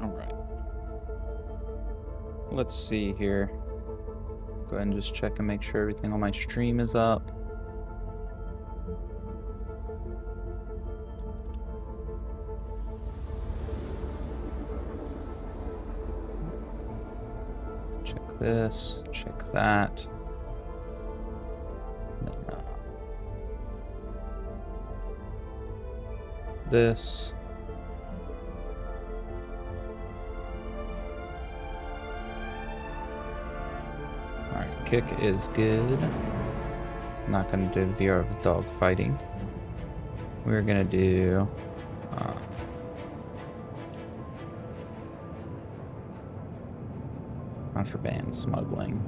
All right. Let's see here. Go ahead and just check and make sure everything on my stream is up. Check this, check that. This. Alright, kick is good. Not gonna do VR of dog fighting. We're gonna do contraband smuggling.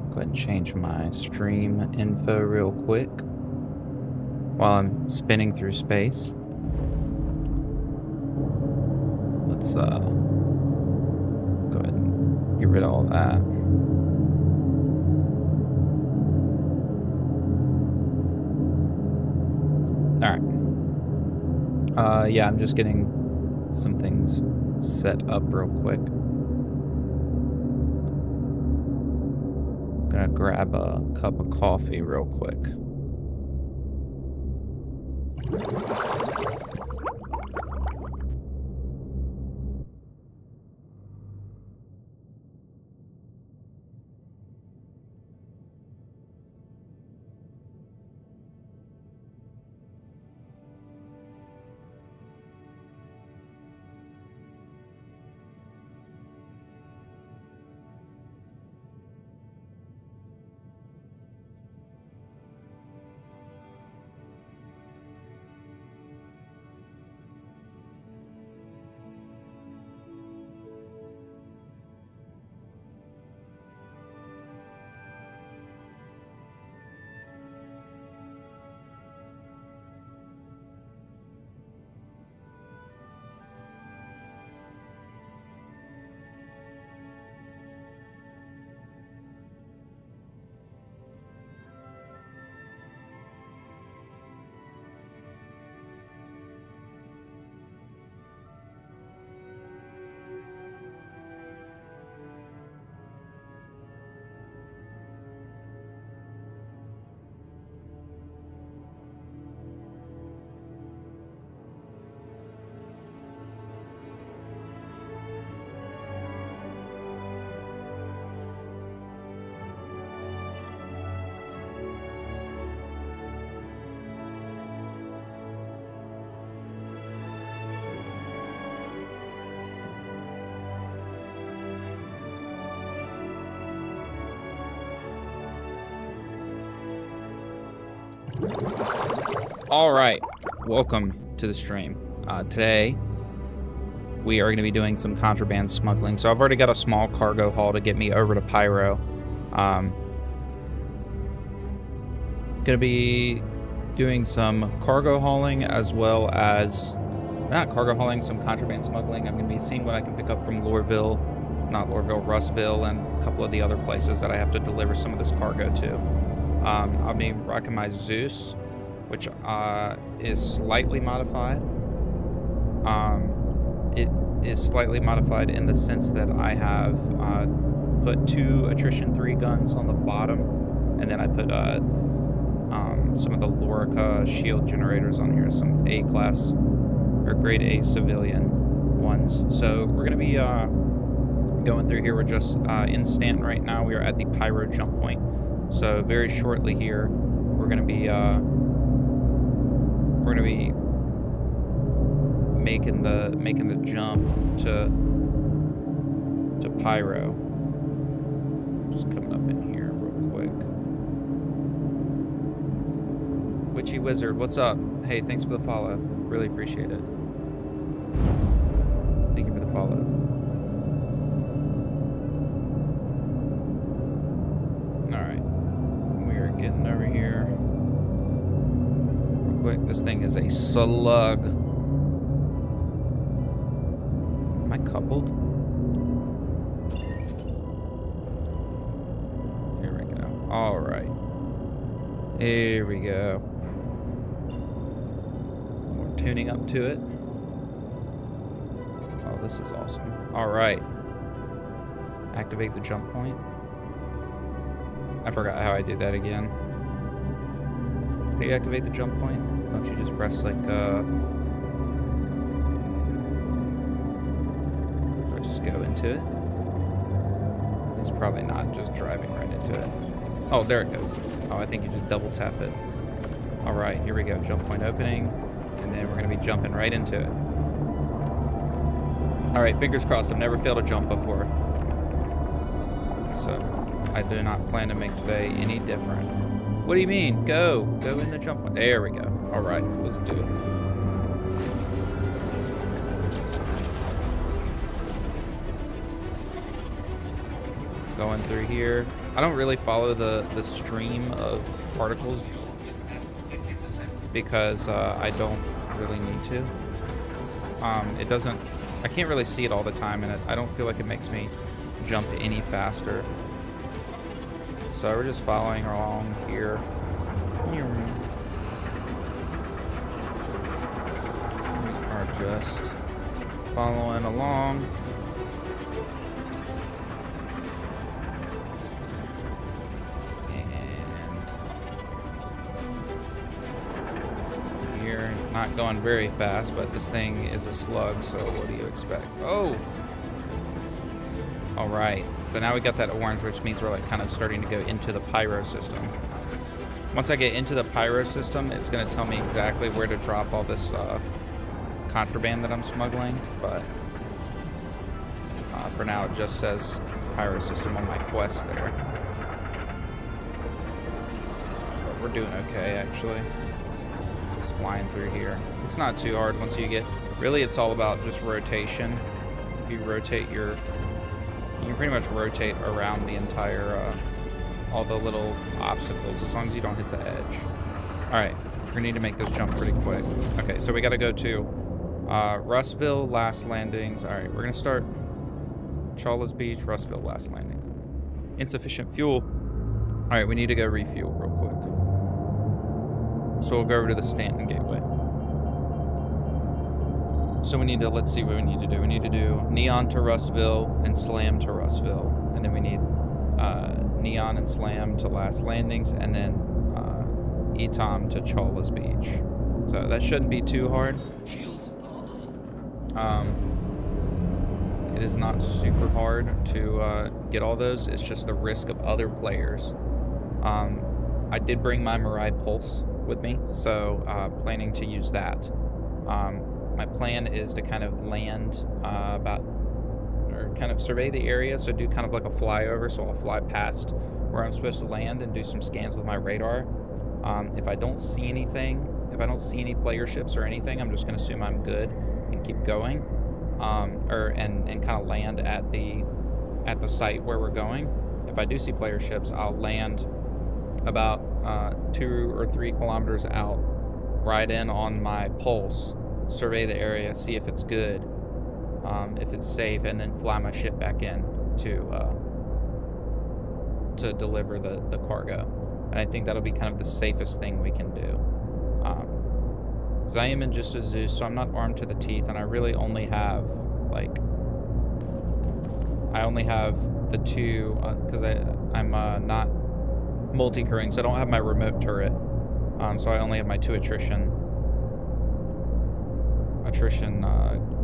Go ahead and change my stream info real quick while I'm spinning through space. Let's go ahead and get rid of all that. Alright. Yeah, I'm just getting some things set up real quick. Gonna grab a cup of coffee real quick. All right, welcome to the stream. Today, we are going to be doing some contraband smuggling. So I've already got a small cargo haul to get me over to Pyro. Going to be doing some cargo hauling as well as, not cargo hauling, some contraband smuggling. I'm going to be seeing what I can pick up from Russville, and a couple of the other places that I have to deliver some of this cargo to. I'll be rocking my Zeus, which is slightly modified. It is slightly modified in the sense that I have put 2 attrition 3 guns on the bottom, and then I put some of the Lorica shield generators on here, some A-class or grade A civilian ones. So we're going to be going through here. We're just in Stanton right now. We are at the Pyro jump point. So very shortly here, we're going to be making the jump to Pyro. Just coming up in here real quick. Witchy Wizard, what's up? Hey, thanks for the follow. Really appreciate it. Thank you for the follow. Alright. We are getting over here. Real quick, this thing is a slug. Am I coupled? Here we go. Alright. Here we go. Tuning up to it. Oh, this is awesome. All right. Activate the jump point. I forgot how I did that again. How do you activate the jump point? Don't you just press like, do I just go into it? It's probably not just driving right into it. Oh, there it goes. Oh, I think you just double tap it. All right, here we go. Jump point opening. And then we're going to be jumping right into it. All right, fingers crossed. I've never failed a jump before. So I do not plan to make today any different. What do you mean? Go in the jump point. There we go. All right, let's do it. Going through here. I don't really follow the stream of particles because I don't really need to. It doesn't, I can't really see it all the time, and I don't feel like it makes me jump any faster. So we're just following along here. We are just following along. Not going very fast, but this thing is a slug, so what do you expect? Oh! Alright, so now we got that orange, which means we're like kind of starting to go into the pyro system. Once I get into the pyro system, it's going to tell me exactly where to drop all this contraband that I'm smuggling, but for now it just says pyro system on my quest there. But we're doing okay, actually. Flying through here. It's not too hard once you get, really it's all about just rotation. If you rotate you can pretty much rotate around the entire, all the little obstacles as long as you don't hit the edge. Alright, we're gonna need to make this jump pretty quick. Okay, so we gotta go to Russville, last landings. Alright, we're gonna start Chala's Beach, Russville, last landings. Insufficient fuel. Alright, we need to go refuel real quick. So we'll go over to the Stanton Gateway. So we need to, let's see what we need to do. We need to do Neon to Russville and Slam to Russville. And then we need Neon and Slam to Last Landings. And then Etom to Chala's Beach. So that shouldn't be too hard. It is not super hard to get all those. It's just the risk of other players. I did bring my Mirai Pulse with me, so planning to use that. My plan is to kind of land kind of survey the area, so do kind of like a flyover, so I'll fly past where I'm supposed to land and do some scans with my radar. If I don't see anything, if I don't see any player ships or anything, I'm just going to assume I'm good and keep going, and kind of land at the site where we're going. If I do see player ships, I'll land about 2 or 3 kilometers out, ride in on my pulse, survey the area, see if it's good, if it's safe, and then fly my ship back in to deliver the cargo. And I think that'll be kind of the safest thing we can do. Because I am in just a Zeus, so I'm not armed to the teeth, and I really only have the 2, because I'm not multi-crewing, so I don't have my remote turret. So I only have my 2 attrition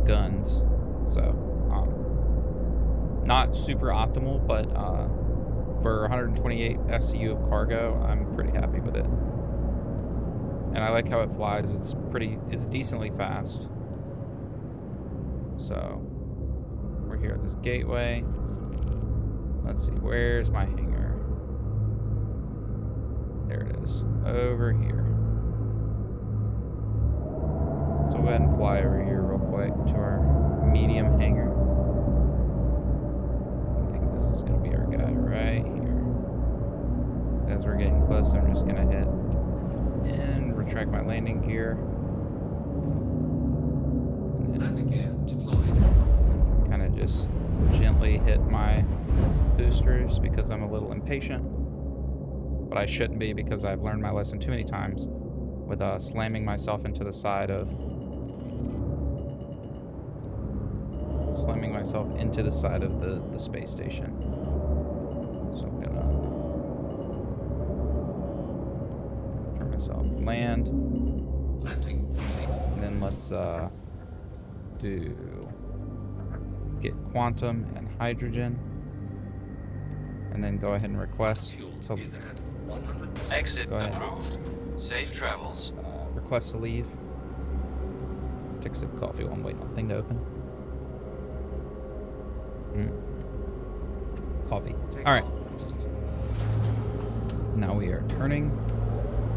guns. So not super optimal, but for 128 SCU of cargo, I'm pretty happy with it. And I like how it flies. It's decently fast. So we're here at this gateway. Let's see, where's my hangar? There it is, over here. So we'll go ahead and fly over here real quick to our medium hangar. I think this is going to be our guy right here. As we're getting close, I'm just going to hit and retract my landing gear. Landing gear deployed. Kind of just gently hit my boosters because I'm a little impatient. But I shouldn't be, because I've learned my lesson too many times with slamming myself into the side of slamming myself into the side of the space station. So I'm gonna turn myself land. Landing complete. And then let's do get quantum and hydrogen. And then go ahead and request. Fuel So is at 100%. Exit Go ahead. approved. Safe travels. request to leave. Take a sip of coffee while I'm waiting on the thing to open. Coffee. All right. Now we are turning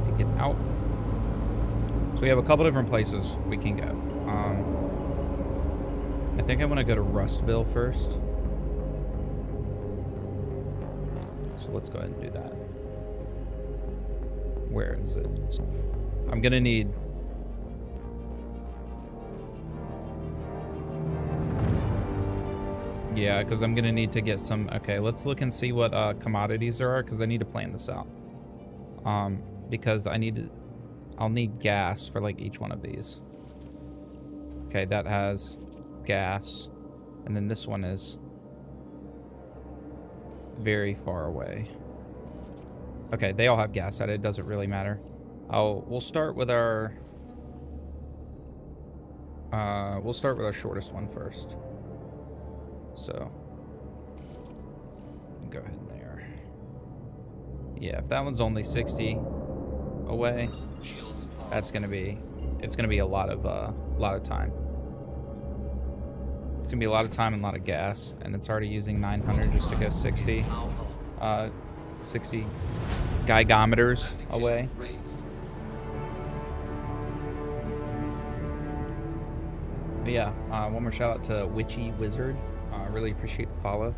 to get out. So we have a couple different places we can go. I think I want to go to Rustville first. So let's go ahead and do that. Where is it? I'm gonna need... Yeah, because I'm gonna need to get some... Okay, let's look and see what commodities there are, because I need to plan this out. Because I need to... I'll need gas for like each one of these. Okay, that has gas. And then this one is very far away. Okay, they all have gas at it. It doesn't really matter. We'll start with our... we'll start with our shortest one first. So, go ahead and there. Yeah, if that one's only 60 away, that's gonna be... It's gonna be a lot of time. It's gonna be a lot of time and a lot of gas, and it's already using 900 just to go 60. 60 gigometers away. But yeah, one more shout out to Witchy Wizard. I really appreciate the follow.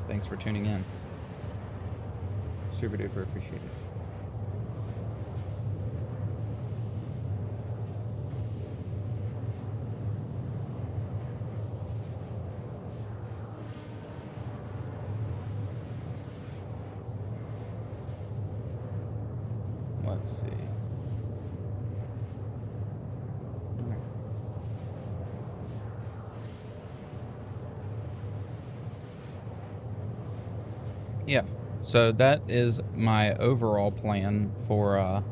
Thanks for tuning in. Super duper appreciate it. Let's see. Yeah, so that is my overall plan for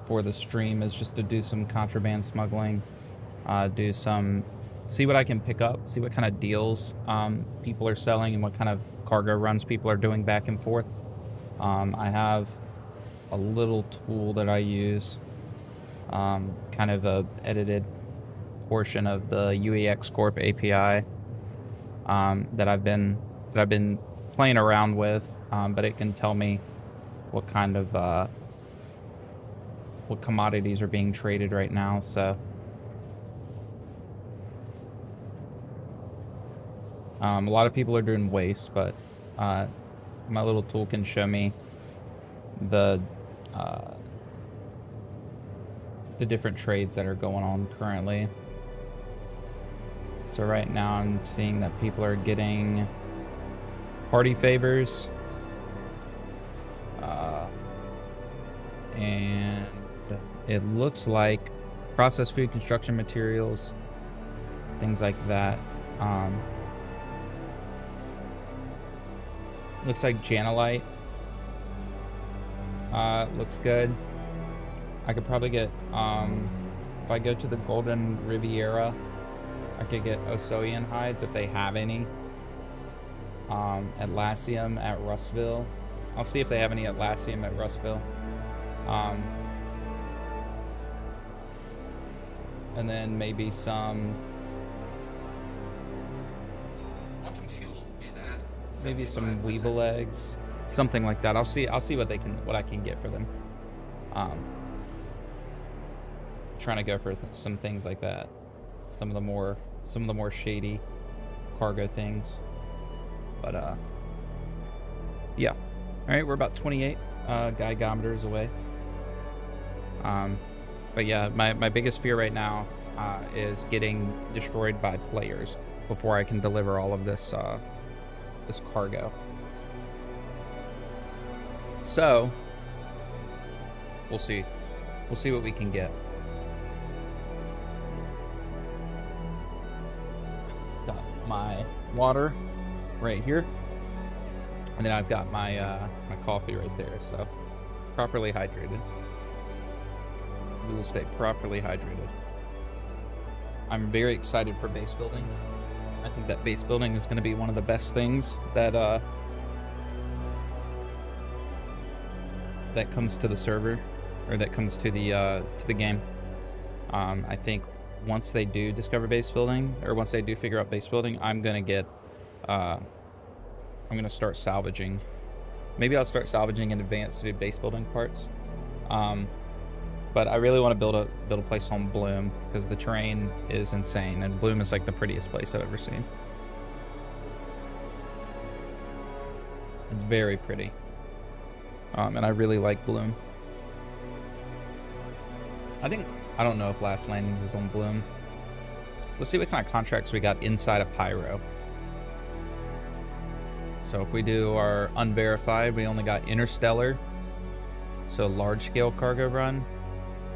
the stream, is just to do some contraband smuggling, do some, see what I can pick up, see what kind of deals people are selling and what kind of cargo runs people are doing back and forth. I have a little tool that I use, kind of a edited portion of the UEX Corp API. That I've been playing around with, but it can tell me what kind of what commodities are being traded right now. So a lot of people are doing waste, but my little tool can show me the different trades that are going on currently. So right now I'm seeing that people are getting party favors, and it looks like processed food, construction materials, things like that. Looks like Janelite looks good. I could probably get, if I go to the Golden Riviera, I could get Osoian hides if they have any. Atlassium at Rustville. I'll see if they have any Atlassium at Rustville. And then maybe some... Quantum fuel is at Maybe some 75%. Weevil eggs. Something like that. I'll see what I can get for them. Trying to go for some things like that. Some of the more shady cargo things, but yeah. All right, we're about 28 gigometers away. But yeah, my biggest fear right now is getting destroyed by players before I can deliver all of this this cargo. So we'll see. We'll see what we can get. Got my water right here. And then I've got my my coffee right there, so properly hydrated. We will stay properly hydrated. I'm very excited for base building. I think that base building is going to be one of the best things that that comes to the server, or that comes to the game. I think once they do discover base building, or once they do figure out base building, I'm gonna get I'm gonna start salvaging. Maybe I'll start salvaging in advance to do base building parts. But I really want to build a place on Bloom because the terrain is insane, and Bloom is like the prettiest place I've ever seen. It's very pretty, and I really like Bloom. I don't know if Last Landings is on Bloom. Let's see what kind of contracts we got inside of Pyro. So if we do our unverified, we only got Interstellar. So large scale cargo run.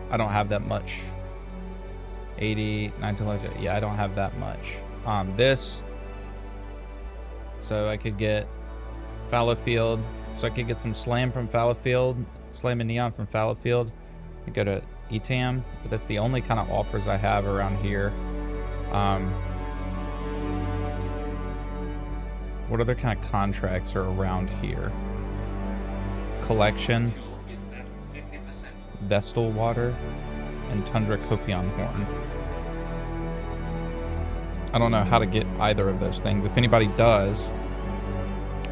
I don't have that much. 80, 19, yeah, I don't have that much. This. So I could get Fallowfield. So I could get some Slam from Fallowfield, Slam and Neon from Fallowfield. I go to ETAM, but that's the only kind of offers I have around here. What other kind of contracts are around here? Collection, Fuel is at 50%. Vestal Water, and Tundra Copion Horn. I don't know how to get either of those things. If anybody does,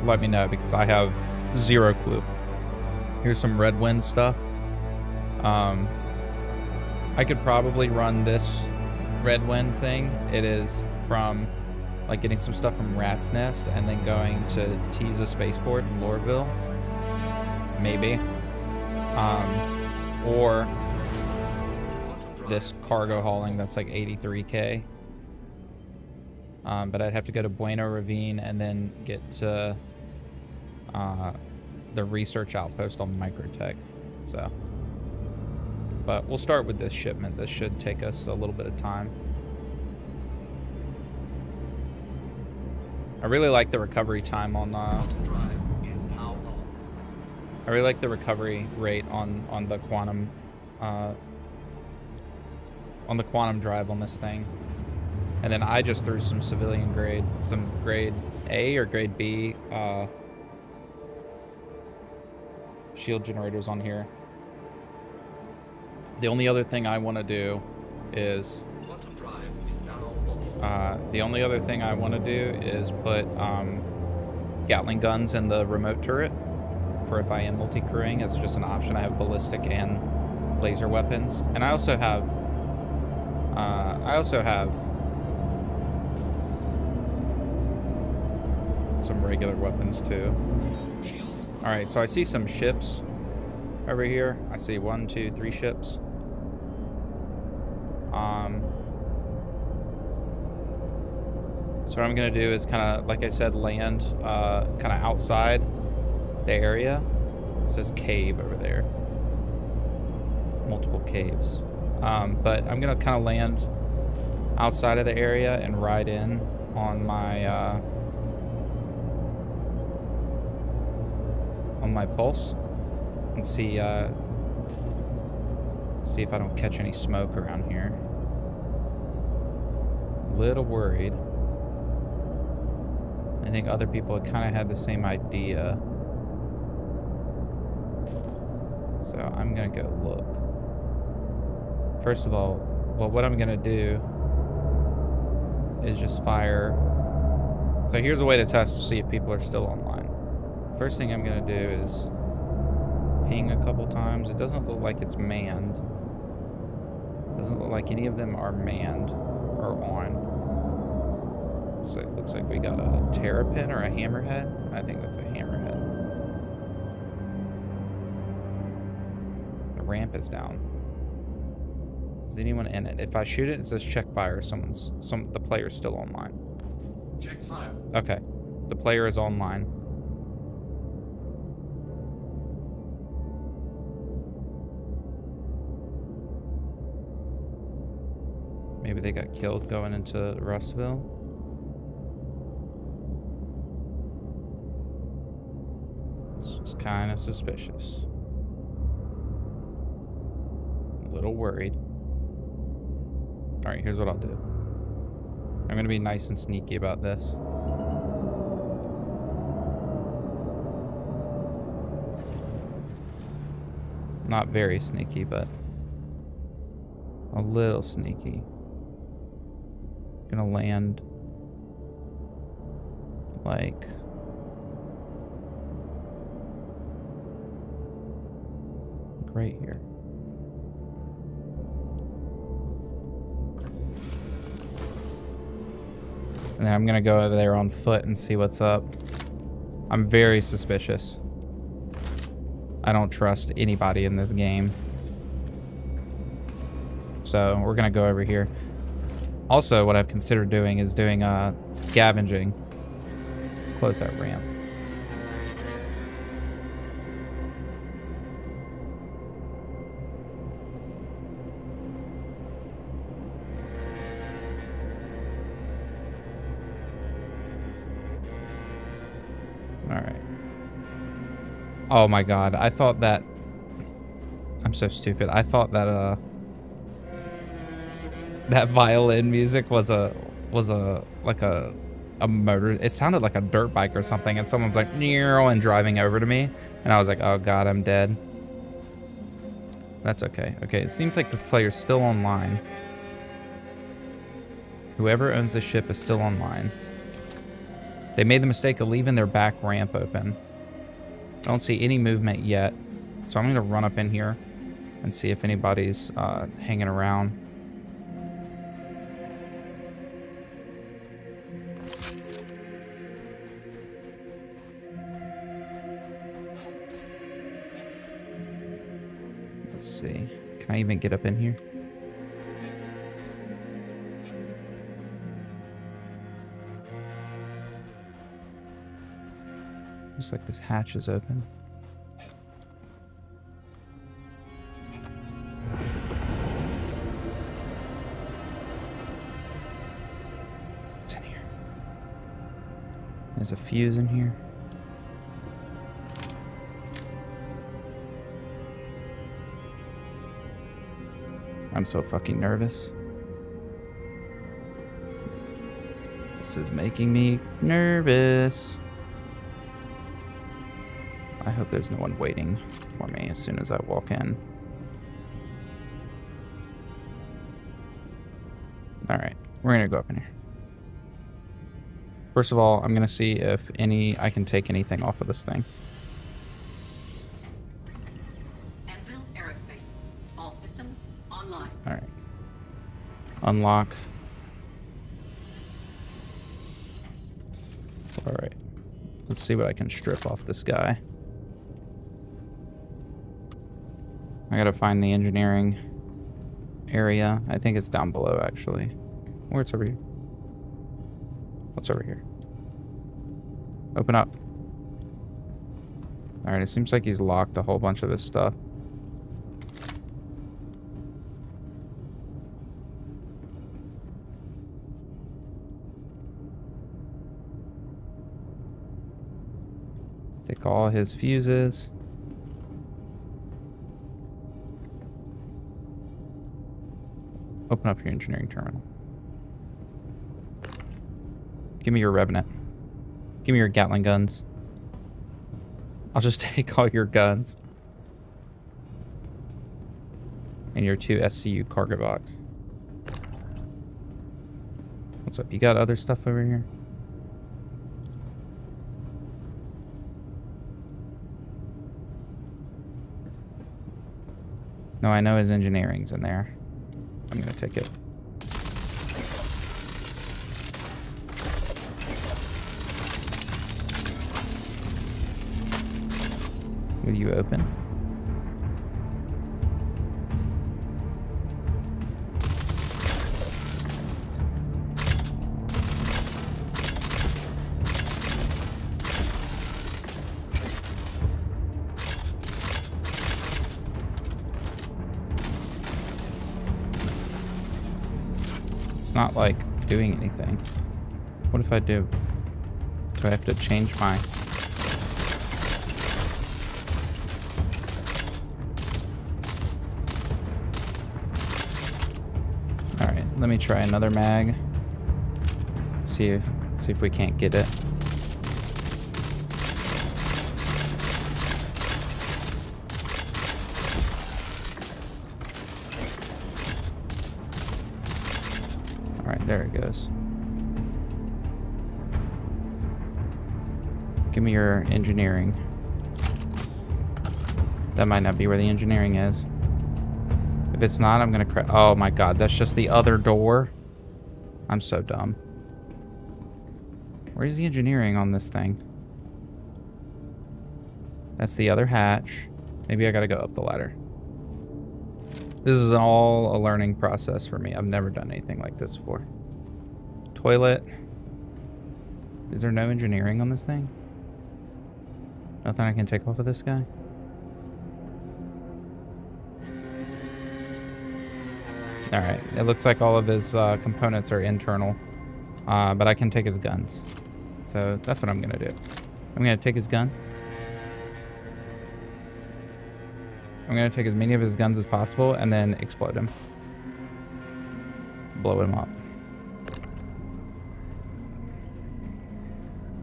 let me know because I have zero clue. Here's some Red Wind stuff. I could probably run this Red Wind thing. It is from like getting some stuff from Rat's Nest and then going to Teza Spaceport in Lorville. Maybe. Or this cargo hauling that's like 83k. But I'd have to go to Bueno Ravine and then get to the research outpost on Microtech. So, but we'll start with this shipment. This should take us a little bit of time. I really like the recovery time on Drive is now on. I really like the recovery rate on the quantum drive on this thing. And then I just threw some civilian grade, some grade A or grade B shield generators on here. The only other thing I want to do is the only other thing I want to do is put Gatling guns in the remote turret for if I am multi-crewing. It's just an option. I have ballistic and laser weapons, and I also have some regular weapons too. All right, so I see some ships over here. I see 1, 2, 3 ships. So what I'm gonna do is kind of, like I said, land kind of outside the area. It says cave over there. Multiple caves. But I'm gonna kind of land outside of the area and ride in on my pulse and see if I don't catch any smoke around here. Little worried. I think other people had kind of had the same idea. So I'm gonna go look. First of all, well, what I'm gonna do is just fire. So here's a way to test to see if people are still online. First thing I'm gonna do is ping a couple times. It doesn't look like it's manned. Doesn't look like any of them are manned or on. So it looks like we got a terrapin or a hammerhead. I think that's a hammerhead. The ramp is down. Is anyone in it? If I shoot it, it says check fire. The player's still online. Check fire. Okay, the player is online. Maybe they got killed going into Rustville. It's just kind of suspicious. A little worried. Alright, here's what I'll do. I'm going to be nice and sneaky about this. Not very sneaky, but a little sneaky. Gonna land like right here. And then I'm gonna go over there on foot and see what's up. I'm very suspicious. I don't trust anybody in this game. So we're gonna go over here. Also, what I've considered doing is doing scavenging. Close that ramp. Alright. Oh my god, I thought that... I'm so stupid. I thought that, that violin music was a motor. It sounded like a dirt bike or something, and someone was like, "Near," and driving over to me, and I was like, oh god, I'm dead. That's okay. Okay, it seems like this player's still online. Whoever owns this ship is still online. They made the mistake of leaving their back ramp open. I don't see any movement yet, so I'm gonna run up in here and see if anybody's hanging around. Let's see. Can I even get up in here? Looks like this hatch is open. What's in here? There's a fuse in here. I'm so fucking nervous. This is making me nervous. I hope there's no one waiting for me as soon as I walk in. Alright, we're gonna go up in here. First of all, I'm gonna see if I can take anything off of this thing. Anvil Aerospace. All systems online. Alright. Unlock. Alright. Let's see what I can strip off this guy. I gotta find the engineering area. I think it's down below, actually. Or it's over here. What's over here? Open up. Alright, it seems like he's locked a whole bunch of this stuff. Take all his fuses. Open up your engineering terminal. Give me your Revenant. Give me your Gatling guns. I'll just take all your guns. And your 2 SCU cargo box. What's up? You got other stuff over here? No, I know his engineering's in there. I'm gonna take it. Will you open? It's not like doing anything. What if I do? Do I have to change my... Alright, let me try another mag. See if we can't get it. Alright, there it goes. Give me your engineering. That might not be where the engineering is. If it's not, I'm gonna oh my god, that's just the other door. I'm so dumb. Where's the engineering on this thing? That's the other hatch. Maybe I gotta go up the ladder. This is all a learning process for me. I've never done anything like this before. Toilet. Is there no engineering on this thing? Nothing I can take off of this guy? Alright, it looks like all of his components are internal. But I can take his guns. So that's what I'm gonna do. I'm gonna take his gun. I'm gonna take as many of his guns as possible and then explode him. Blow him up.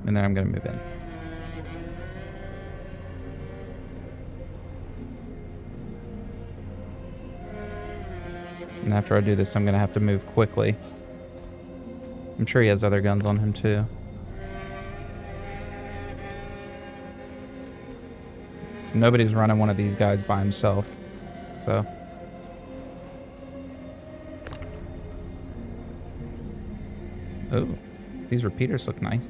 And then I'm gonna move in. And after I do this, I'm gonna have to move quickly. I'm sure he has other guns on him too. Nobody's running one of these guys by himself, so. Oh, these repeaters look nice.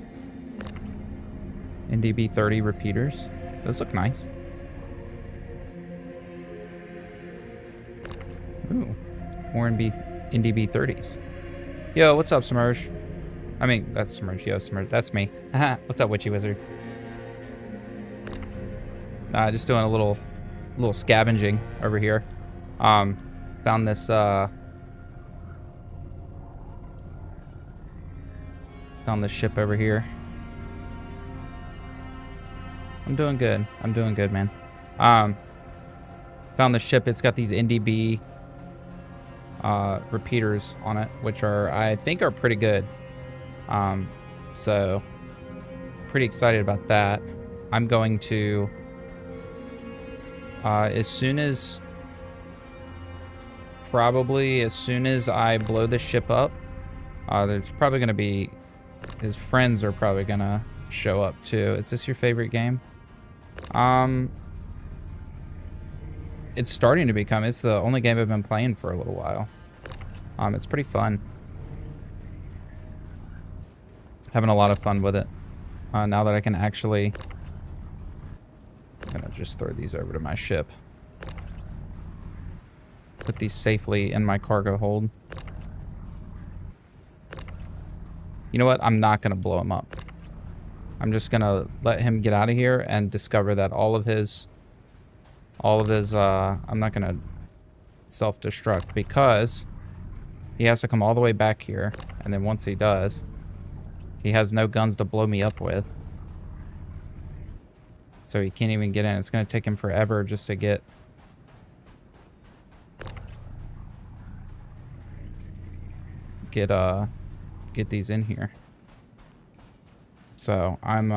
NDB 30 repeaters. Those look nice. Ooh, more NDB 30s. Yo, what's up, Submerge? I mean, that's Submerge. Yo, Submerge. That's me. What's up, Witchy Wizard? Just doing a little scavenging over here. Found this ship over here. I'm doing good. I'm doing good, man. Found the ship. It's got these NDB repeaters on it, which I think are pretty good. So pretty excited about that. I'm going to as soon as I blow the ship up, there's probably going to be his friends are probably going to show up too. Is this your favorite game? It's starting to become. It's the only game I've been playing for a little while. It's pretty fun. Having a lot of fun with it. Now that I can actually... I'm gonna just throw these over to my ship. Put these safely in my cargo hold. You know what? I'm not gonna blow him up. I'm just gonna let him get out of here and discover that all of his, I'm not gonna self-destruct because he has to come all the way back here. And then once he does, he has no guns to blow me up with. So he can't even get in. It's going to take him forever just to get these in here. So I'm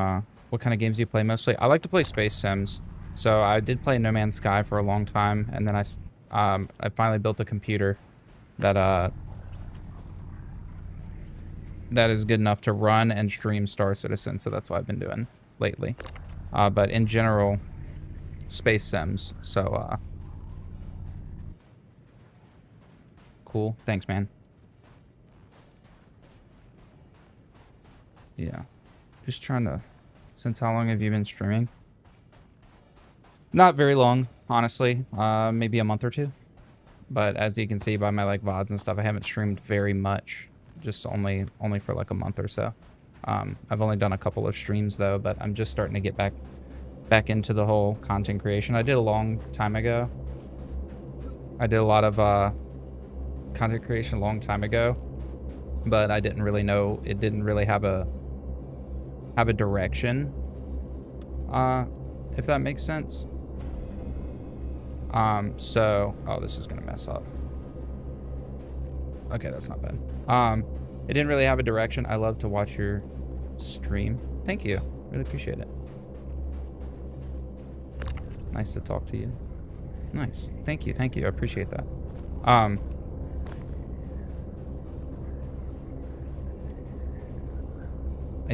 what kind of games do you play mostly? I like to play space sims. So I did play No Man's Sky for a long time, and then I finally built a computer that is good enough to run and stream Star Citizen. So that's what I've been doing lately. But in general, space sims. So, cool. Thanks, man. Yeah. Just trying to... Since how long have you been streaming? Not very long, honestly. Maybe a month or two. But as you can see by my, like, VODs and stuff, I haven't streamed very much. Just only for, like, a month or so. I've only done a couple of streams though, but I'm just starting to get back into the whole content creation. I did a long time ago. I did a lot of content creation a long time ago, but I didn't really know. It didn't really have a direction. If that makes sense. So, oh, this is gonna mess up. Okay, that's not bad. It didn't really have a direction. I love to watch your stream. Thank you. Really appreciate it. Nice to talk to you. Nice. Thank you. Thank you. I appreciate that. I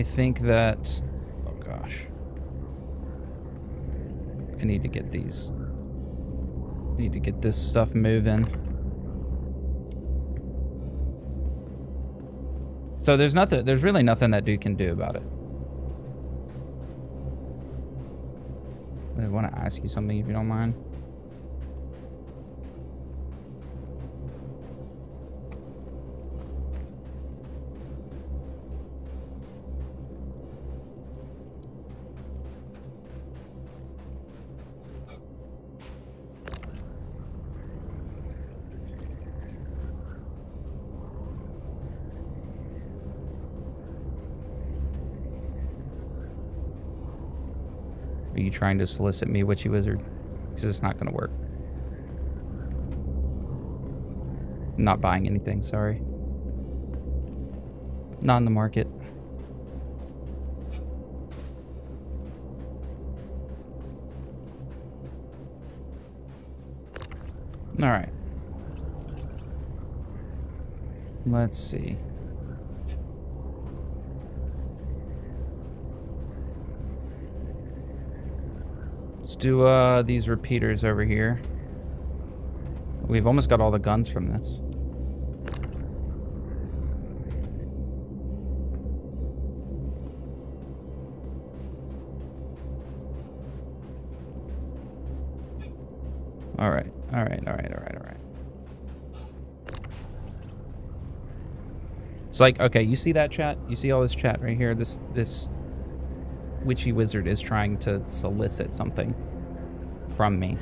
think that, oh gosh. I need to get these. I need to get this stuff moving. So there's really nothing that dude can do about it. I want to ask you something if you don't mind. Are you trying to solicit me, Witchy Wizard? Because it's not going to work. I'm not buying anything, sorry. Not in the market. All right. Let's see. Let's do these repeaters over here. We've almost got all the guns from this. All right, all right, all right, all right, all right. It's like, okay, you see that chat? You see all this chat right here? This Witchy Wizard is trying to solicit something from me.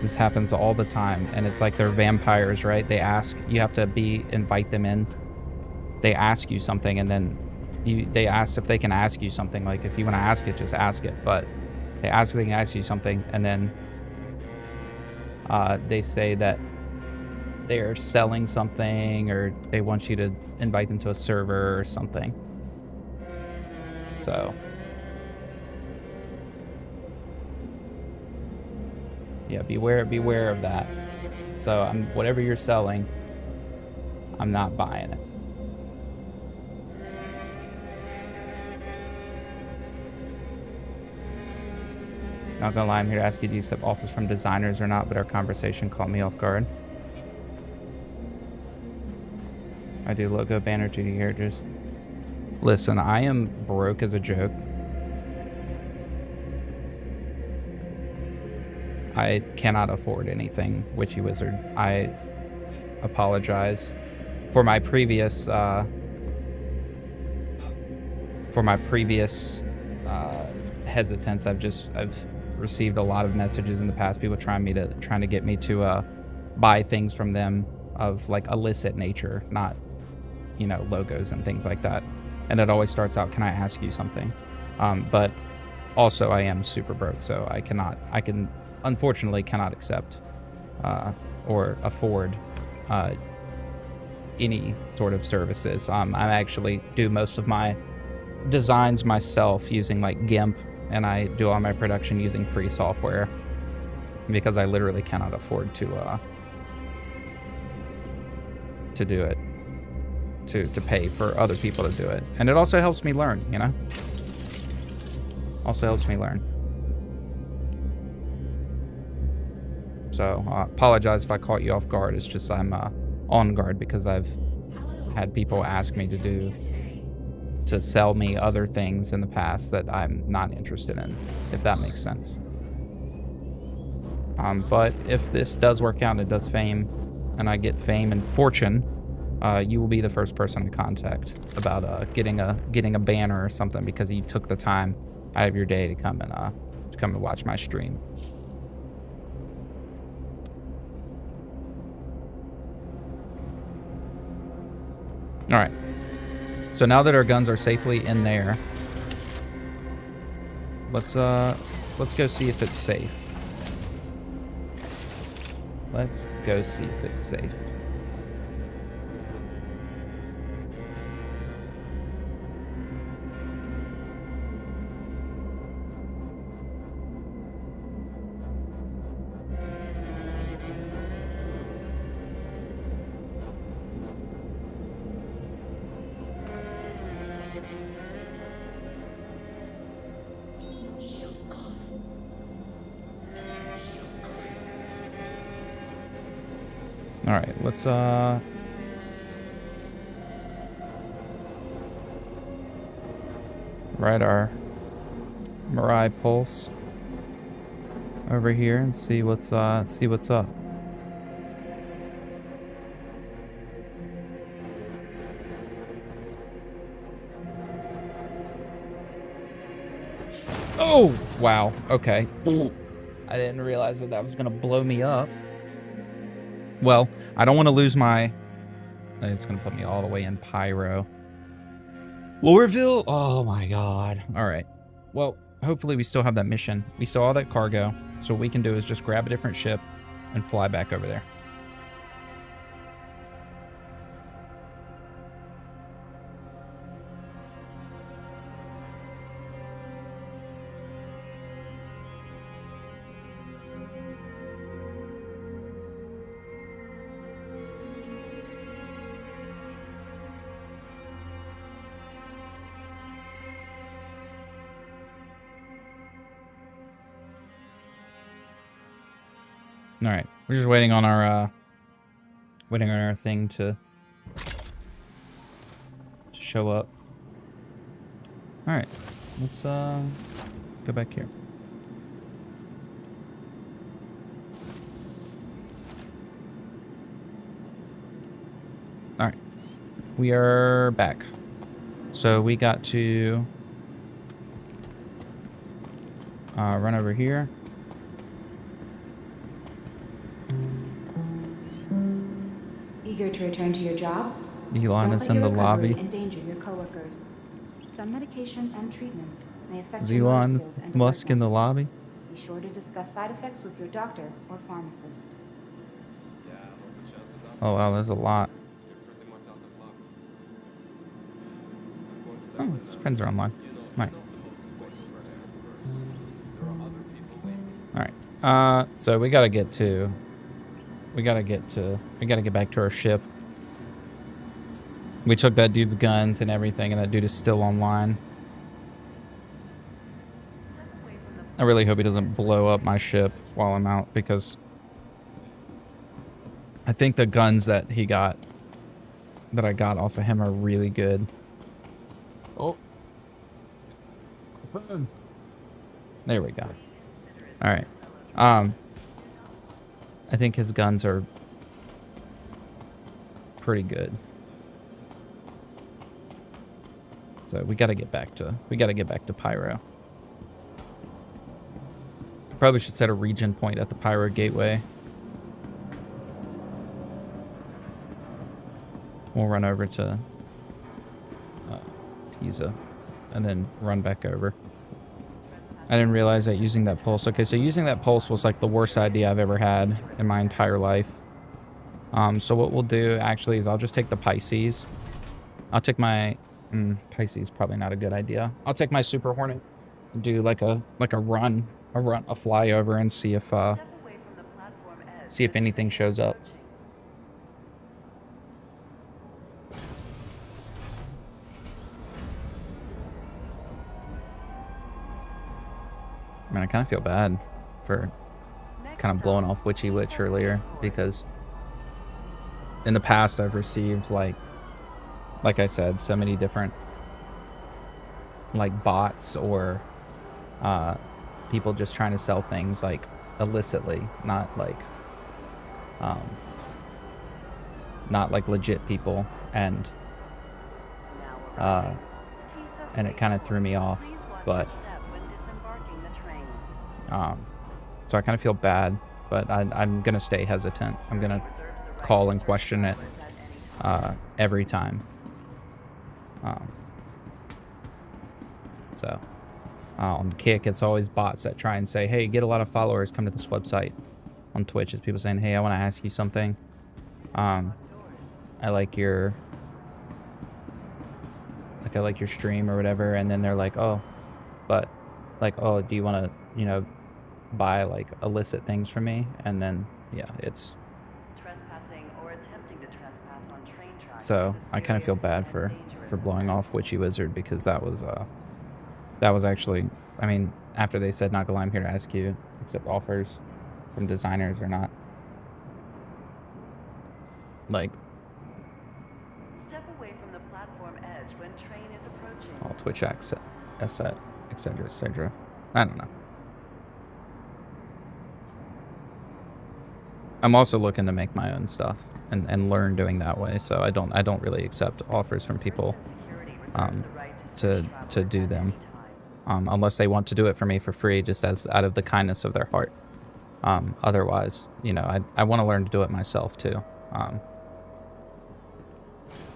This happens all the time, and it's like they're vampires, right? They ask, you have to invite them in. They ask you something, and then they ask if they can ask you something. Like, if you want to ask it, just ask it. But they ask if they can ask you something, and then they say that they're selling something, or they want you to invite them to a server or something. So yeah, beware of that. So whatever you're selling, I'm not buying it. Not gonna lie, I'm here to ask you, do you accept offers from designers or not? But our conversation caught me off guard. I do logo, banner, 2D characters. Listen, I am broke as a joke. I cannot afford anything, Witchy Wizard. I apologize for my previous hesitance. I've received a lot of messages in the past, people trying to get me to buy things from them of like illicit nature, not, you know, logos and things like that. And it always starts out, can I ask you something? But also I am super broke, so I unfortunately cannot accept or afford any sort of services. I actually do most of my designs myself using like GIMP, and I do all my production using free software because I literally cannot afford to do it, to pay for other people to do it. And it also helps me learn, you know? Also helps me learn. So apologize if I caught you off guard. It's just I'm on guard because I've had people ask me to sell me other things in the past that I'm not interested in, if that makes sense. But if this does work out and it does fame, and I get fame and fortune, you will be the first person I contact about getting a banner or something, because you took the time out of your day to come and watch my stream. All right. So now that our guns are safely in there, let's go see if it's safe. Let's go see if it's safe. Shields off. Shields green. All right, let's ride our Mirai Pulse over here and see what's up. Oh, wow. Okay. I didn't realize that was going to blow me up. Well, I don't want to lose my... It's going to put me all the way in Pyro. Lorville? Oh, my God. All right. Well, hopefully we still have that mission. We still have that cargo. So what we can do is just grab a different ship and fly back over there. All right, we're just waiting on our thing to show up. All right, let's go back here. All right, we are back. So we got to run over here. Eager to return to your job? Elon Don't is let in your the recovery lobby. endanger your coworkers. Some medication and treatments may affect Is your motor Elon skills and Musk in the alertness. lobby? Be sure to discuss side effects with your doctor or pharmacist. Oh wow, there's a lot. Oh, his friends are online. Nice. Alright. So we gotta get back to our ship. We took that dude's guns and everything, and that dude is still online. I really hope he doesn't blow up my ship while I'm out, because I think the guns that I got off of him are really good. Oh. There we go. All right. I think his guns are pretty good. So we got to get back to Pyro. Probably should set a regen point at the Pyro gateway. We'll run over to Tiza and then run back over. I didn't realize that using that pulse. Okay, so using that pulse was like the worst idea I've ever had in my entire life. So what we'll do actually is I'll just take the Pisces. I'll take my Pisces, probably not a good idea. I'll take my Super Hornet and do like a fly over and see if anything shows up. I mean, I kind of feel bad for kind of blowing off Witchy Witch earlier, because in the past I've received like I said, so many different like bots or people just trying to sell things like illicitly, not like legit people, and it kind of threw me off, but so I kind of feel bad, but I'm gonna stay hesitant. I'm gonna call and question it every time. Um, so on Kick, it's always bots that try and say, hey, get a lot of followers, come to this website. On Twitch, it's people saying, hey, I want to ask you something. I like your stream or whatever, and then they're like, oh, but like, oh, do you want to, you know, buy like illicit things from me? And then yeah, it's Trespassing or attempting to trespass on train tracks. so I kind of feel bad for blowing off Witchy Wizard, because that was actually, I mean, after they said, not gonna lie, I'm here to ask you, accept offers from designers or not. Like, Step away from the platform edge when train is approaching. all Twitch access, etc., etc. I don't know. I'm also looking to make my own stuff and learn doing that way. So I don't really accept offers from people to do them unless they want to do it for me for free, just as out of the kindness of their heart. Otherwise, you know, I want to learn to do it myself too.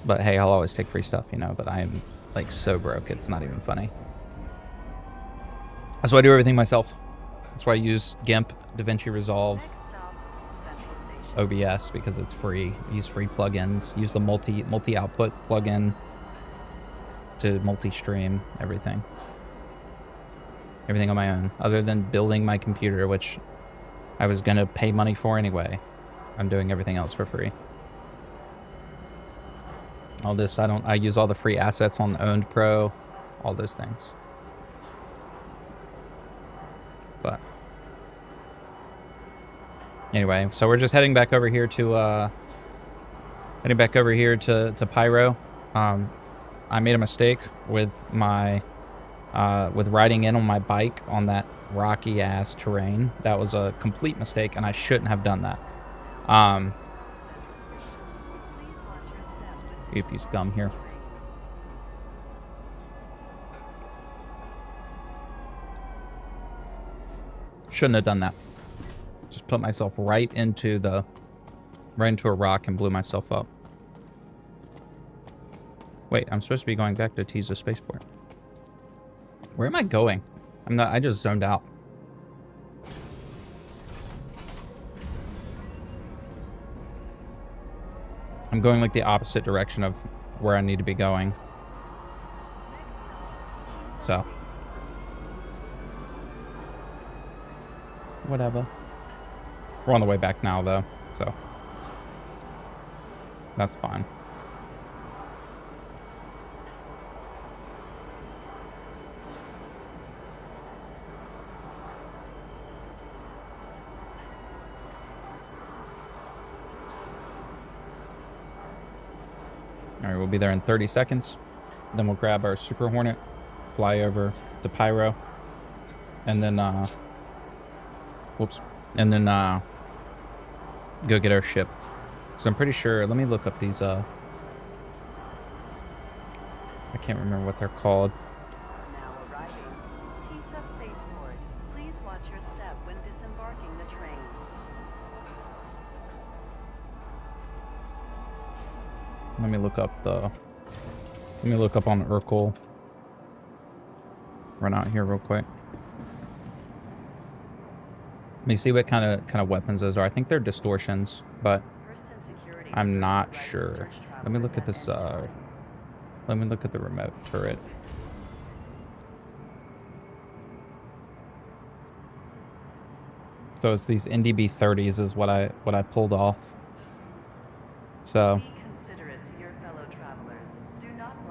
But hey, I'll always take free stuff, you know, but I am like so broke, it's not even funny. That's why I do everything myself. That's why I use GIMP, DaVinci Resolve, OBS, because it's free. Use free plugins. Use the multi-output plugin to multi-stream everything. Everything on my own, other than building my computer, which I was gonna pay money for anyway. I'm doing everything else for free. All this, I use all the free assets on Owned Pro, all those things. But anyway, so we're just heading back over here to Pyro. I made a mistake with my with riding in on my bike on that rocky ass terrain. That was a complete mistake, and I shouldn't have done that. Get a piece of gum here. Shouldn't have done that. Just put myself right into a rock and blew myself up. Wait, I'm supposed to be going back to Tiza Spaceport. Where am I going? I just zoned out. I'm going like the opposite direction of where I need to be going. So. Whatever. We're on the way back now though, so. That's fine. All right, we'll be there in 30 seconds. Then we'll grab our Super Hornet, fly over to Pyro, and then, whoops, and then, go get our ship. So I'm pretty sure, let me look up these, I can't remember what they're called. Now arriving. Tiza Spaceport. Please watch your step when disembarking the train. Let me look up on Urkel. Run out here real quick. Let me see what kind of weapons those are. I think they're distortions, but I'm not sure. Let me look at this. Let me look at the remote turret. So it's these NDB 30s is what I pulled off. So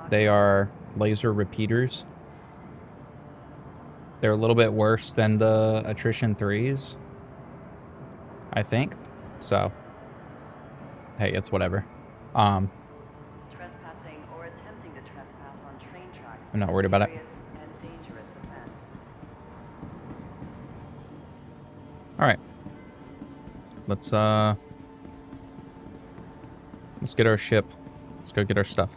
they are laser repeaters. They're a little bit worse than the attrition 3s, I think. So, hey, it's whatever. Trespassing or attempting to trespass on train tracks. I'm not worried about it. And dangerous offense. All right. Let's get our ship. Let's go get our stuff.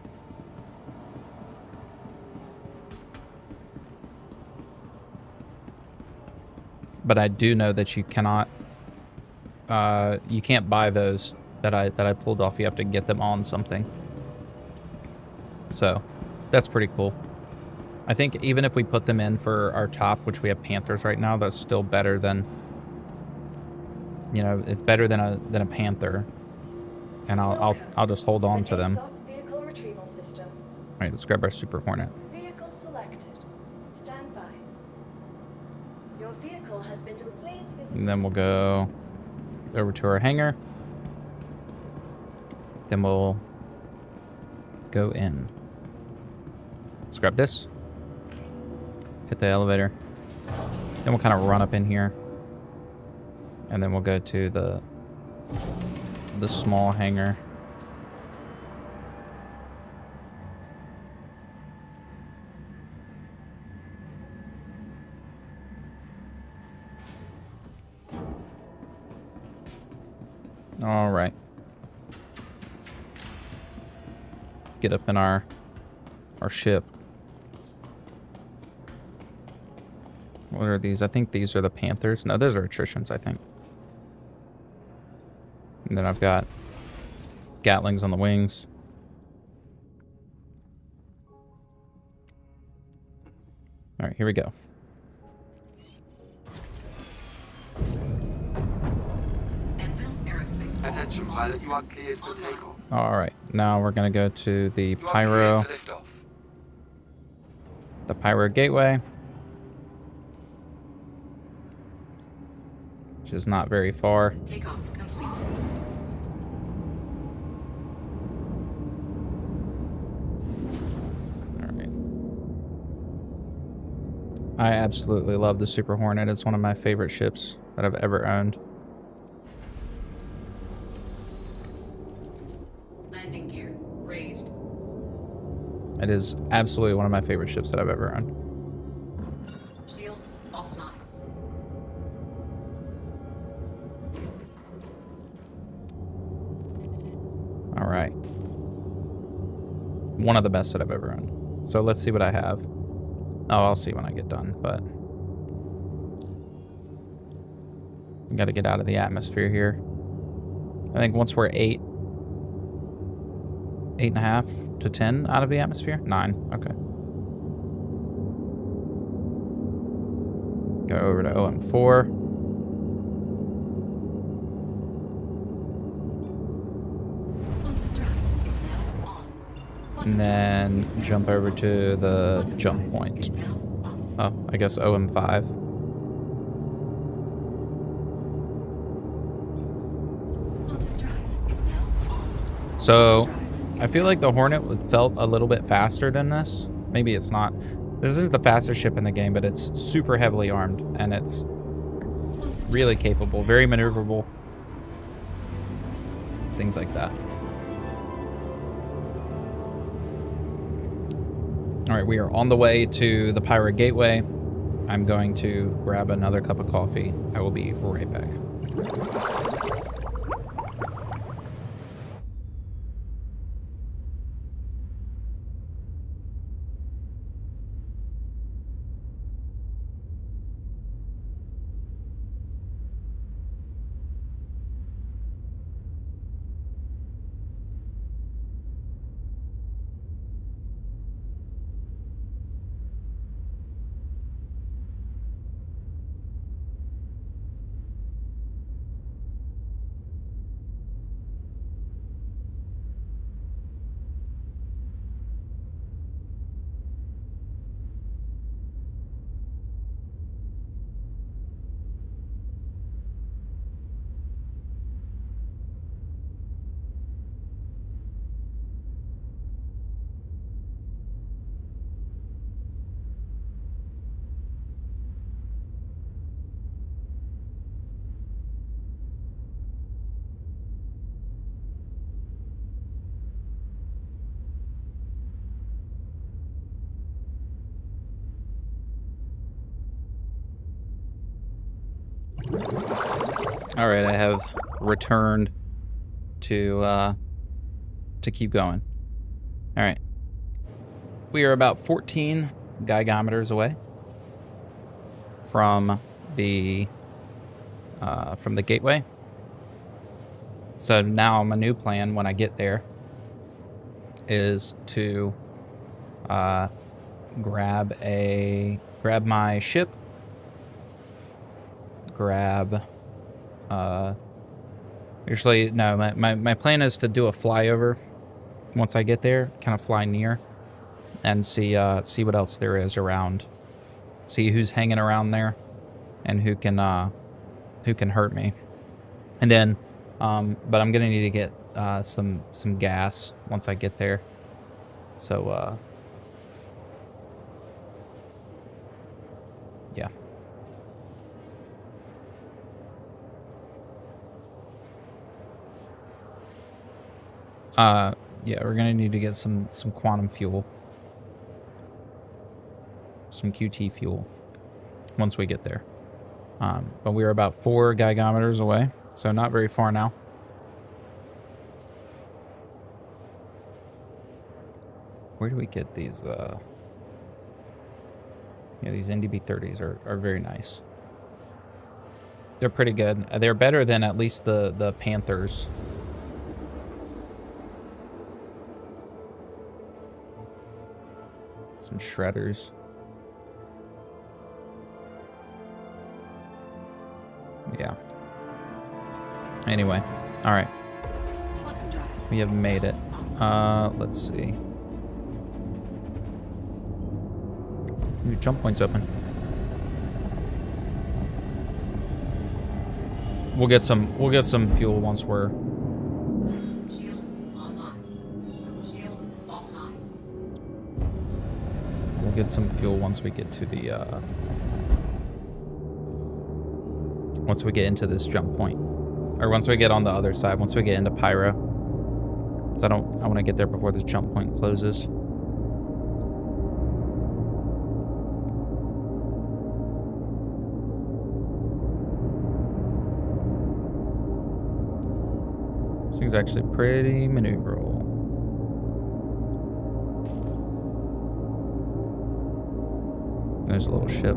But I do know that you cannot, you can't buy those that I pulled off. You have to get them on something. So, That's pretty cool. I think even if we put them in for our top, which we have panthers right now, that's still better than, you know, it's better than a panther. And I'll just hold on to them. Vehicle retrieval system. All right, let's grab our Super Hornet. Vehicle selected. Stand by. Your vehicle has been delivered. Please visit. And then we'll go over to our hangar. Then we'll go in. Let's grab this. Hit the elevator. Then we'll kind of run up in here. And then we'll go to the small hangar. All right. Get up in our ship. What are these? I think these are the Panthers. No, those are attritions, I think. And then I've got Gatlings on the wings. All right, here we go. Attention pilot, you are cleared for takeoff. All right, now we're gonna go to the You are Pyro, cleared for liftoff. the Pyro Gateway, which is not very far. Takeoff complete. All right. I absolutely love the Super Hornet. It's one of my favorite ships that I've ever owned. Landing gear raised. It is absolutely one of my favorite ships that I've ever owned. Shields offline. All right. One of the best that I've ever owned. So let's see what I have. Oh, I'll see when I get done, but we got to get out of the atmosphere here. I think once we're 8.5 to 10 out of the atmosphere. 9. Okay. Go over to OM4. Quantum drive is now on. And then jump over to the jump point. Is now off. Oh, I guess OM5. Quantum drive is now on. So Drive I feel like the Hornet felt a little bit faster than this. Maybe it's not. This is the fastest ship in the game, but it's super heavily armed and it's really capable, very maneuverable. Things like that. All right, we are on the way to the Pyro Gateway. I'm going to grab another cup of coffee. I will be right back. All right, I have returned to keep going. All right, we are about 14 gigameters away from the gateway. So now my new plan when I get there is to grab my ship, grab, usually, no, my plan is to do a flyover once I get there, kind of fly near, and see what else there is around, see who's hanging around there, and who can hurt me, and then, but I'm gonna need to get some gas once I get there, so yeah. Yeah, we're gonna need to get some quantum fuel, some QT fuel, once we get there. But we're about 4 gigameters away, so not very far now. Where do we get these? Yeah, these NDB-30s are very nice. They're pretty good. They're better than at least the Panthers. Some shredders. Yeah. Anyway, all right. We have made it. Let's see. New jump point's open. We'll get some fuel once we're. Shields online. Shields offline. We'll get some fuel once we get to the once we get into this jump point, or once we get on the other side. Once we get into Pyro, 'cause I want to get there before this jump point closes. This thing's actually pretty maneuverable. There's a little ship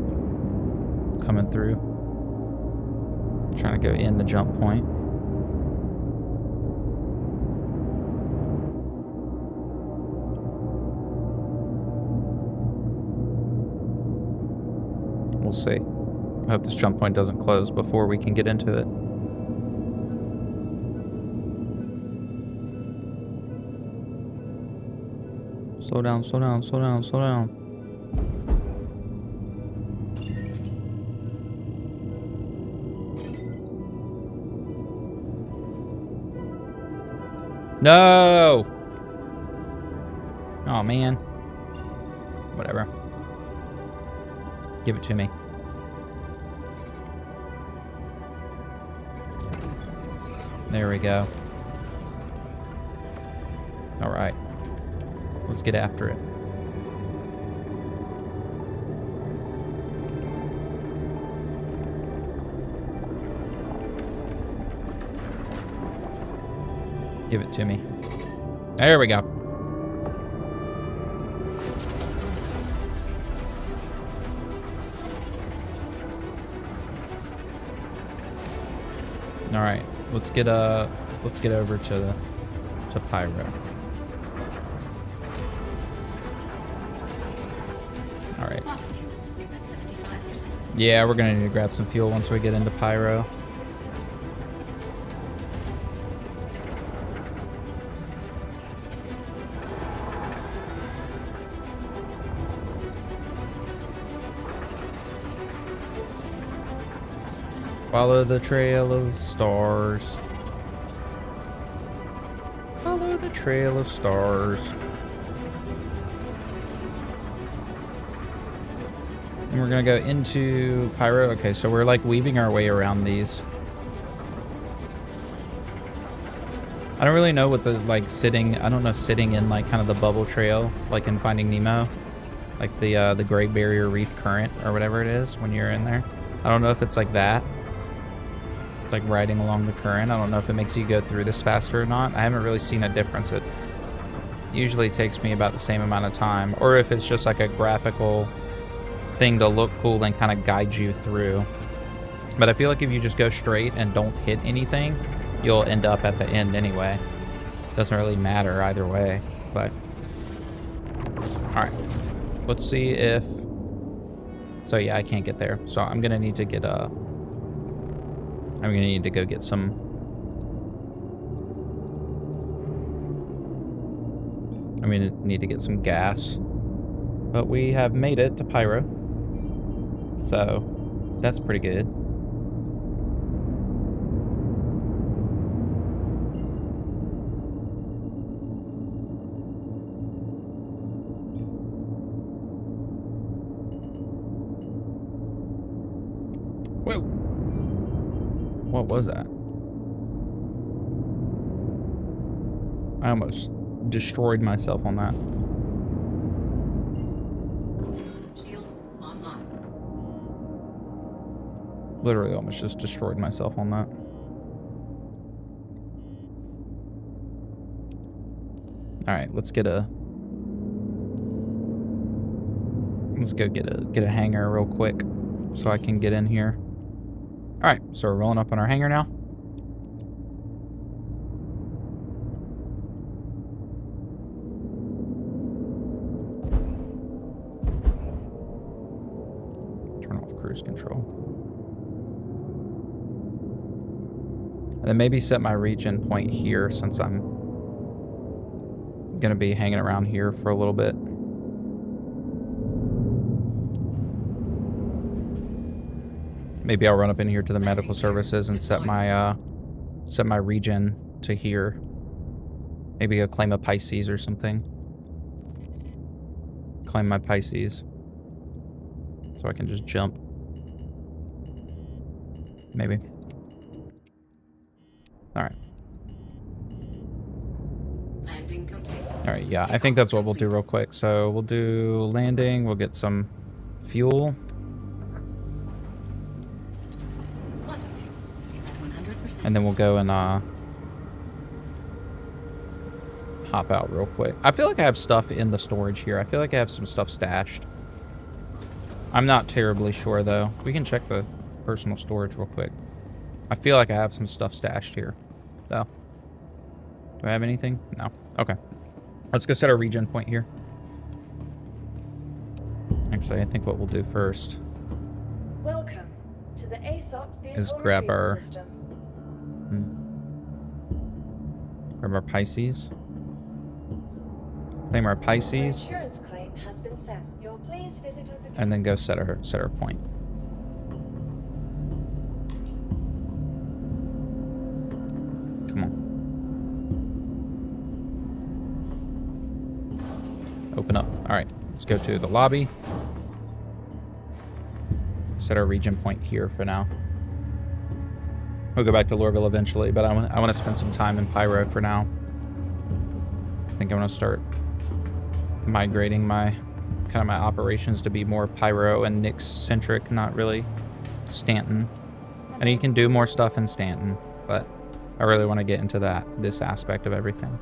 coming through, trying to go in the jump point. We'll see. I hope this jump point doesn't close before we can get into it. Slow down, slow down, slow down, slow down. No! Oh, man. Whatever. Give it to me. There we go. All right. Let's get after it. Give it to me. There we go. All right, let's get over to Pyro. All right. Quantum fuel is at 75%. Yeah, we're gonna need to grab some fuel once we get into Pyro. Follow the trail of stars. Follow the trail of stars. And we're gonna go into Pyro. Okay, so we're like weaving our way around these. I don't really know what the sitting. I don't know if sitting in like kind of the bubble trail, like in Finding Nemo, like the Great Barrier Reef current or whatever it is when you're in there. I don't know if it's like that. It's like riding along the current. I don't know if it makes you go through this faster or not. I haven't really seen a difference. It usually takes me about the same amount of time, or if it's just like a graphical thing to look cool and kind of guide you through. But I feel like if you just go straight and don't hit anything, you'll end up at the end anyway. Doesn't really matter either way, but Alright. Let's see if... So yeah, I can't get there. So I'm gonna need to get I'm gonna need to go get some... I'm gonna need to get some gas. But we have made it to Pyro. So that's pretty good. Whoa. What was that? I almost destroyed myself on that. Shields online. Literally almost just destroyed myself on that. Alright, let's get a... Let's go get a hangar real quick so I can get in here. Alright, so we're rolling up on our hangar now. Turn off cruise control. And then maybe set my regen point here since I'm gonna be hanging around here for a little bit. Maybe I'll run up in here to the medical services and set my regen to here. Maybe I'll claim a Pisces or something. Claim my Pisces. So I can just jump. Maybe. Alright. Landing complete. Alright, yeah, I think that's what we'll do real quick. So we'll do landing, we'll get some fuel. Quantum fuel is at 100%. And then we'll go and hop out real quick. I feel like I have stuff in the storage here. I feel like I have some stuff stashed. I'm not terribly sure though. We can check the personal storage real quick. I feel like I have some stuff stashed here though. Do I have anything? No. Okay. Let's go set our regen point here. Actually, I think what we'll do first Welcome to the ASOP vehicle is grab retrieval our system. grab our Pisces. Claim our Your Pisces. insurance claim has been set. You'll please visit us again. And then go set our point. Come on. Open up. Alright, let's go to the lobby. Set our regen point here for now. We'll go back to Lorville eventually, but I want to spend some time in Pyro for now. I think I'm going to start migrating my my operations to be more Pyro and Nyx centric, not really Stanton. And you can do more stuff in Stanton, but I really want to get into this aspect of everything.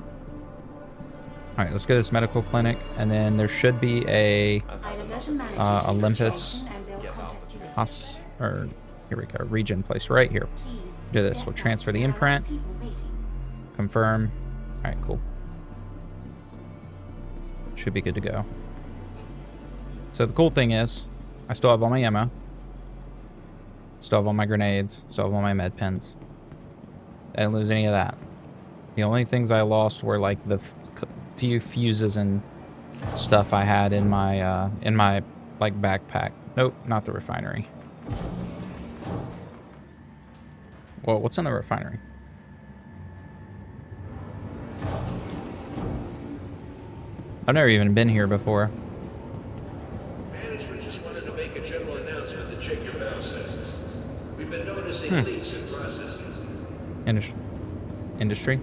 All right, let's go to this medical clinic, and then there should be a Olympus here we go, regen place right here. Do this. We'll transfer the imprint. Confirm. All right, cool. Should be good to go. So the cool thing is, I still have all my ammo. Still have all my grenades. Still have all my med pens. I didn't lose any of that. The only things I lost were like the few fuses and stuff I had in my like backpack. Nope, not the refinery. Well, what's in the refinery? I've never even been here before. Management just wanted to make a general announcement to check your valve settings. We've been noticing leaks in processes. Industry. Interesting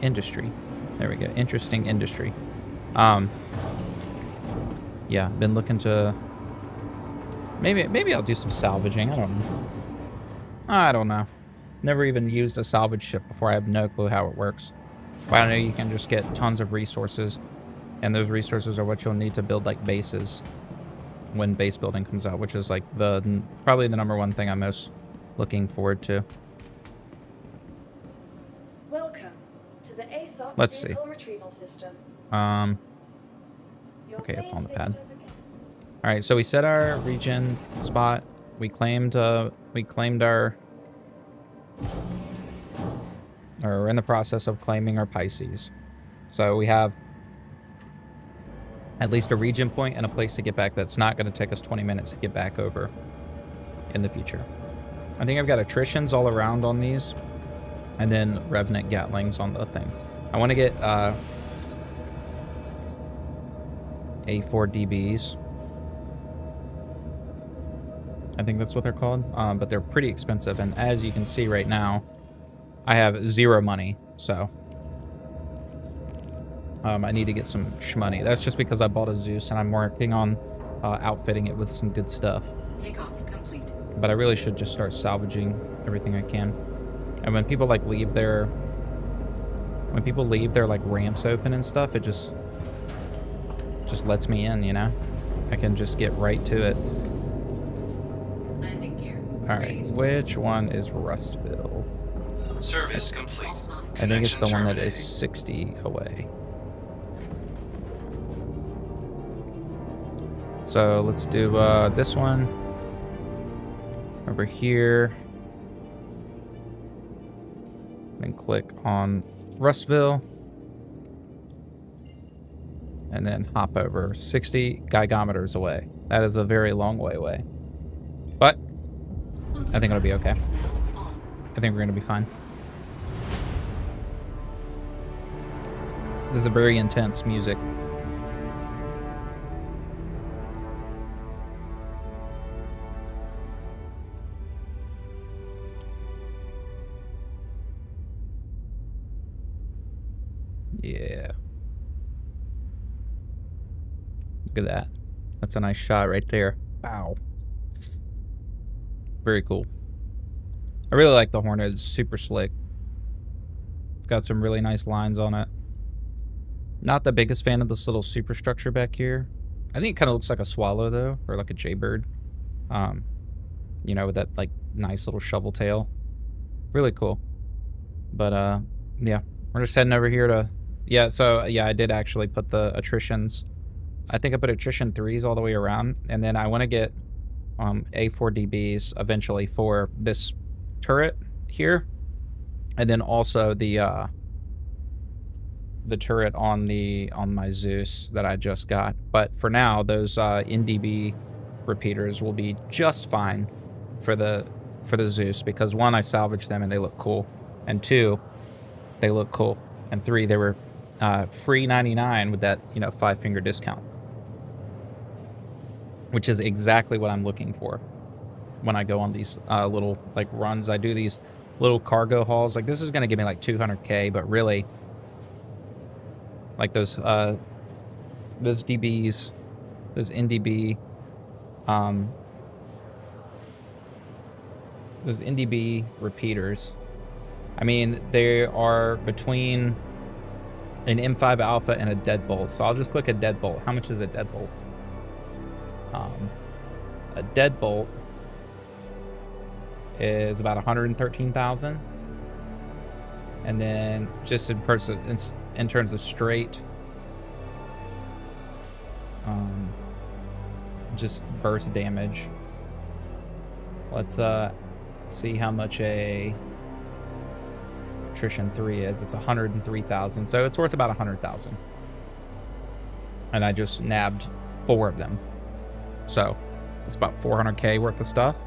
industry. There we go. Interesting industry. Yeah, been looking to... Maybe I'll do some salvaging. I don't know. Never even used a salvage ship before. I have no clue how it works. But I know you can just get tons of resources, and those resources are what you'll need to build like bases when base building comes out, which is like probably the #1 thing I'm most looking forward to. Welcome to the ASOP Let's see. vehicle retrieval system. Your Okay, it's on the players pad. visitors again. All right, so we set our region spot. We claimed our, or we're in the process of claiming our Pisces. So we have at least a region point and a place to get back that's not going to take us 20 minutes to get back over in the future. I think I've got attritions all around on these, and then Revenant Gatlings on the thing. I want to get A4DBs. I think that's what they're called, but they're pretty expensive. And as you can see right now, I have 0 money, so I need to get some shmoney. That's just because I bought a Zeus and I'm working on outfitting it with some good stuff. Takeoff complete. But I really should just start salvaging everything I can. And when people like leave their like ramps open and stuff, it just lets me in, you know? I can just get right to it. Landing gear. All right, which one is Rustville? Service complete. I think it's the one that is Connection 60 away. So let's do this one over here. Then click on Rustville. And then hop over 60 gigometers away. That is a very long way away. But I think it'll be okay. I think we're going to be fine. This is a very intense music. Yeah. Look at that. That's a nice shot right there. Wow. Very cool. I really like the Hornet. It's super slick. It's got some really nice lines on it. Not the biggest fan of this little superstructure back here. I think it kind of looks like a swallow, though, or like a jaybird. You know, with that, like, nice little shovel tail. Really cool. But, yeah. We're just heading over here to... Yeah, so, yeah, I did actually put the attritions. I think I put attrition 3s all the way around. And then I want to get A4DBs eventually for this turret here. And then also the turret on my Zeus that I just got. But for now, those NDB repeaters will be just fine for the Zeus, because 1, I salvaged them and they look cool, and 2, they look cool, and 3, they were free 99 with that 5-finger discount, which is exactly what I'm looking for when I go on these little like runs. I do these little cargo hauls. Like, this is gonna give me like 200k, but really, like those DBs, those NDB, those NDB repeaters, I mean, they are between an M5 Alpha and a Deadbolt. So I'll just click a Deadbolt. How much is a Deadbolt? A Deadbolt is about 113,000. And then just in terms of straight, just burst damage. Let's see how much a attrition 3 is. It's 103,000, so it's worth about 100,000. And I just nabbed 4 of them, so it's about 400k worth of stuff.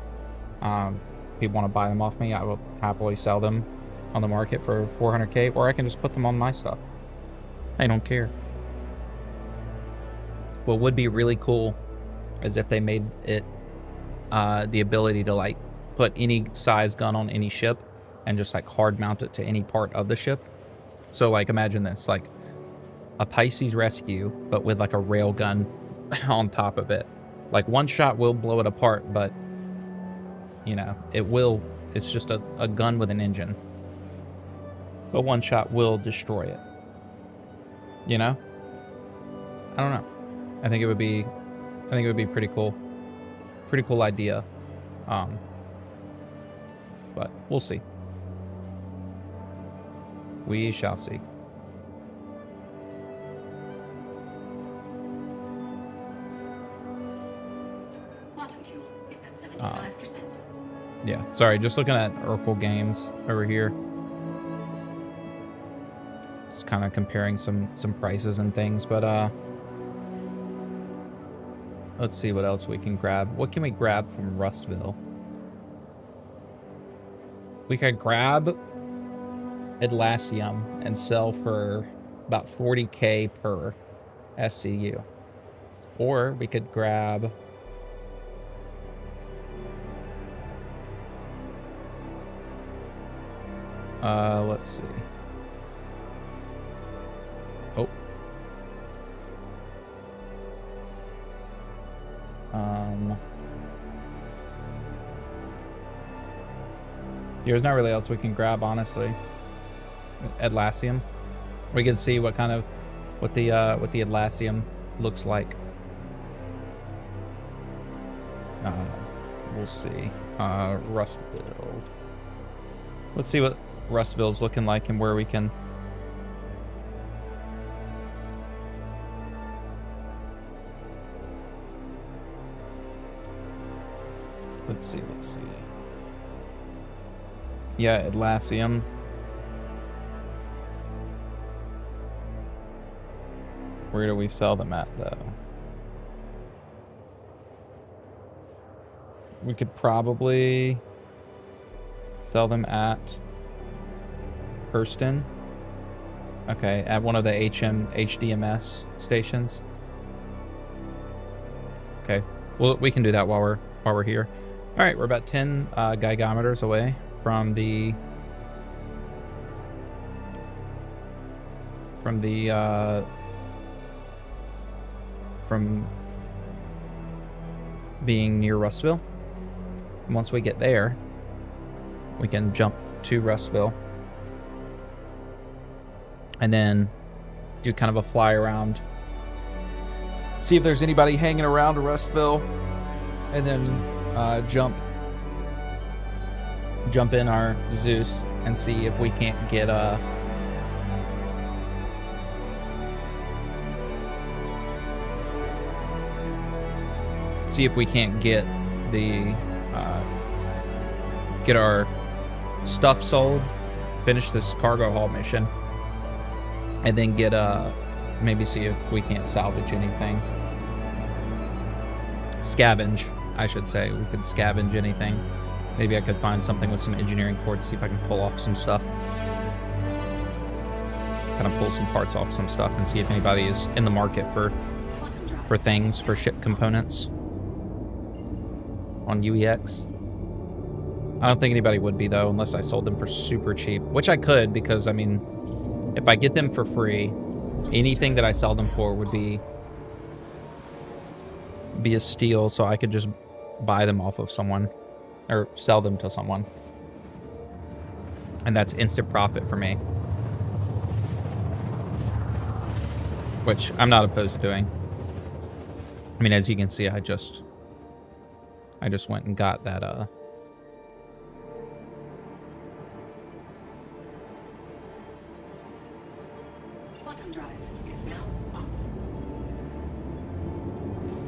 People want to buy them off me, I will happily sell them on the market for 400k, or I can just put them on my stuff. I don't care. What would be really cool is if they made it the ability to like put any size gun on any ship and just like hard mount it to any part of the ship. So like, imagine this, like a Pisces rescue, but with like a rail gun on top of it. Like, one shot will blow it apart, but it's just a gun with an engine. But one shot will destroy it. I don't know. I think it would be pretty cool. Pretty cool idea. But we'll see. We shall see. Yeah, sorry, just looking at Urkel Games over here. Just kind of comparing some prices and things, but let's see what else we can grab. What can we grab from Rustville? We could grab Atlassium and sell for about 40k per SCU. Or we could grab let's see. Oh. There's not really else we can grab, honestly. Atlassium. We can see what kind of what the Atlassium looks like. We'll see. Rustville. Let's see what Rustville's looking like and where we can. Let's see. Yeah, Atlassium. Where do we sell them at, though? We could probably sell them at Hurston. Okay, at one of the HDMS stations. Okay, well, we can do that while we're here. All right, we're about 10 gigameters away from being near Rustville. And once we get there, we can jump to Rustville and then do kind of a fly around, see if there's anybody hanging around Rustville, and then jump in our Zeus and see if we can't get get our stuff sold, finish this cargo haul mission, and then get maybe see if we can't salvage anything. Scavenge, I should say. We could scavenge anything. Maybe I could find something with some engineering cords, see if I can pull off some stuff. Kind of pull some parts off some stuff and see if anybody is in the market for things, for ship components on UEX. I don't think anybody would be, though, unless I sold them for super cheap, which I could, because, I mean, if I get them for free, anything that I sell them for would be a steal, so I could just buy them off of someone or sell them to someone, and that's instant profit for me, which I'm not opposed to doing. I mean, as you can see, I just went and got that Quantum drive is now off.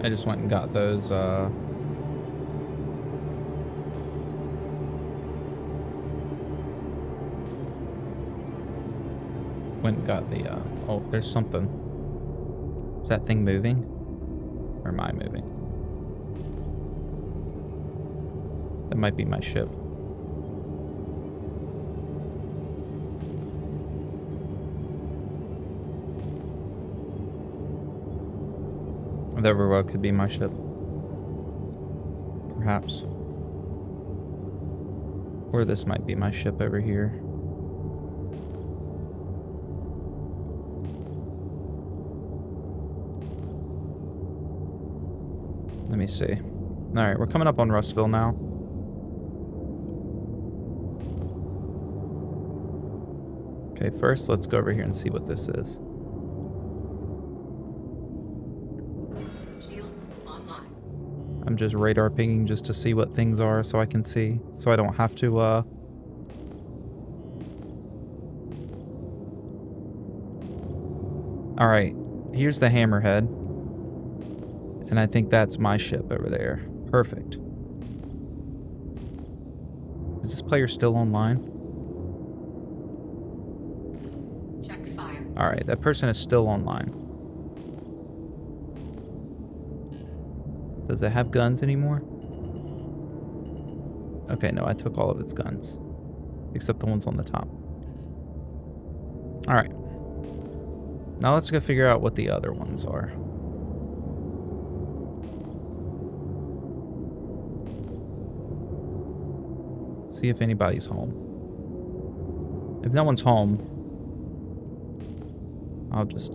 I just went and got those went and got the oh, there's something. Is that thing moving? Or am I moving? That might be my ship. That very well could be my ship. Perhaps. Or this might be my ship over here. Let me see. Alright, we're coming up on Rustville now. Okay, first let's go over here and see what this is. Shields online. I'm just radar pinging just to see what things are so I can see. So I don't have to, Alright, here's the Hammerhead. And I think that's my ship over there. Perfect. Is this player still online? Check fire. Alright, that person is still online. Does it have guns anymore? Okay, no, I took all of its guns. Except the ones on the top. Alright. Now let's go figure out what the other ones are. Let's see if anybody's home. If no one's home, I'll just,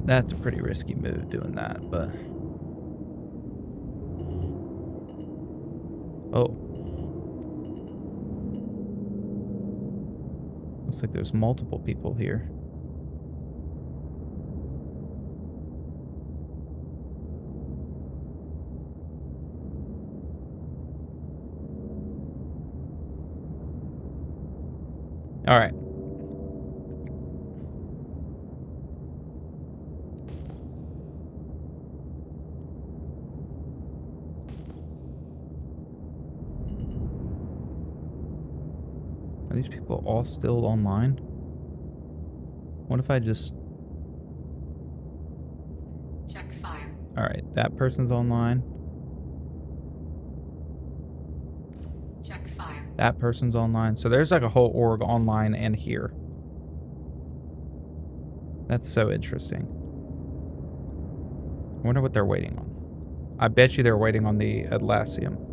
That's a pretty risky move doing that, but... Oh. Looks like there's multiple people here. All right. Are these people all still online? What if I just... Check fire. Alright, that person's online. Check fire. That person's online. So there's like a whole org online and here. That's so interesting. I wonder what they're waiting on. I bet you they're waiting on the Atlassium.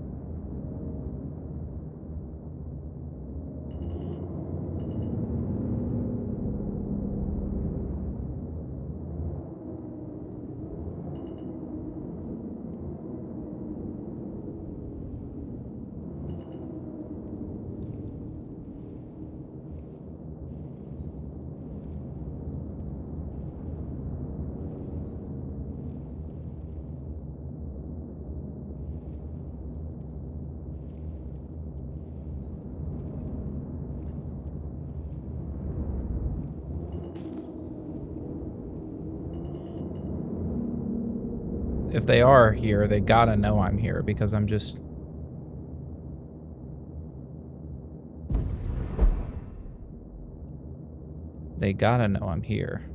If they are here, they gotta know I'm here because I'm just... They gotta know I'm here.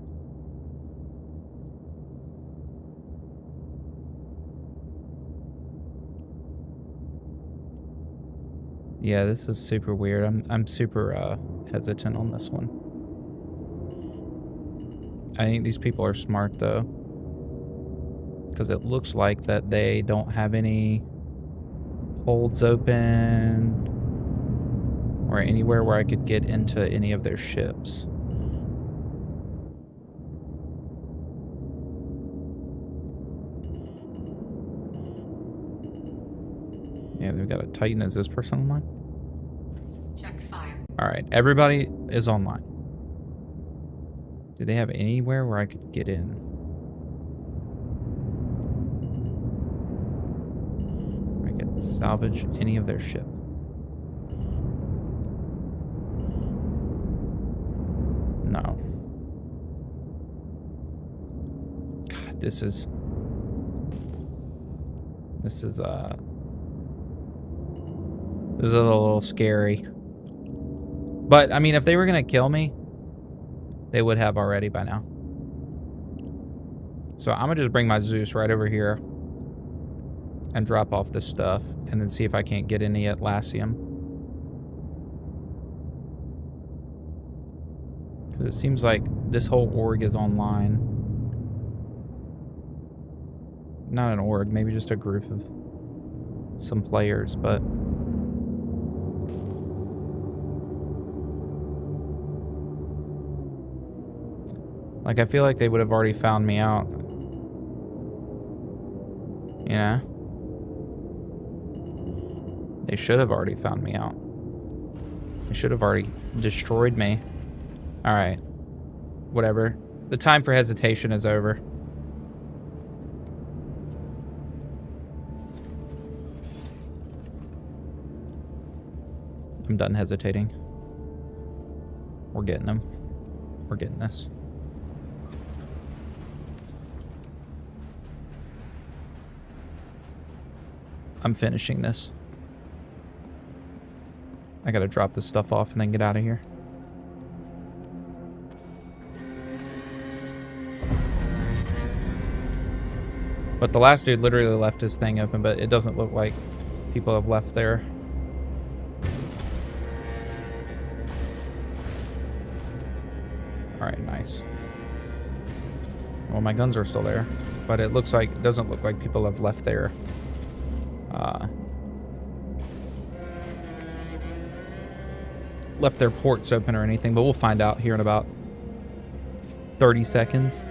Yeah, this is super weird. I'm super hesitant on this one. I think these people are smart though. Because it looks like that they don't have any holds open or anywhere where I could get into any of their ships. Yeah, they've got a Titan. Is this person online? Check fire. Alright, everybody is online. Do they have anywhere where I could get in? Salvage any of their ship. No. God, this is a little scary. But I mean, if they were gonna kill me, they would have already by now. So I'm gonna just bring my Zeus right over here and drop off this stuff, and then see if I can't get any Atlassium. Because it seems like this whole org is online. Not an org, maybe just a group of some players, but... Like, I feel like they would have already found me out. You know? They should have already found me out. They should have already destroyed me. Alright. Whatever. The time for hesitation is over. I'm done hesitating. We're getting them. We're getting this. I'm finishing this. I gotta drop this stuff off and then get out of here. But the last dude literally left his thing open, but it doesn't look like people have left there. Alright, nice. Well, my guns are still there, but it doesn't look like people have left there. Left their ports open or anything, but we'll find out here in about 30 seconds.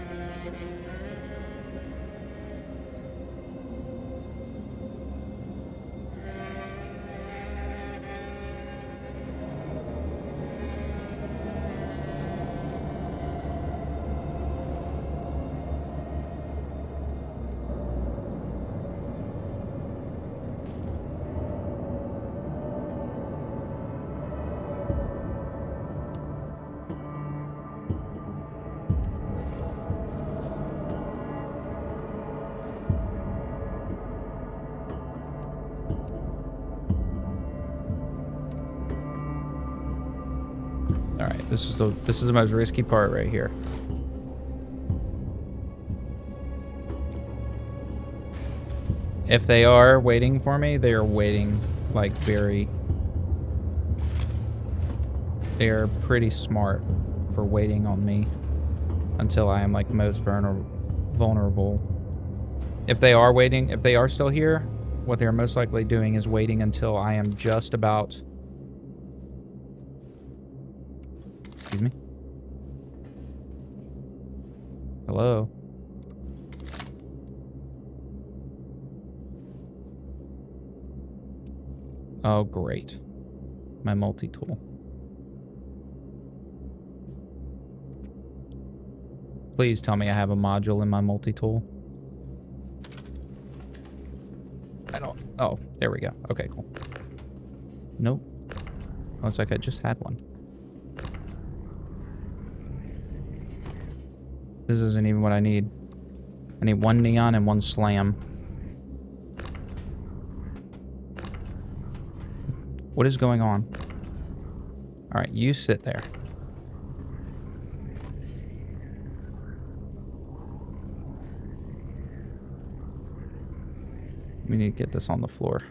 Alright, this is the most risky part right here. If they are waiting for me, they are waiting like very... They are pretty smart for waiting on me until I am like most vulnerable. If they are waiting, if they are still here, what they are most likely doing is waiting until I am just about... Excuse me? Hello? Oh, great. My multi-tool. Please tell me I have a module in my multi-tool. I don't... Oh, there we go. Okay, cool. Nope. Oh, it's like I just had one. This isn't even what I need. I need one neon and one slam. What is going on? Alright, you sit there. We need to get this on the floor.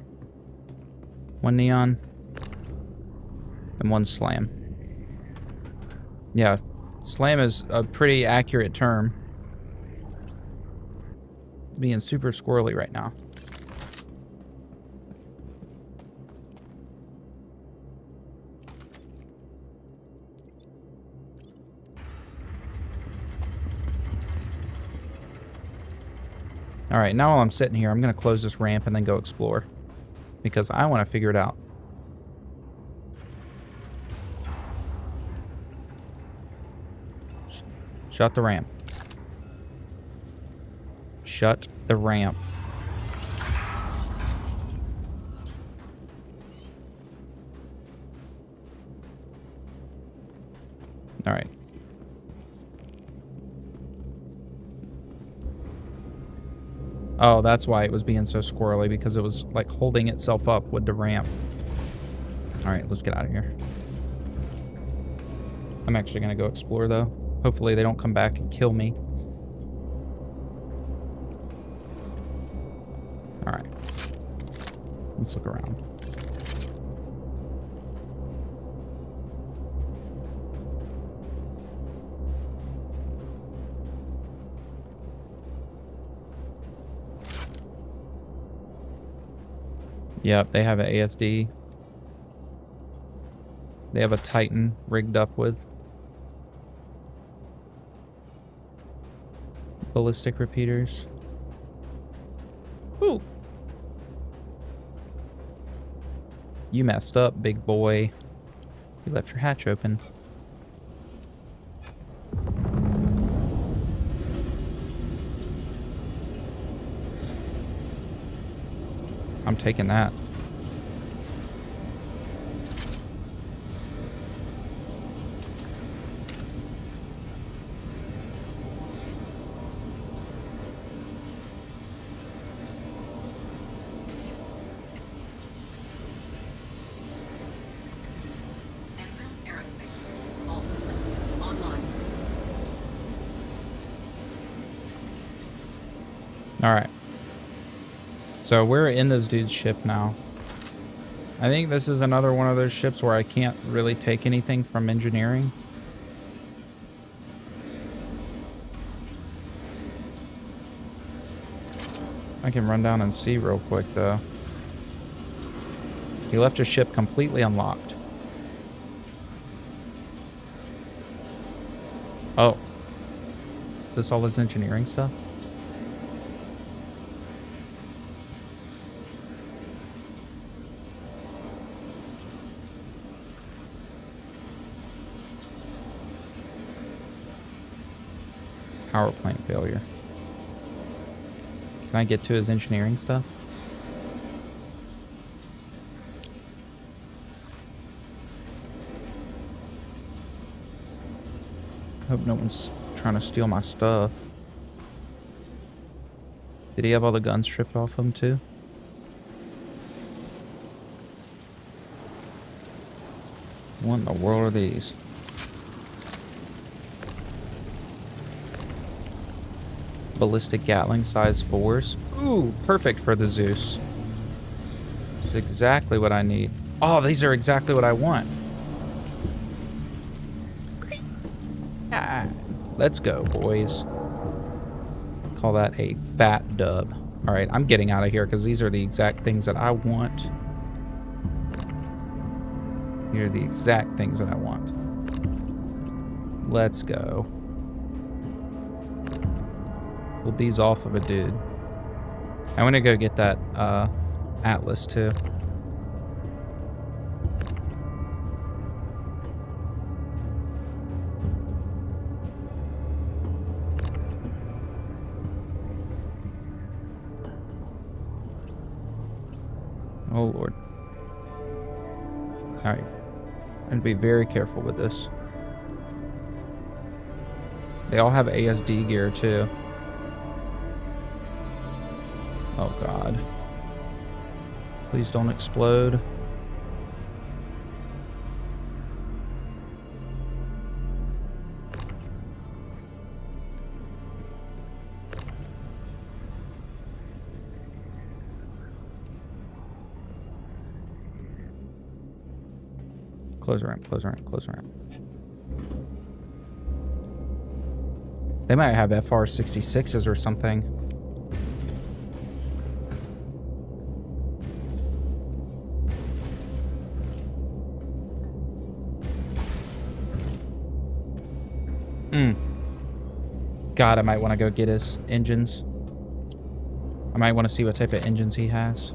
One neon and one slam. Yeah. Slam is a pretty accurate term. It's being super squirrely right now. Alright, now while I'm sitting here, I'm going to close this ramp and then go explore. Because I want to figure it out. Shut the ramp. Shut the ramp. All right. Oh, that's why it was being so squirrely, because it was like holding itself up with the ramp. All right, let's get out of here. I'm actually going to go explore, though. Hopefully they don't come back and kill me. All right. Let's look around. Yep, they have an ASD. They have a Titan rigged up with ballistic repeaters. Ooh. You messed up, big boy. You left your hatch open. I'm taking that. All right. So we're in this dude's ship now. I think this is another one of those ships where I can't really take anything from engineering. I can run down and see real quick, though. He left his ship completely unlocked. Oh. Is this all his engineering stuff? Power plant failure. Can I get to his engineering stuff? Hope no one's trying to steal my stuff. Did he have all the guns stripped off him too? What in the world are these? Ballistic Gatling size 4s. Ooh, perfect for the Zeus. This is exactly what I need. Oh, these are exactly what I want. Great. Ah, let's go, boys. Call that a fat dub. All right, I'm getting out of here because these are the exact things that I want. Here are the exact things that I want. Let's go. Pull these off of a dude. I want to go get that Atlas too. Oh Lord. All right. I'm gonna be very careful with this. They all have ASD gear too. Oh God. Please don't explode. Close ramp, close ramp, close ramp. They might have FR-66s or something. God, I might want to go get his engines. I might want to see what type of engines he has.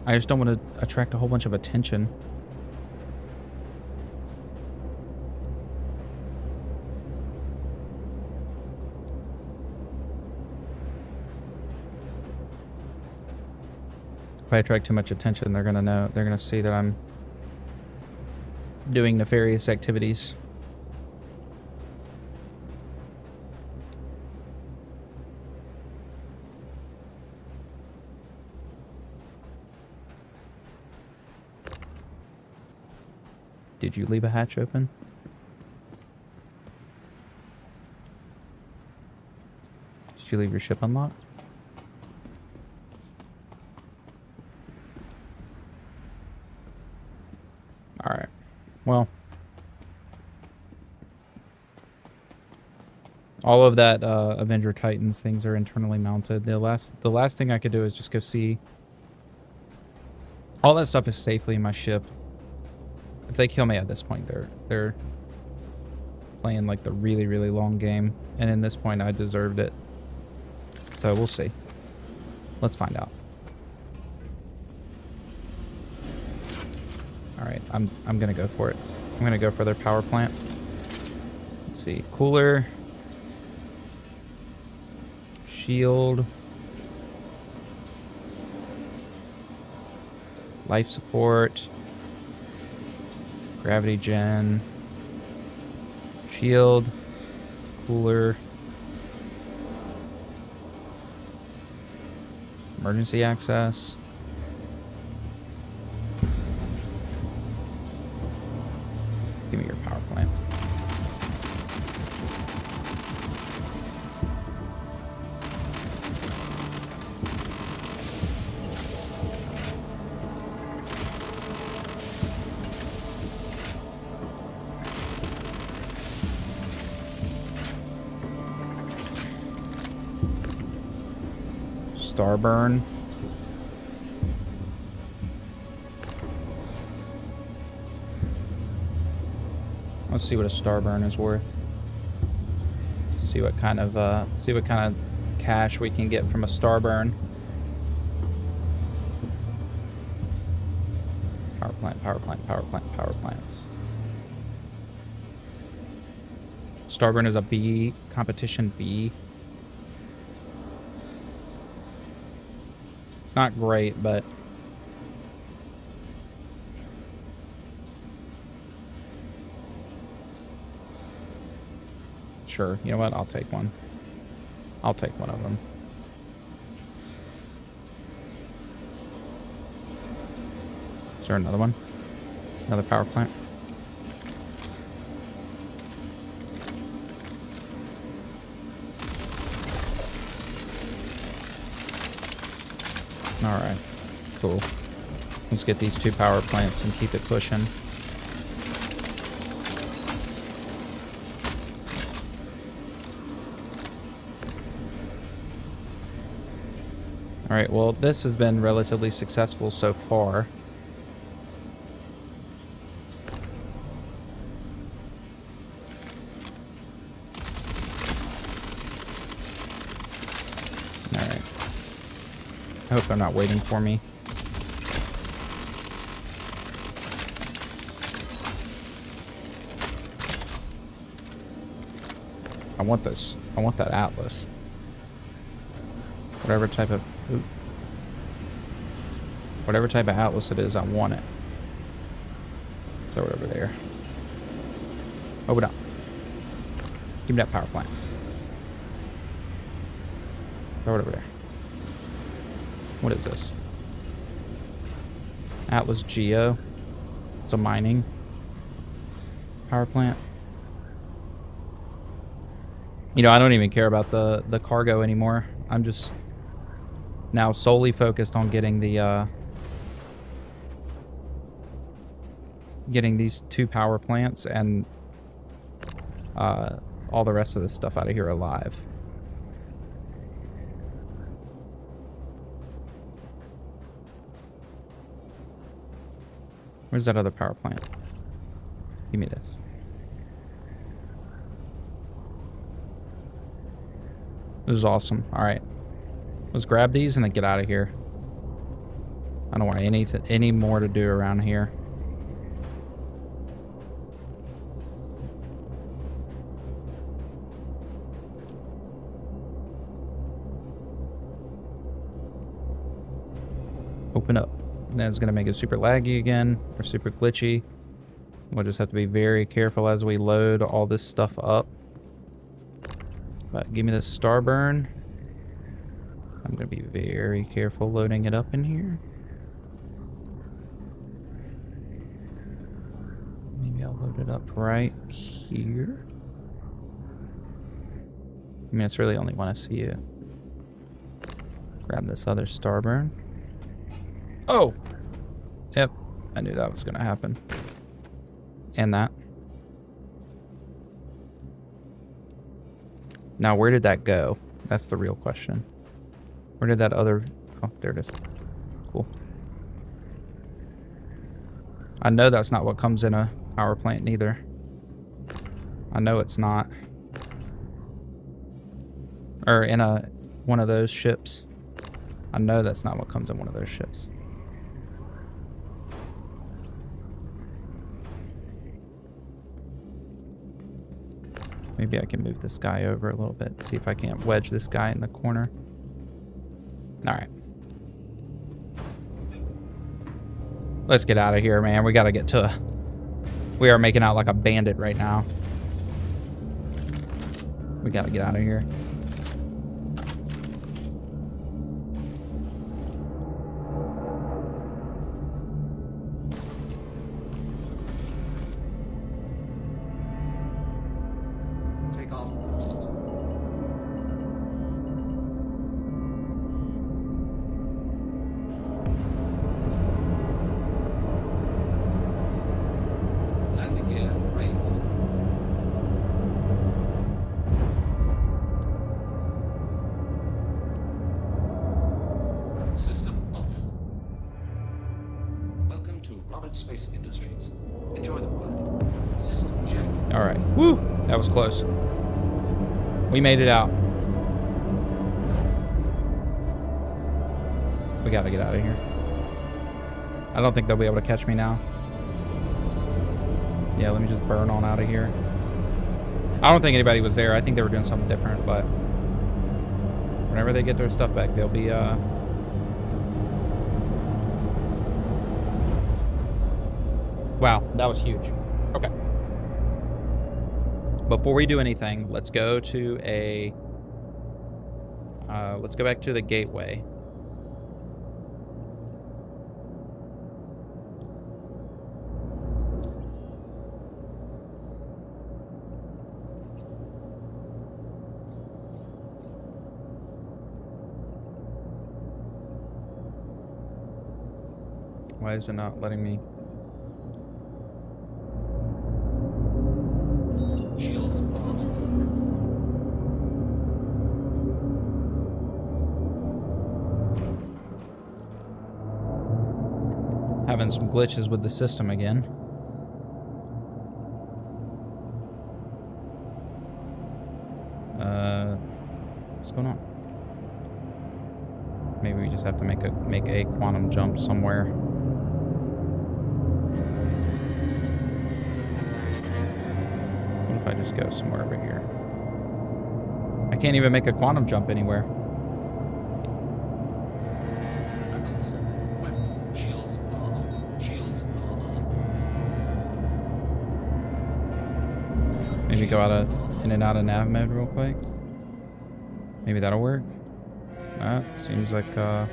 I just don't want to attract a whole bunch of attention. If I attract too much attention, they're gonna know. They're gonna see that I'm doing nefarious activities. Did you leave a hatch open? Did you leave your ship unlocked? Alright. Well. All of that Avenger Titans things are internally mounted. The last thing I could do is just go see. All that stuff is safely in my ship. If they kill me at this point, they're playing like the really, really long game. And in this point, I deserved it. So we'll see. Let's find out. All right, I'm gonna go for it. I'm gonna go for their power plant. Let's see, cooler, shield, life support. Gravity gen, shield, cooler, emergency access. Give me your power plant. starburn. Let's see what a starburn is worth. See what kind of cash we can get from a starburn. Power plant, power plant, power plant, power plants. Starburn is a B, competition B. Not great, but sure. You know what? I'll take one. I'll take one of them. Is there another one? Another power plant? Alright. Cool. Let's get these 2 power plants and keep it pushing. Alright, well, this has been relatively successful so far. Alright. I hope they're not waiting for me. I want this. I want that Atlas. Whatever type of... Ooh. Whatever type of Atlas it is, I want it. Throw it over there. Open up. Give me that power plant. Throw it over there. What is this? Atlas Geo. It's a mining power plant. You know, I don't even care about the cargo anymore. I'm just now solely focused on getting the getting these 2 power plants and all the rest of this stuff out of here alive. Where's that other power plant? Give me this. This is awesome. All right. Let's grab these and then get out of here. I don't want any more to do around here. Open up. That's going to make it super laggy again, or super glitchy. We'll just have to be very careful as we load all this stuff up. But give me the starburn. I'm going to be very careful loading it up in here. Maybe I'll load it up right here. I mean, it's really only when I see it. Grab this other starburn. Oh! Yep, I knew that was going to happen. And that. Now, where did that go? That's the real question. Where did that other... Oh, there it is. Cool. I know that's not what comes in a power plant neither. I know it's not. Or in one of those ships. I know that's not what comes in one of those ships. Maybe I can move this guy over a little bit. See if I can't wedge this guy in the corner. Alright. Let's get out of here, man. We gotta get to... We are making out like a bandit right now. We gotta get out of here. Take off. Landing gear raised. System off. Welcome to Roberts Space Industries. Enjoy the ride. System check. All right. Woo! That was close. We made it out. We gotta get out of here. I don't think they'll be able to catch me now. Yeah, let me just burn on out of here. I don't think anybody was there. I think they were doing something different, but whenever they get their stuff back, they'll be, Wow, that was huge. Okay. Before we do anything, let's go to a... let's go back to the gateway. Why is it not letting me? Shields are off. Having some glitches with the system again. What's going on? Maybe we just have to make a quantum jump somewhere. What if I just go somewhere over here? I can't even make a quantum jump anywhere. Shields are off. Shields are on. Maybe go in and out of nav mode real quick. Maybe that'll work. Seems like go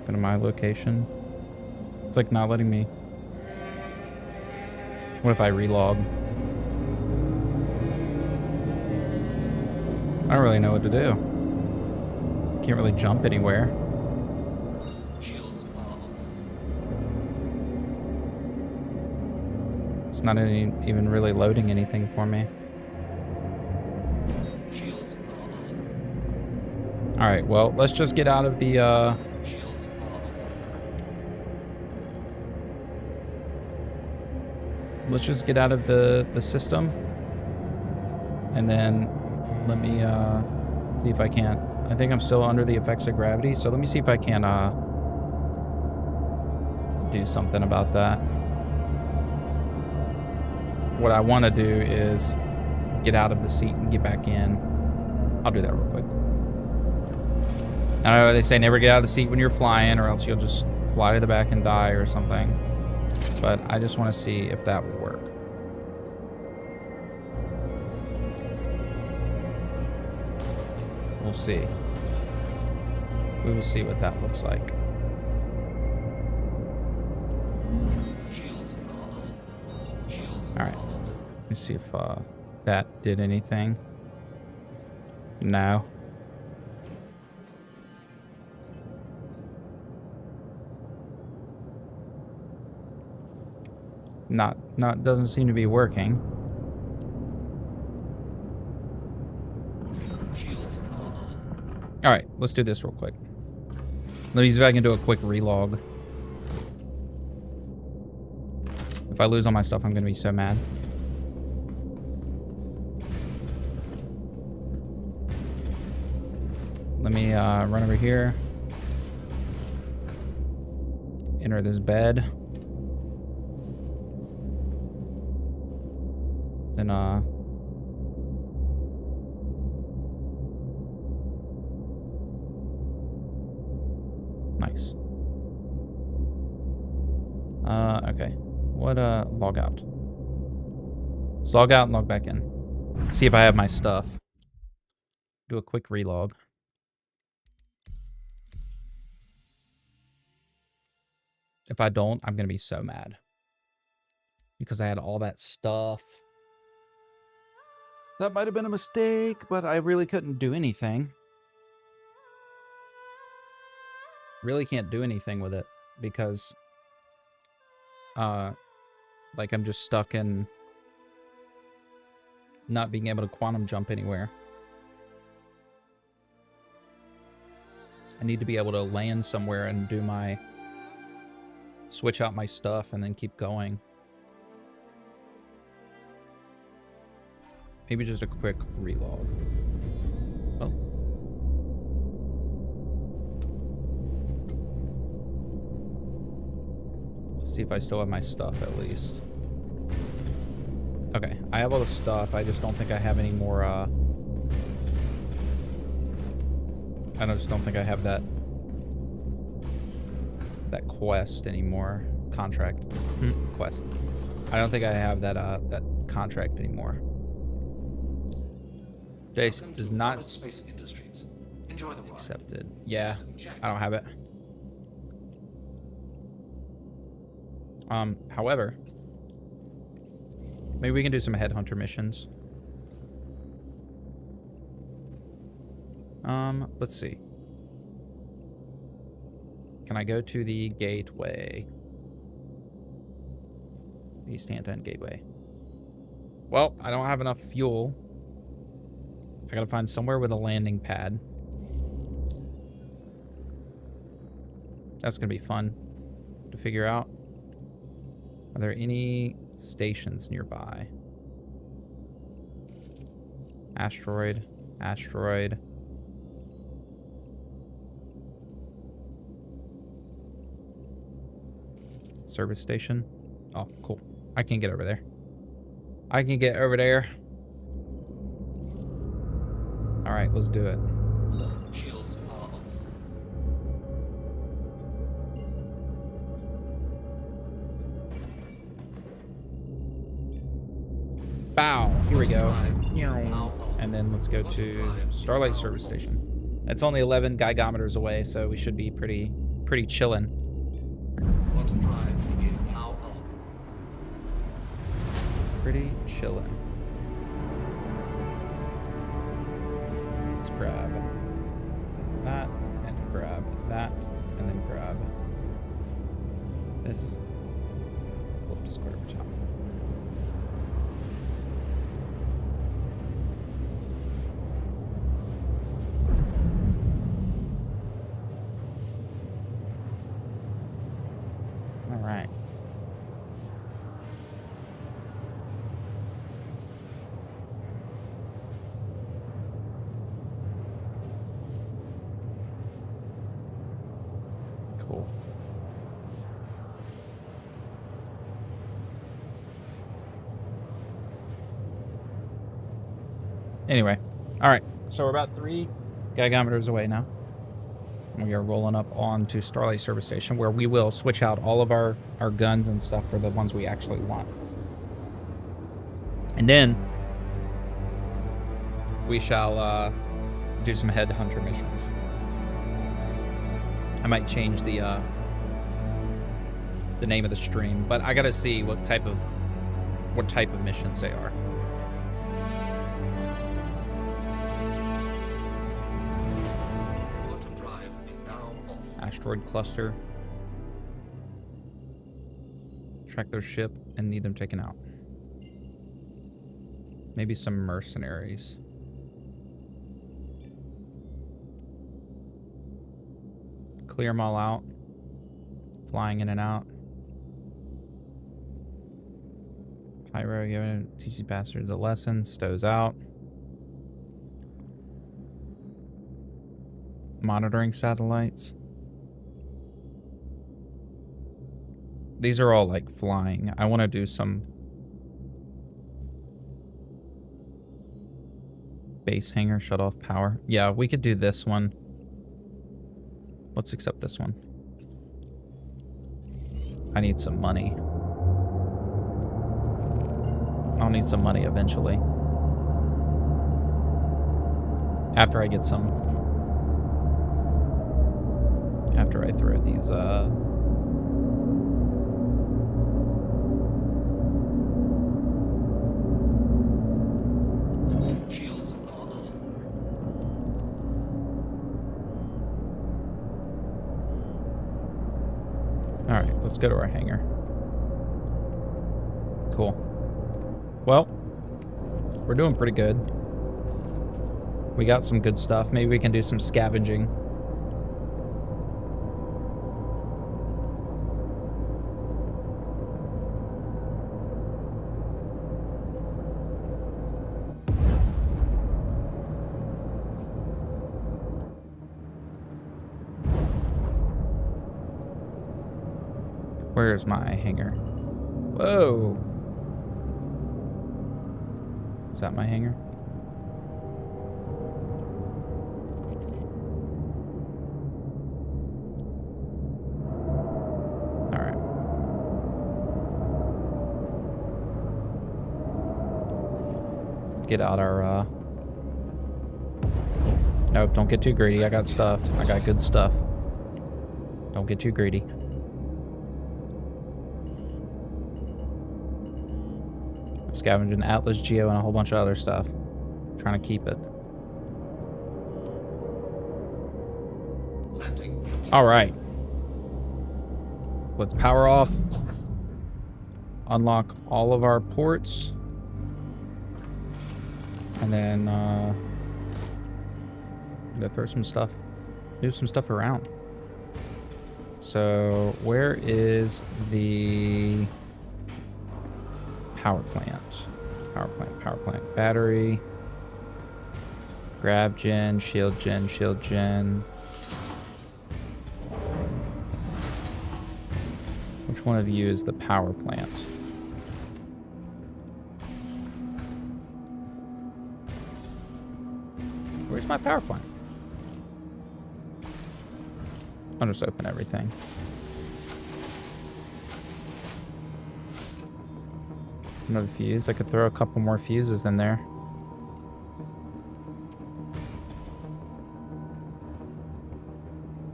to my location. It's like not letting me. What if I relog? I don't really know what to do. Can't really jump anywhere. Shields are off. It's not even really loading anything for me. Shields are on. All right, well, let's just get out of the Shields are off. let's just get out of the system, and then let me see if I can't. I think I'm still under the effects of gravity, so let me see if I can do something about that. What I want to do is get out of the seat and get back in. I'll do that real quick. I know they say never get out of the seat when you're flying, or else you'll just fly to the back and die or something. But I just want to see if that would work. We'll see. We will see what that looks like. Shields are on. Shields All right. Let me see if that did anything. No. Doesn't seem to be working. Shields are on. All right, let's do this real quick. Let me see if I can do a quick relog. If I lose all my stuff, I'm gonna be so mad. Let me run over here. Enter this bed. Then nice. Okay. What log out. Let's log out and log back in. See if I have my stuff. Do a quick relog. If I don't, I'm gonna be so mad. Because I had all that stuff. That might have been a mistake, but I really couldn't do anything. Really can't do anything with it because like I'm just stuck in not being able to quantum jump anywhere. I need to be able to land somewhere and do my... switch out my stuff and then keep going. Maybe just a quick relog. Oh. Let's see if I still have my stuff at least. Okay, I have all the stuff. I just don't think I have any more, I just don't think I have that quest anymore. Contract. Quest. I don't think I have that, that contract anymore. Jace does not... Space Industries. Enjoy the ride. Accepted. Yeah, System check. I don't have it. However, maybe we can do some headhunter missions. Let's see. Can I go to the gateway? East Hampton Gateway. Well, I don't have enough fuel. I gotta find somewhere with a landing pad. That's gonna be fun to figure out. Are there any stations nearby? Asteroid. Asteroid. Service station. Oh, cool. I can get over there. I can get over there. All right, let's do it. Shields are off. Bow. Here we go. Now And then let's go to Starlight Service Station. It's only 11 gigameters away, so we should be pretty chillin'. Auto drive is now on. Pretty chillin'. Let's grab that, and grab that, and then grab this. Flip to square top. All right. Cool. Anyway, all right. So we're about 3 gigameters away now. We are rolling up onto Starlight Service Station, where we will switch out all of our guns and stuff for the ones we actually want. And then we shall do some headhunter missions. I might change the name of the stream, but I gotta see what type of missions they are. Auto drive is now off. Asteroid cluster. Track their ship and need them taken out. Maybe some mercenaries. Clear them all out. Flying in and out. Pyro, you teach these bastards a lesson. Stows out. Monitoring satellites. These are all like flying. I want to do some base hangar, shut off power. Yeah, we could do this one. Let's accept this one. I need some money. I'll need some money eventually. After I get some. After I throw these, Shields are on. Alright, let's go to our hangar. Cool. Well, We're doing pretty good. We got some good stuff. Maybe we can do some scavenging. Where's my hanger? Whoa. Is that my hanger? All right. Get out our, Nope, don't get too greedy. I got stuff. I got good stuff. Don't get too greedy. Scavenging Atlas Geo and a whole bunch of other stuff. Trying to keep it. Landing. All right. Let's power off. Unlock all of our ports. And then go throw some stuff. Move some stuff around. So where is the power plant? Power plant. Battery. Grav gen, shield gen, shield gen. Which one of you is the power plant? Where's my power plant? I'll just open everything. Another fuse. I could throw a couple more fuses in there.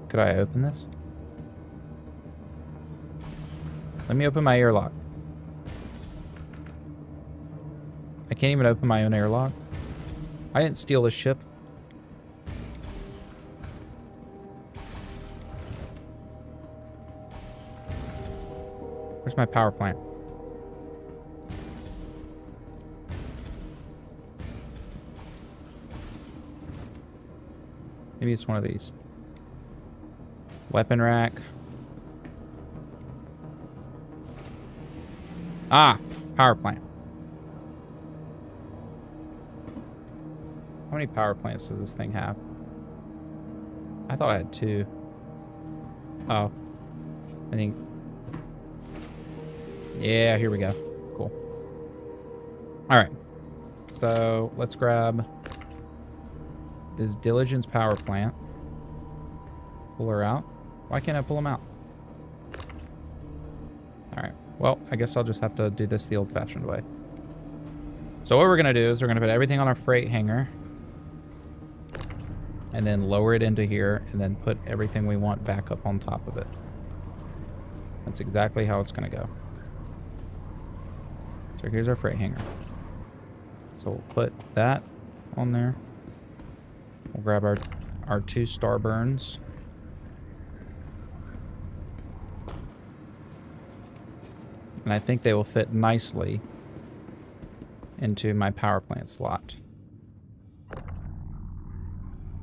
Could I open this? Let me open my airlock. I can't even open my own airlock. I didn't steal this ship. Where's my power plant? Maybe it's one of these. Weapon rack. Ah, power plant. How many power plants does this thing have? I thought I had 2. Oh. I think... Yeah, here we go. Cool. Alright. So, let's grab this Diligence power plant. Pull her out. Why can't I pull them out? Alright. Well, I guess I'll just have to do this the old-fashioned way. So what we're going to do is we're going to put everything on our freight hangar. And then lower it into here. And then put everything we want back up on top of it. That's exactly how it's going to go. So here's our freight hangar. So we'll put that on there. We'll grab our 2 starburns. And I think they will fit nicely into my power plant slot.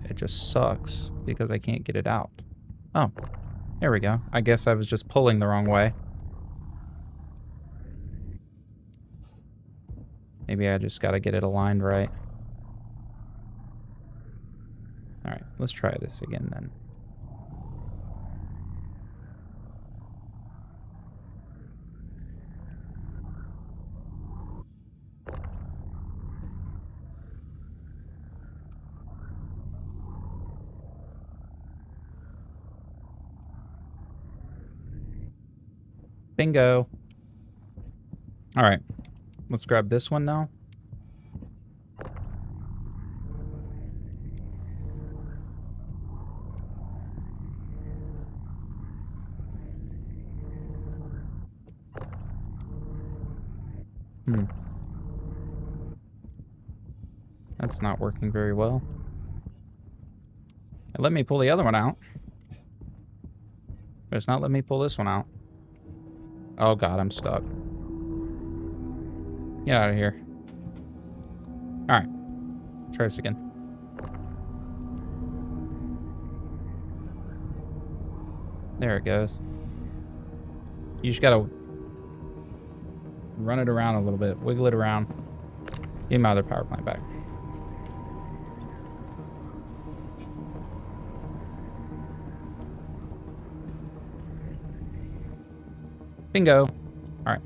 It just sucks because I can't get it out. Oh, there we go. I guess I was just pulling the wrong way. Maybe I just gotta get it aligned right. Alright, let's try this again then. Bingo. All right. Let's grab this one now. That's not working very well. It let me pull the other one out. But it's not letting me pull this one out. Oh god, I'm stuck. Get out of here. All right. Try this again. There it goes. You just gotta run it around a little bit, wiggle it around. Get my other power plant back. Bingo. All right.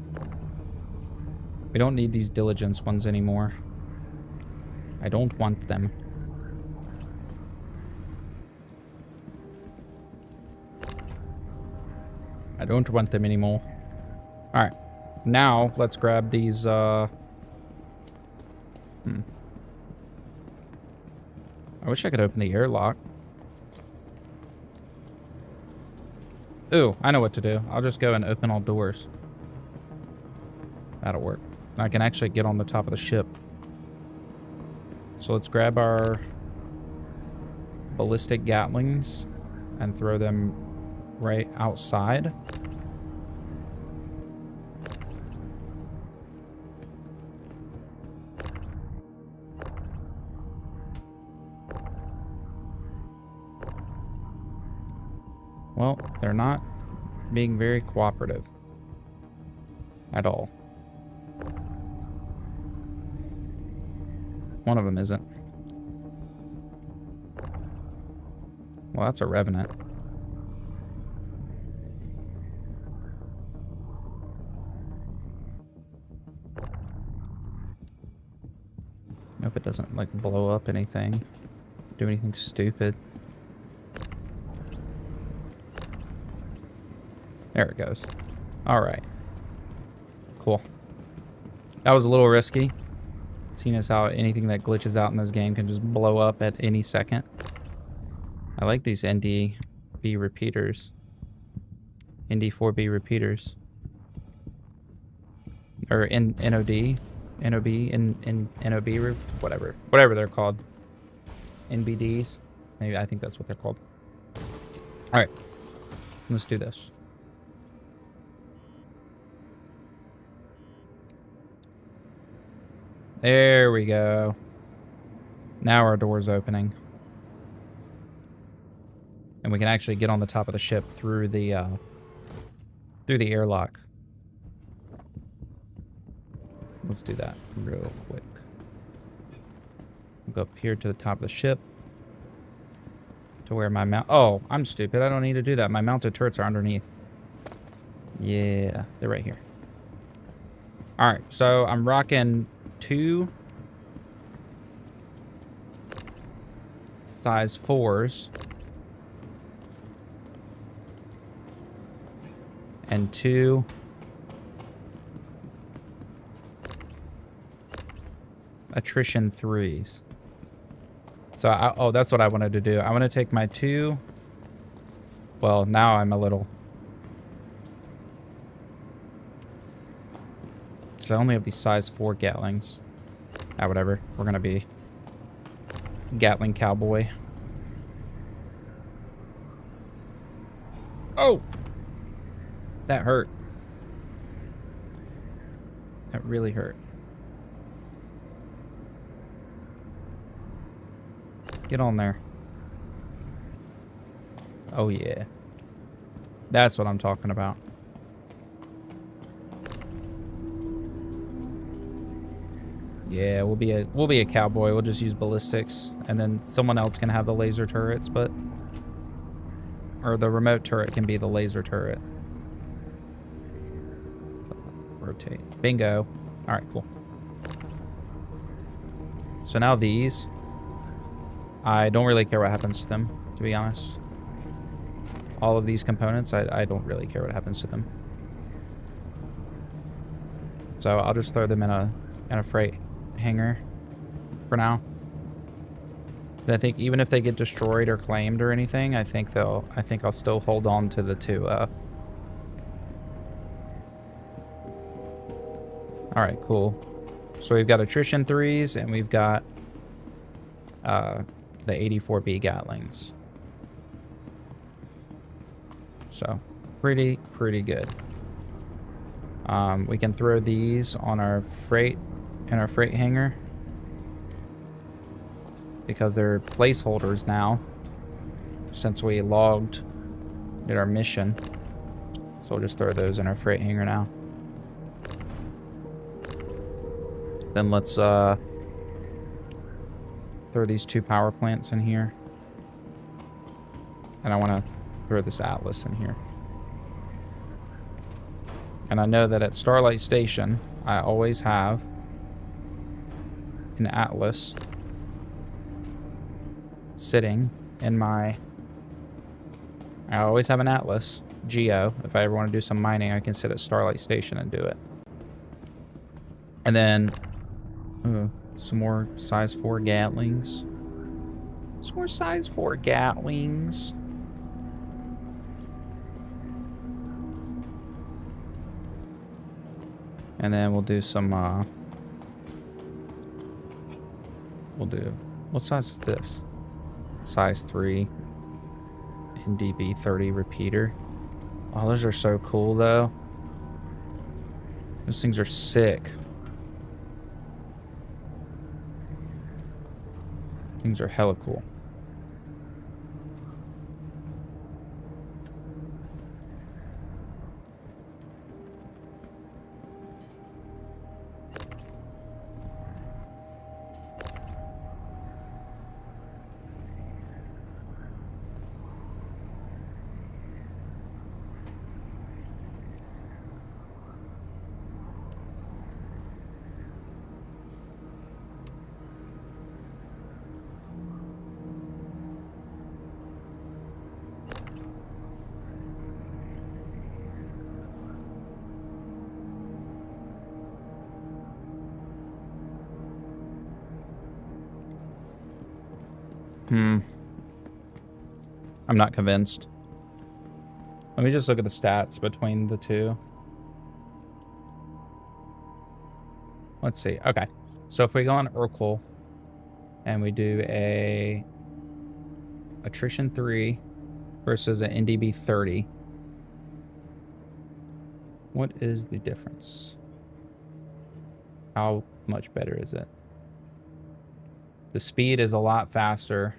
We don't need these diligence ones anymore. I don't want them. I don't want them anymore. All right. Now, let's grab these, I wish I could open the airlock. Ooh, I know what to do. I'll just go and open all doors. That'll work. And I can actually get on the top of the ship. So let's grab our ballistic gatlings and throw them right outside. Well, they're not being very cooperative at all. One of them isn't. Well, that's a revenant. Hope it doesn't, like, blow up anything. Do anything stupid. There it goes. All right. Cool. That was a little risky. Seeing as how anything that glitches out in this game can just blow up at any second. I like these NDB repeaters. ND4B repeaters. Or NOD. NOB, whatever. Whatever they're called. NBDs. Maybe, I think that's what they're called. All right. Let's do this. There we go. Now our door's opening. And we can actually get on the top of the ship through the airlock. Let's do that real quick. We'll go up here to the top of the ship. To where my mount... Oh, I'm stupid. I don't need to do that. My mounted turrets are underneath. Yeah, they're right here. Alright, so I'm rocking 2 size 4s and 2 attrition 3s. So, oh, that's what I wanted to do. I want to take my 2... Well, now I'm a little... So I only have these size 4 Gatlings. Ah, whatever. We're gonna be Gatling cowboy. Oh! That hurt. That really hurt. Get on there. Oh yeah. That's what I'm talking about. Yeah, we'll be a cowboy. We'll just use ballistics, and then someone else can have the laser turrets, but or the remote turret can be the laser turret. Rotate. Bingo. All right, cool. So now these, I don't really care what happens to them, to be honest. All of these components, I don't really care what happens to them. So I'll just throw them in a freight hangar for now. But I think even if they get destroyed or claimed or anything, I think I'll still hold on to the 2. All right, cool. So we've got attrition 3s and we've got the 84B Gatlings. So pretty good. We can throw these on our freight hangar. because they're placeholders now since we did our mission. So we'll just throw those in our freight hangar now. Then let's throw these 2 power plants in here. And I want to throw this Atlas in here. And I know that at Starlight Station, I always have an Atlas sitting in my... I always have an Atlas, Geo. If I ever want to do some mining, I can sit at Starlight Station and do it. And then... ooh, some more size 4 Gatlings. Some more size 4 Gatlings. And then we'll do some, what size is this? Size 3 NDB 30 repeater. Oh, those are so cool, though. Those things are sick. Things are hella cool. I'm not convinced. Let me just look at the stats between the two. Let's see. Okay. So if we go on Urkel and we do a attrition 3 versus an NDB 30, what is the difference? How much better is it? The speed is a lot faster,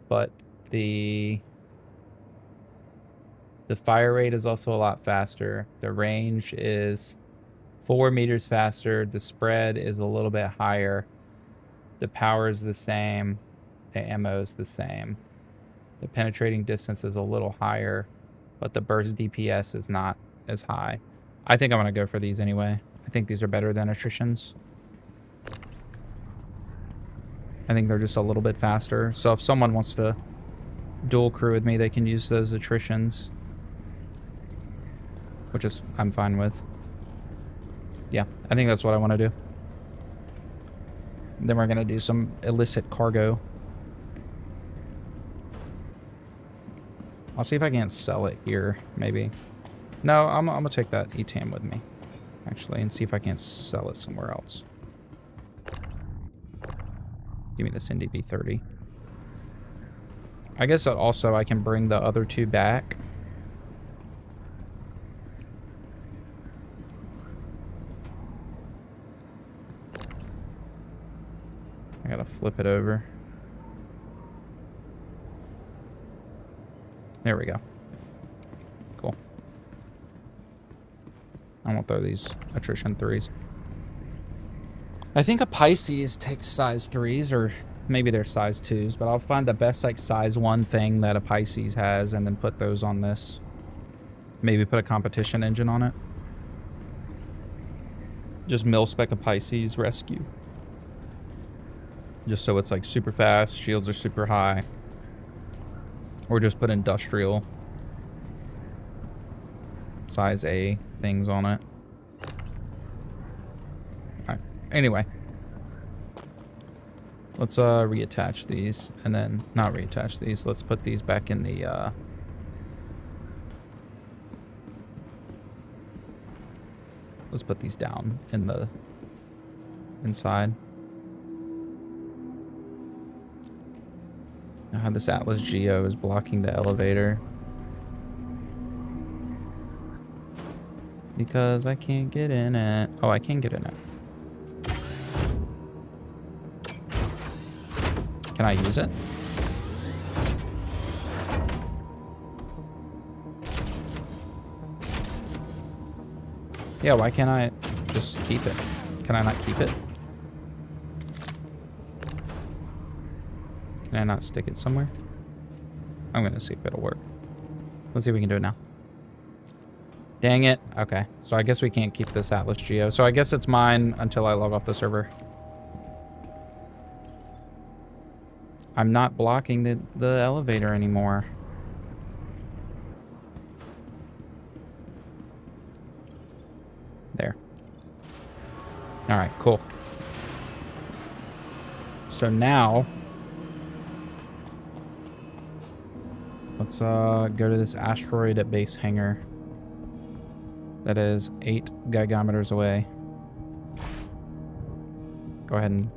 but the fire rate is also a lot faster. The range is 4 meters faster. The spread is a little bit higher. The power is the same. The ammo is the same. The penetrating distance is a little higher, but the burst DPS is not as high. I think I'm going to go for these anyway. I think these are better than attritions. I think they're just a little bit faster. So if someone wants to dual crew with me, they can use those attritions, which is I'm fine with. Yeah, I think that's what I want to do. Then we're going to do some illicit cargo. I'll see if I can't sell it here, maybe. No, I'm going to take that ETAM with me, actually, and see if I can't sell it somewhere else. Give me this NDB 30. I guess that also I can bring the other 2 back. I gotta flip it over. There we go. Cool. I won't throw these attrition 3s. I think a Pisces takes size 3s, or maybe they're size 2s, but I'll find the best like size 1 thing that a Pisces has and then put those on this. Maybe put a competition engine on it. Just mil-spec a Pisces rescue. Just so it's like super fast, shields are super high. Or just put industrial size A things on it. Alright, anyway. Let's reattach these, and then not reattach these. Let's put these back in the let's put these down in the inside. Now this Atlas Geo is blocking the elevator because I can't get in it. Oh, I can get in it. Can I use it? Yeah, why can't I just keep it? Can I not keep it? Can I not stick it somewhere? I'm gonna see if it'll work. Let's see if we can do it now. Dang it. Okay, so I guess we can't keep this Atlas Geo. So I guess it's mine until I log off the server. I'm not blocking the elevator anymore. There. All right, cool. So now, let's go to this asteroid at base hangar. That is 8 gigameters away. Go ahead and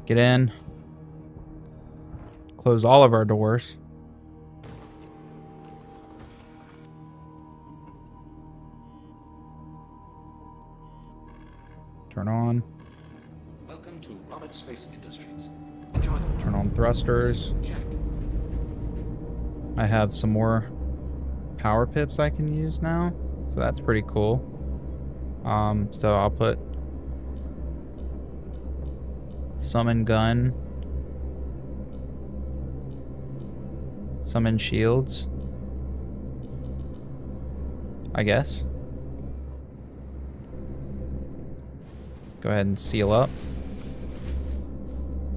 get in. Close all of our doors. Turn on. Welcome to Robert Space Industries. Enjoy the Turn on thrusters. check. I have some more power pips I can use now, so that's pretty cool. So I'll put summon gun, summon shields, I guess. Go ahead and seal up.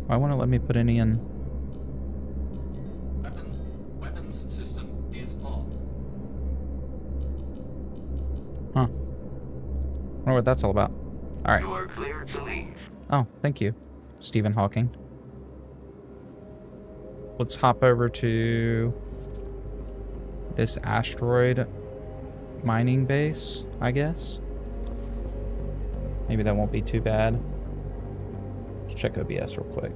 Why won't it let me put any in? Weapons system is on. Huh. Wonder what that's all about. All right. You are cleared to leave. Oh, thank you, Stephen Hawking. Let's hop over to this asteroid mining base, I guess. Maybe that won't be too bad. Let's check OBS real quick.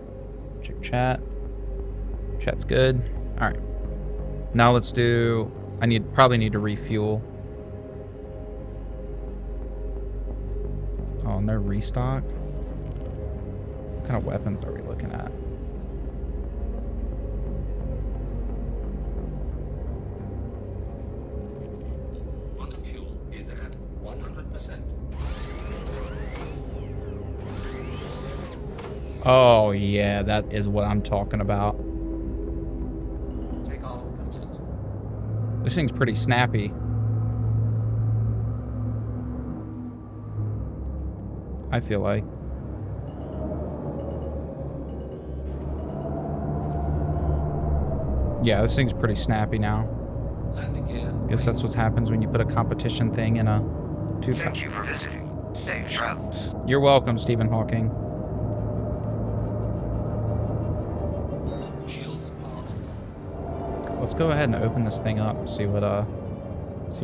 Check chat. Chat's good. All right. Now let's do... probably need to refuel. Oh, no restock? What kind of weapons are we looking at? Quantum fuel is at 100%. Oh, yeah, that is what I'm talking about. Takeoff complete. This thing's pretty snappy. I feel like. Yeah, this thing's pretty snappy now. Landing gear. Guess that's what happens when you put a competition thing in a tube. Thank you for visiting. Safe travels. You're welcome, Stephen Hawking. Shields are off. Let's go ahead and open this thing up and see what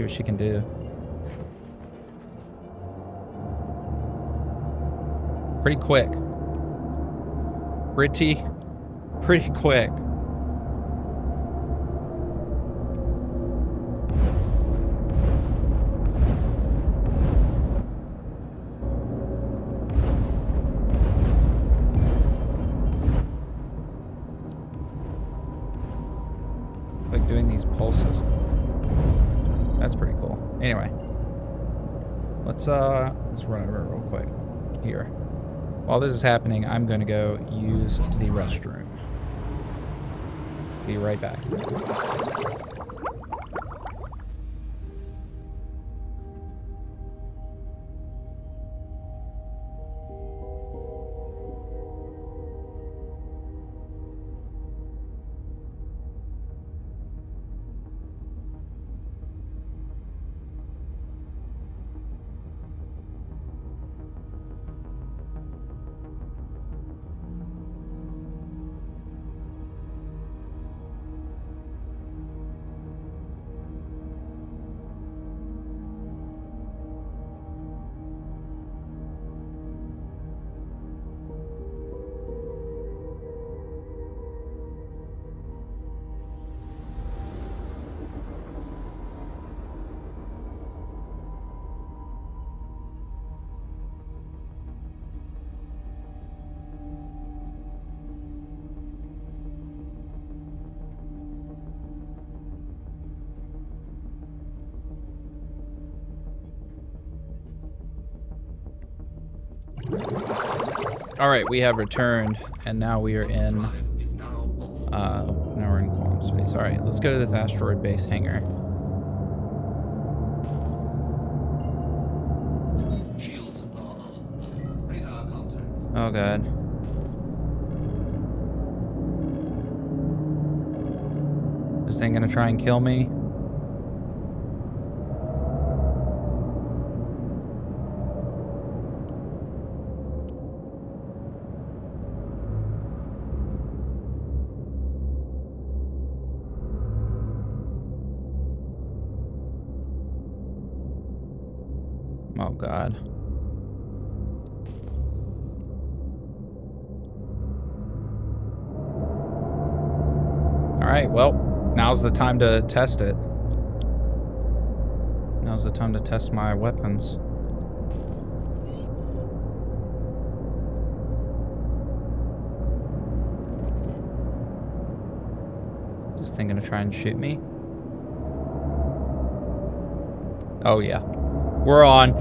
she can do. Pretty quick. Pretty quick. It's like doing these pulses. That's pretty cool. Anyway, let's run over real quick here. While this is happening, I'm going to go use the restroom. Be right back. All right, we have returned, and now we are in. Drive is now off. Now we're in quantum space. All right, let's go to this asteroid base hangar. Shields are on. Radar contact. Oh god. This thing gonna try and kill me? Oh god. Alright, well, now's the time to test it. Now's the time to test my weapons. Is this thing gonna try and shoot me? Oh yeah. We're on.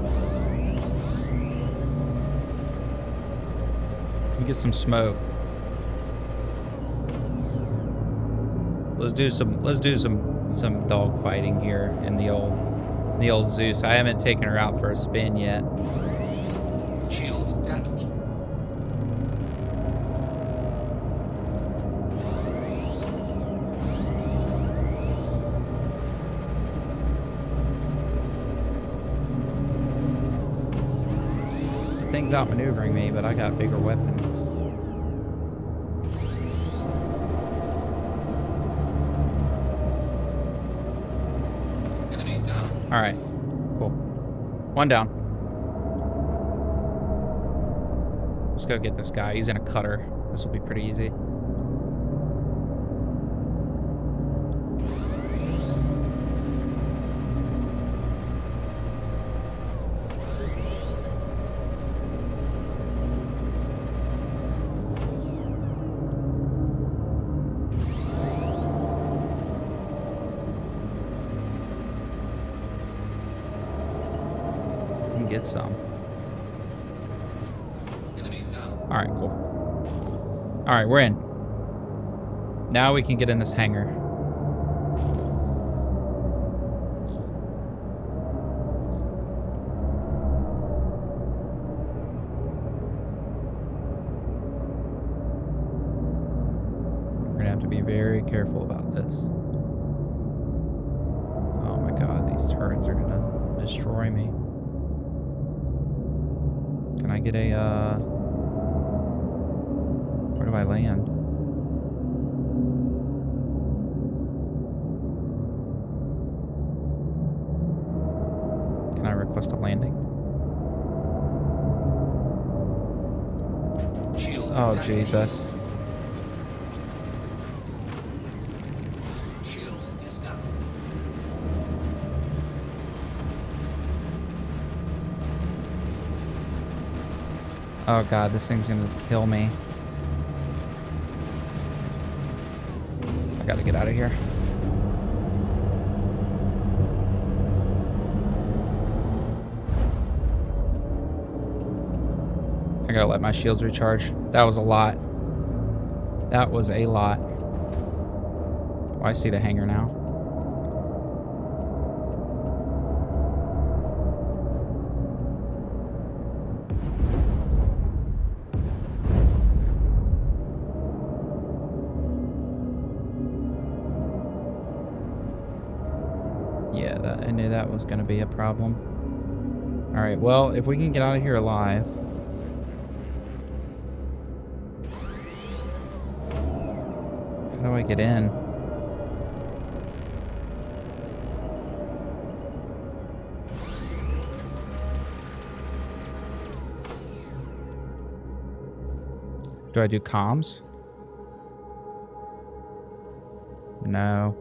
Let me get some smoke. Let's do some dog fighting here in the old Zeus. I haven't taken her out for a spin yet. Shields damaged. Thing's outmaneuvering me, but I got a bigger weapon. Enemy down. All right, cool. One down. Let's go get this guy. He's in a cutter. This will be pretty easy. Get some. Enemy down. All right, cool. All right, we're in. Now we can get in this hangar. We're gonna have to be very careful about this. Oh my God, these turrets are gonna destroy me. Can I get a, where do I land? Can I request a landing? Shields Oh, damaged. Jesus. Shield is down. Oh God, this thing's gonna kill me. I gotta get out of here. I gotta let my shields recharge. That was a lot. That was a lot. Oh, I see the hangar now. Yeah, I knew that was gonna be a problem. All right, well, if we can get out of here alive. How do I get in? Do I do comms? No.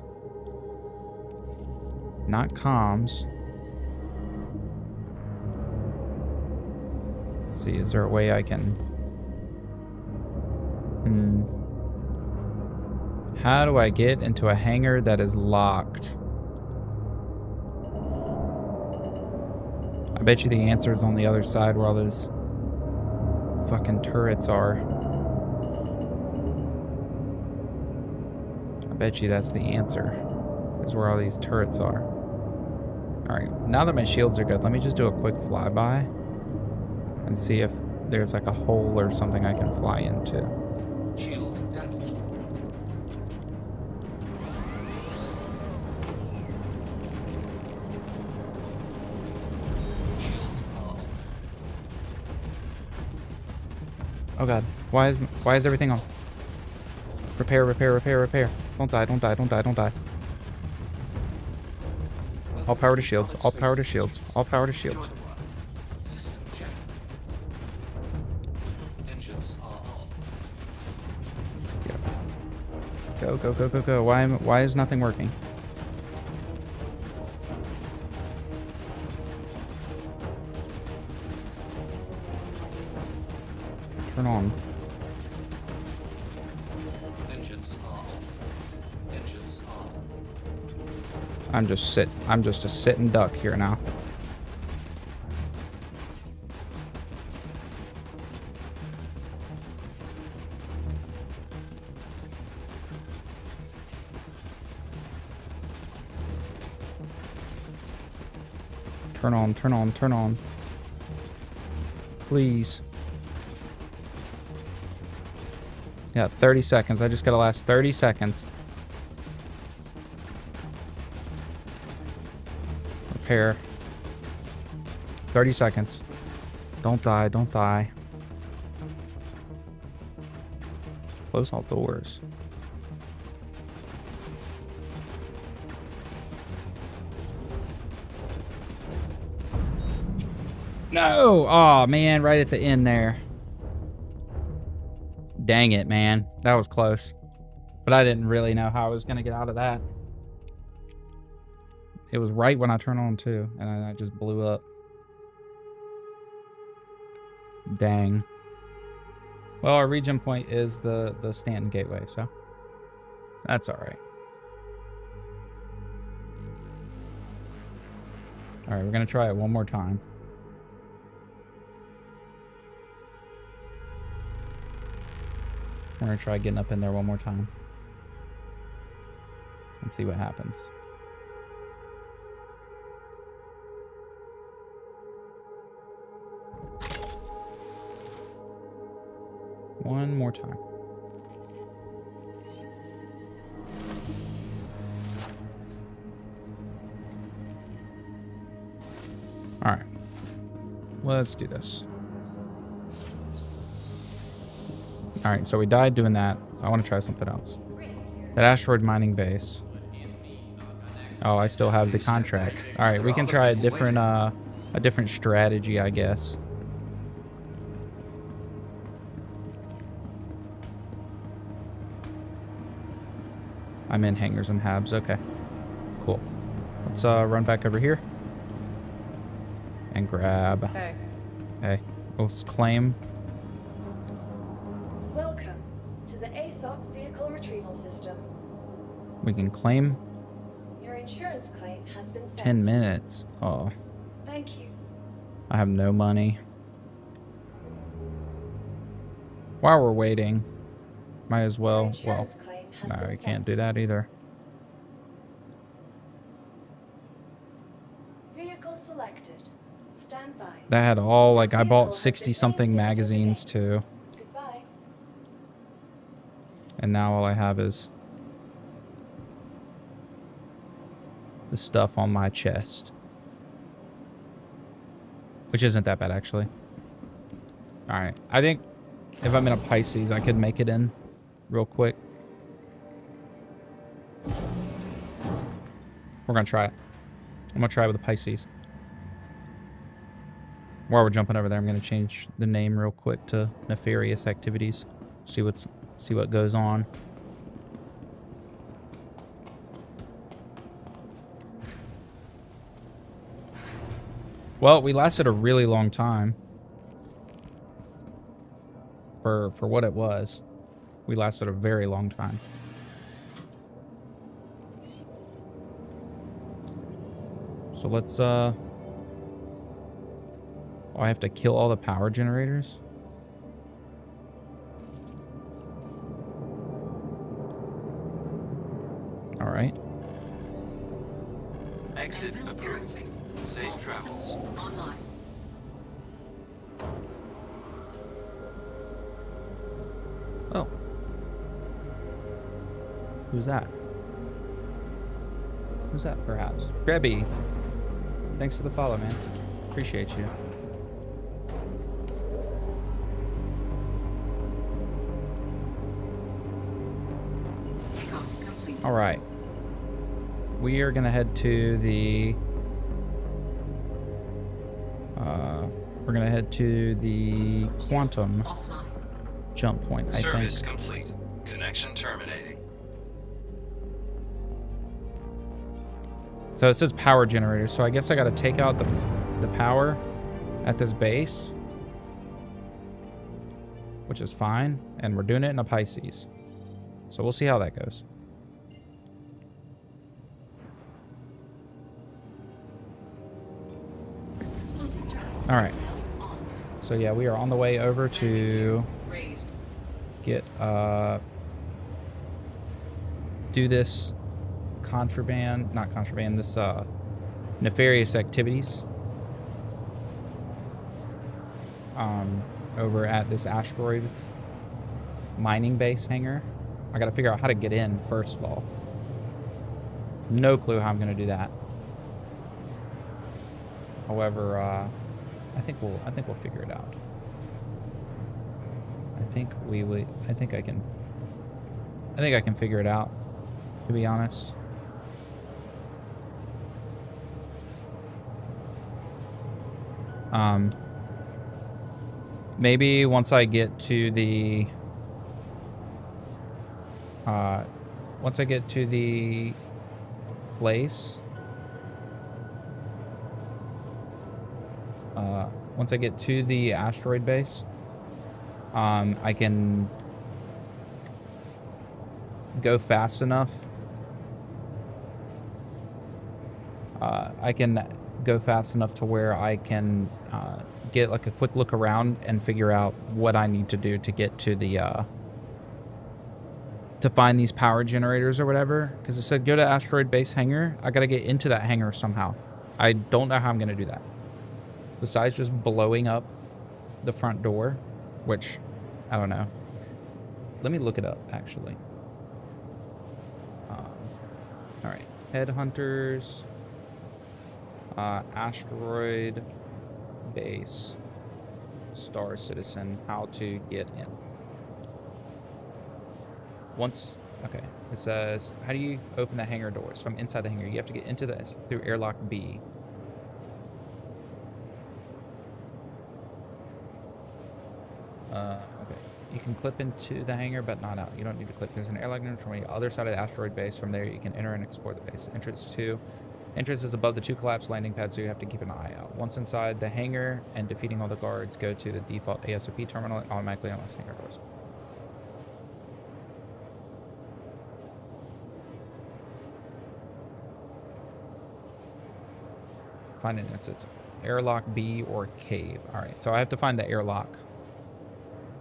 Not comms. Let's see, is there a way I can... How do I get into a hangar that is locked? I bet you the answer is on the other side where all those fucking turrets are. I bet you that's the answer. Is where all these turrets are. Alright, now that my shields are good, let me just do a quick flyby and see if there's like a hole or something I can fly into. Shields damaged. Shields are off. Oh god, why is everything on? Repair, repair, repair, repair. Don't die, don't die, don't die, don't die. All power to shields, all power to shields, all power to Enjoy shields. the ride. System check. Engines are on. Go, go, go, go, go. Why is nothing working? Turn on. Engines are off. Engines are on. I'm just a sitting duck here now. Turn on, turn on, turn on. Please. Yeah, 30 seconds. I just gotta last 30 seconds. Repair. 30 seconds. Don't die, don't die. Close all doors. No! Oh man, right at the end there. Dang it, man. That was close. But I didn't really know how I was gonna get out of that. It was right when I turned on too, and I just blew up. Dang. Well, our regen point is the Stanton Gateway, so that's alright. Alright, we're gonna try it one more time. We're gonna try getting up in there one more time. And see what happens. One more time. Alright. Let's do this. Alright, so we died doing that. So I want to try something else. That asteroid mining base. Oh, I still have the contract. Alright, we can try a different strategy, I guess. I'm in hangars and habs. Okay. Cool. Let's run back over here. And grab. Hey. Okay. Let's claim. Welcome to the ASOP Vehicle Retrieval System. We can claim Your insurance claim has been sent. 10 minutes. Oh, Thank you. I have no money. While we're waiting, might as Your well. Well, insurance claim has no, been we sent. can't do that either. Vehicle selected. Stand by. That had all, like, I bought Vehicle has 60 been something placed magazines today. too. Goodbye. And now all I have is the stuff on my chest. Which isn't that bad, actually. Alright. I think if I'm in a Pisces, I could make it in real quick. We're gonna try it. I'm gonna try it with a Pisces. While we're jumping over there, I'm gonna change the name real quick to Nefarious Activities. See what goes on. Well, we lasted a really long time. For what it was. We lasted a very long time. So let's oh, I have to kill all the power generators? Exit Anvil approved. Aerospace. Safe travels. Online. Oh. Who's that? Who's that, perhaps? Grebby. Thanks for the follow, man. Appreciate you. Takeoff complete. All right. We are gonna head to the. We're gonna head to the quantum Offline. jump point. I Service think. complete. Connection terminating. So it says power generator. So I guess I gotta take out the power at this base, which is fine, and we're doing it in a Pisces. So we'll see how that goes. Quantum drive. All right. is now on. So yeah, we are on the way over to Raised. get do this this nefarious activities over at this asteroid mining base hangar. I gotta figure out how to get in first of all. No clue how I'm gonna do that. However, I think we'll figure it out. I think I can figure it out, to be honest. Maybe once I get to the place, once I get to the asteroid base, I can go fast enough. I can go fast enough to where I can get like a quick look around and figure out what I need to do to get to the to find these power generators or whatever. Because it said go to asteroid base hangar. I gotta get into that hangar somehow. I don't know how I'm gonna do that. Besides just blowing up the front door, which I don't know. Let me look it up actually. All right, headhunters, asteroid base, Star Citizen, how to get in. Okay, it says, how do you open the hangar doors? From inside the hangar, you have to get into this through airlock B. Okay. You can clip into the hangar, but not out. You don't need to clip. There's an airlock unit from the other side of the asteroid base. From there, you can enter and explore the base. Entrance is above the 2 collapsed landing pads, so you have to keep an eye out. Once inside the hangar and defeating all the guards, go to the default ASOP terminal and automatically unlocks hangar doors. Find an instance. Airlock B or cave. All right, so I have to find the airlock.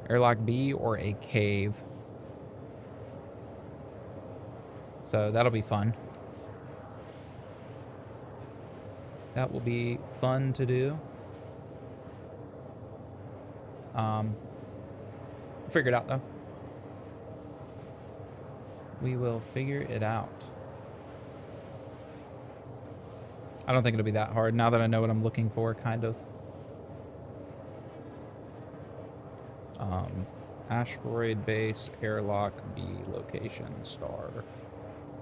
Airlock B or a cave. So that'll be fun. That will be fun to do. Figure it out though. We will figure it out. I don't think it'll be that hard now that I know what I'm looking for, kind of. Asteroid base, airlock B, location, Star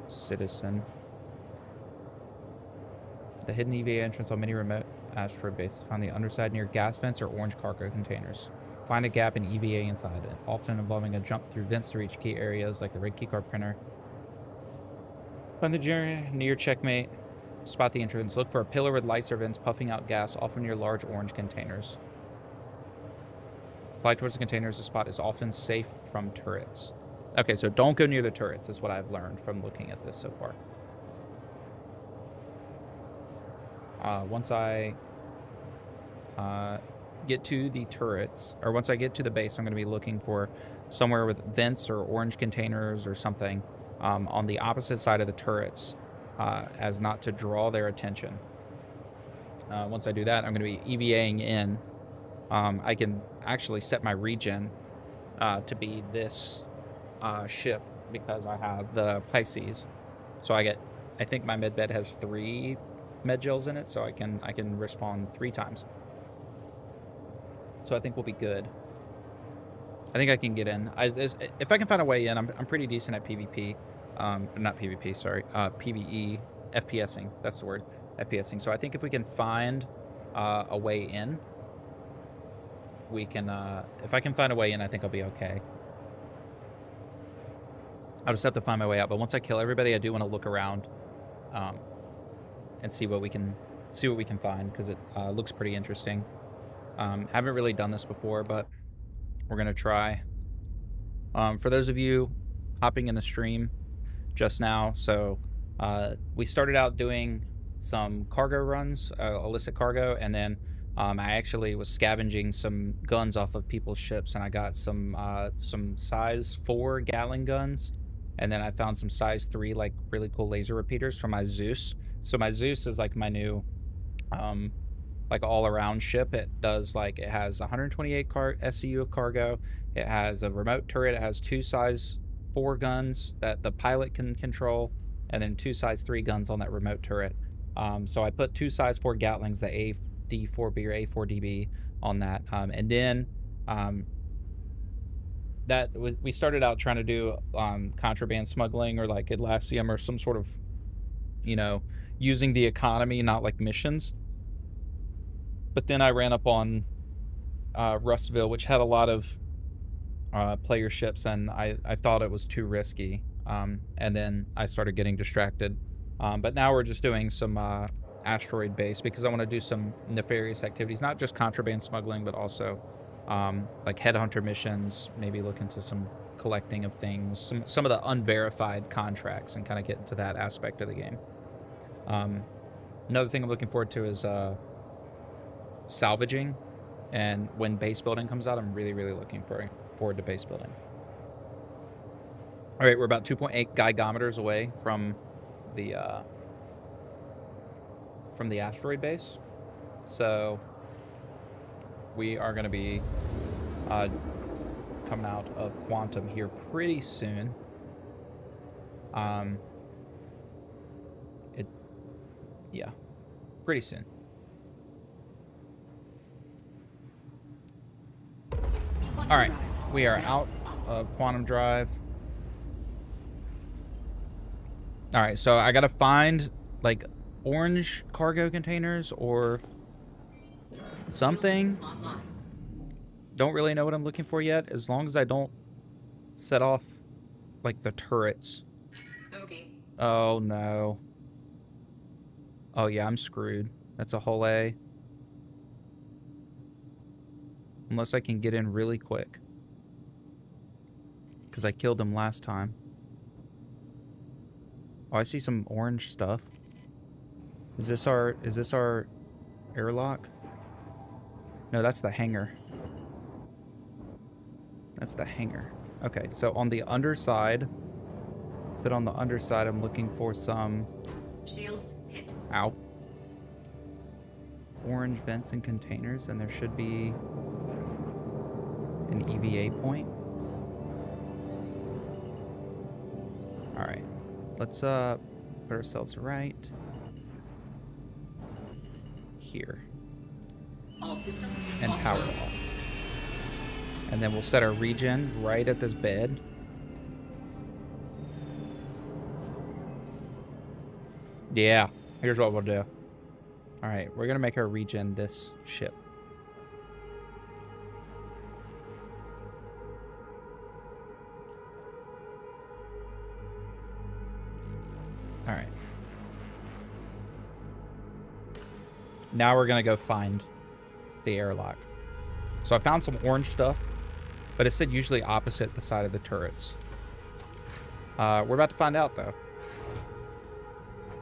Citizen. The hidden EVA entrance on many remote asteroid bases found the underside near gas vents or orange cargo containers. Find a gap in EVA inside it, often involving a jump through vents to reach key areas like the red keycard printer. Find the generator near checkmate. Spot the entrance. Look for a pillar with lights or vents puffing out gas, often near large orange containers. Fly towards the containers. The spot is often safe from turrets. Okay, so don't go near the turrets is what I've learned from looking at this so far. Once I get to the turrets, or once I get to the base, I'm going to be looking for somewhere with vents or orange containers or something on the opposite side of the turrets as not to draw their attention. Once I do that, I'm going to be EVAing in. I can actually set my regen to be this ship because I have the Pisces. So I think my med bed has 3 med gels in it, so I can respawn 3 times. So I think we'll be good. I think I can get in. If I can find a way in, I'm pretty decent at PvP. Not PvP, sorry. PvE, FPSing. That's the word. FPSing. So I think if we can find a way in, we can. If I can find a way in, I think I'll be okay. I'll just have to find my way out. But once I kill everybody, I do want to look around, and see what we can find, because it looks pretty interesting. Haven't really done this before, but we're gonna try. For those of you hopping in the stream just now, so we started out doing some cargo runs, illicit cargo, and then I actually was scavenging some guns off of people's ships, and I got some size 4 Gatling guns, and then I found some size 3 like really cool laser repeaters for my Zeus. So my Zeus is like my new like all-around ship. It has 128 SCU of cargo. It has a remote turret. It has 2 size 4 guns that the pilot can control, and then 2 size 3 guns on that remote turret. So I put 2 size 4 Gatlings, the AD4B or A4DB, on that, and then that we started out trying to do contraband smuggling, or like Atlassium, or some sort of, using the economy, not like missions. But then I ran up on Rustville, which had a lot of player ships, and I thought it was too risky. And then I started getting distracted. But now we're just doing some asteroid base, because I want to do some nefarious activities, not just contraband smuggling, but also like headhunter missions, maybe look into some collecting of things, some of the unverified contracts, and kind of get into that aspect of the game. Another thing I'm looking forward to is salvaging, and when base building comes out, I'm really looking forward to base building. All right, we're about 2.8 gigameters away from the asteroid base, so we are going to be coming out of Quantum here pretty soon. Pretty soon. All right, we are out of Quantum Drive. All right, so I gotta find like orange cargo containers or something. Don't really know what I'm looking for yet, as long as I don't set off like the turrets. Okay. Oh no. Oh yeah, I'm screwed. That's a whole A. Unless I can get in really quick, because I killed him last time. Oh, I see some orange stuff. Is this our airlock? No, that's the hangar. That's the hangar. Okay, so on the underside, sit on the underside, I'm looking for some... Shields hit. Ow. Orange vents and containers, and there should be an EVA point. Alright. Let's put ourselves right here. All systems And power offline. off. And then we'll set our regen right at this bed. Yeah, here's what we'll do. Alright, we're gonna make our regen this ship. Alright. Now we're gonna go find the airlock. So I found some orange stuff, but it said usually opposite the side of the turrets. We're about to find out, though.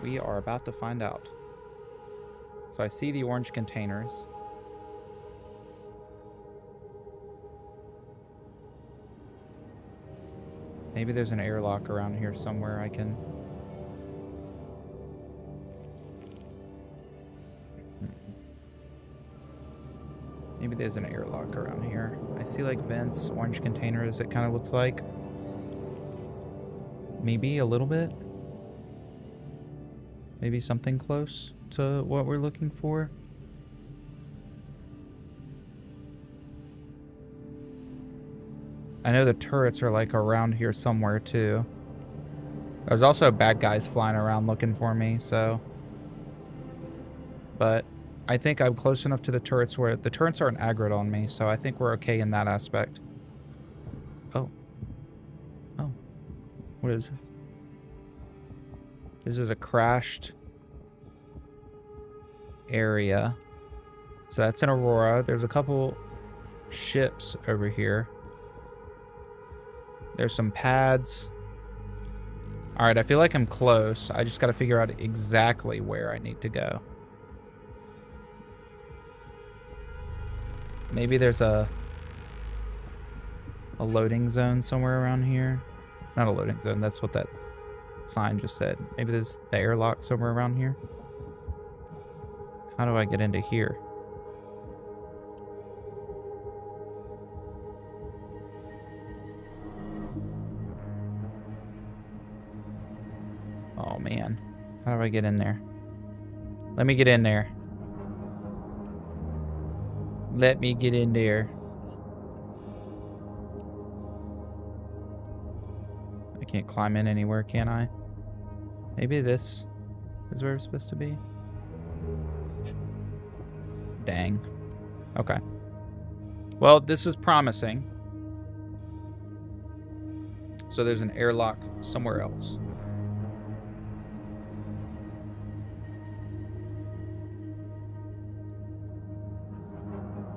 We are about to find out. So I see the orange containers. Maybe there's an airlock around here somewhere I can Maybe there's an airlock around here. I see like vents, orange containers, it kind of looks like. Maybe a little bit. Maybe something close to what we're looking for. I know the turrets are like around here somewhere too. There's also bad guys flying around looking for me, so. But I think I'm close enough to the turrets where the turrets aren't aggroed on me, so I think we're okay in that aspect. Oh. Oh. What is this? This is a crashed area. So that's an Aurora. There's a couple ships over here. There's some pads. All right, I feel like I'm close. I just got to figure out exactly where I need to go. Maybe there's a loading zone somewhere around here. Not a loading zone, that's what that sign just said. Maybe there's the airlock somewhere around here. How do I get into here? Oh man, how do I get in there? Let me get in there. Let me get in there. I can't climb in anywhere, can I? Maybe this is where it's supposed to be. Dang. Okay. Well, this is promising. So there's an airlock somewhere else.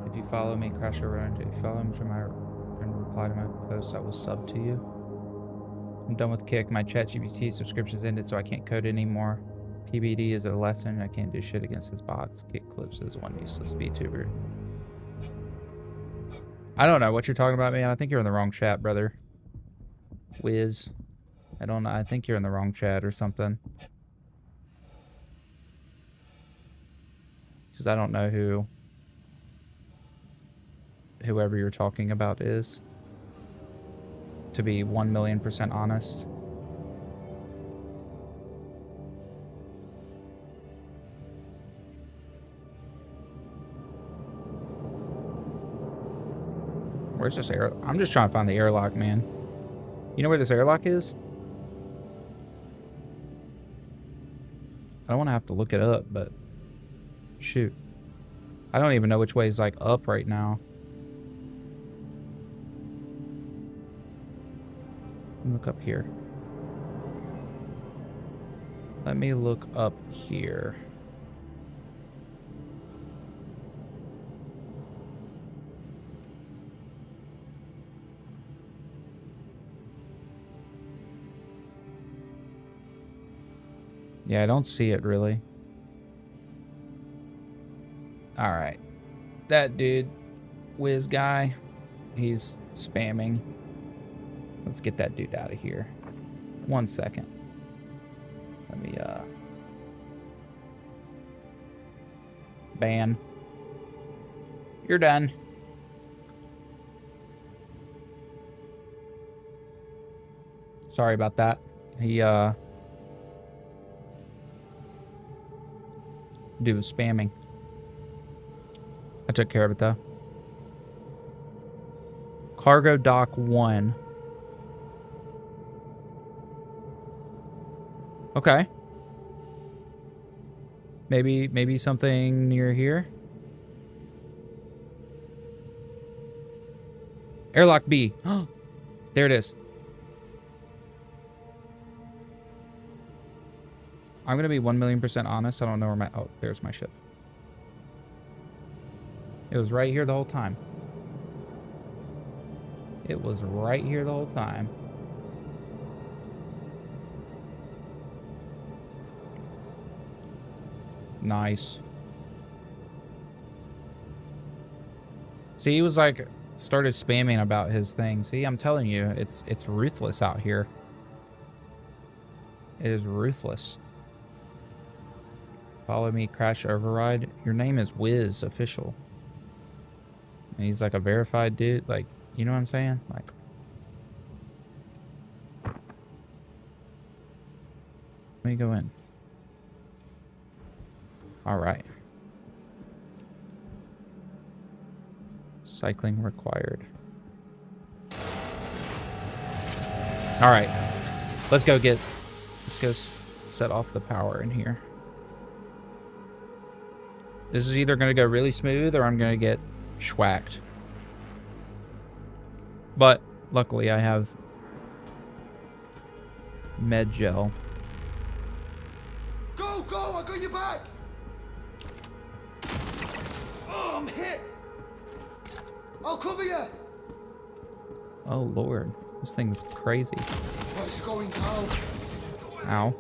If you follow me, crash around. If you follow me and reply to my post, I will sub to you. I'm done with Kick. My ChatGPT subscription's ended, so I can't code anymore. PBD is a lesson. I can't do shit against his bots. Kick Clips is one useless VTuber. I don't know what you're talking about, man. I think you're in the wrong chat, brother. Wiz. I don't know. I think you're in the wrong chat or something. Because I don't know whoever you're talking about is. To be 1,000,000% honest. Where's this air? I'm just trying to find the airlock, man. You know where this airlock is? I don't want to have to look it up, but shoot. I don't even know which way is like up right now. Look up here. Let me look up here. Yeah, I don't see it really. All right. That dude, Wiz guy, he's spamming. Let's get that dude out of here. 1 second. Let me, ban. You're done. Sorry about that. He, dude was spamming. I took care of it, though. Cargo Dock 1. Okay. Maybe something near here. Airlock B. There it is. I'm gonna be 1,000,000% honest. I don't know where my... Oh, there's my ship. It was right here the whole time. It was right here the whole time. Nice. See, he was like, started spamming about his thing. See, I'm telling you, it's ruthless out here. It is ruthless. Follow me, crash override. Your name is Wiz Official. And he's like a verified dude. Like, you know what I'm saying? Like, let me go in. All right. Cycling required. All right. Let's go set off the power in here. This is either going to go really smooth or I'm going to get schwacked. But luckily I have med gel. Go, I got your back! Oh, I'm hit! I'll cover you! Oh, Lord. This thing's crazy. What's going down? Ow.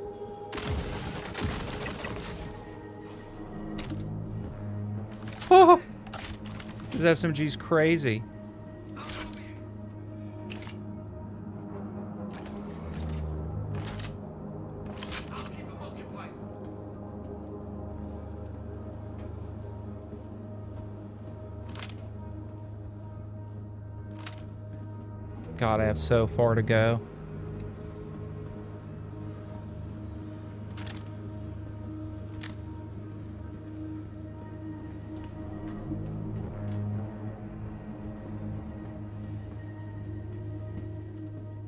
Oh! This SMG's crazy. God, I have so far to go.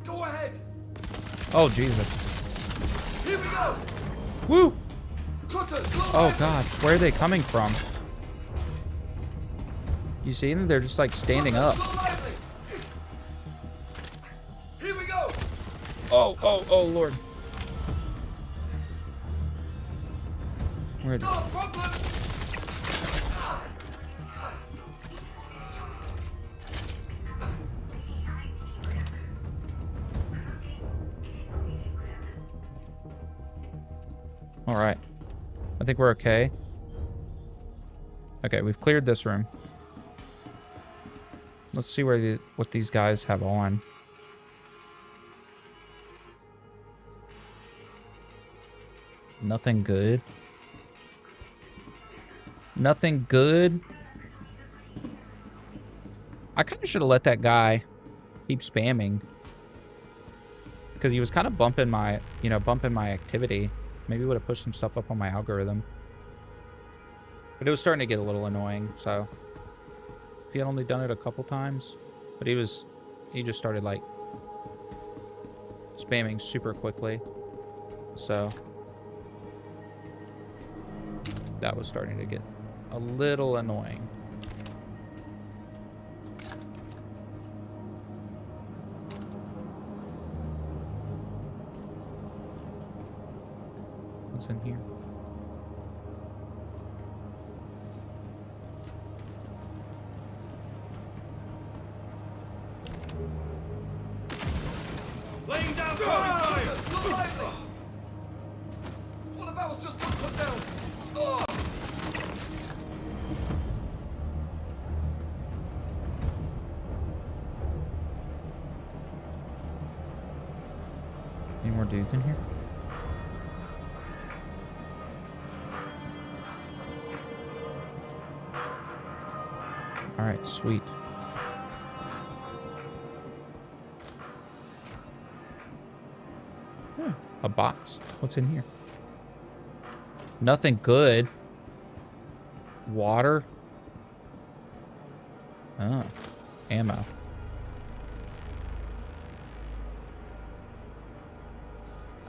Go ahead! Oh, Jesus. Here we go! Woo! Cutter, Oh, God. Where are they coming from? You see them? They're just, like, standing up. Here we go! Oh, Lord. Where are they? No problem! All right. I think we're okay. Okay, we've cleared this room. Let's see what these guys have on. Nothing good. Nothing good. I kind of should have let that guy keep spamming. Because he was kind of bumping my activity. Maybe would have pushed some stuff up on my algorithm. But it was starting to get a little annoying, so. If he had only done it a couple times. But he just started, like, spamming super quickly. So. That was starting to get a little annoying. What's in here? Laying down fire! One of ours just got put down! Oh! Any more dudes in here? All right, sweet. A box. What's in here? Nothing good. Water. Oh, ammo.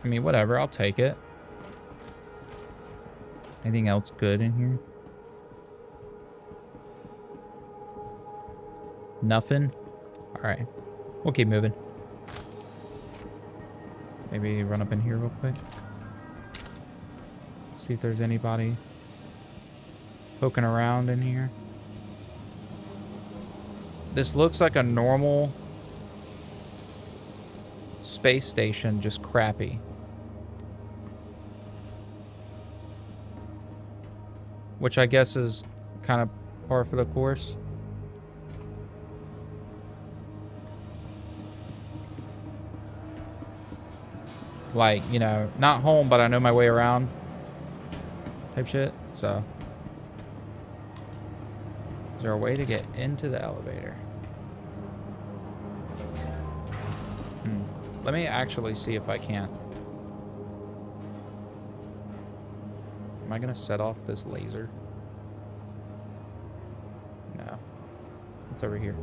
I mean, whatever. I'll take it. Anything else good in here? Nothing? Alright. We'll keep moving. Maybe run up in here real quick. See if there's anybody poking around in here. This looks like a normal space station, just crappy. Which I guess is kind of par for the course. Like, you know, not home, but I know my way around type shit, so. Is there a way to get into the elevator? Let me actually see if I can. Am I gonna set off this laser? No. It's over here.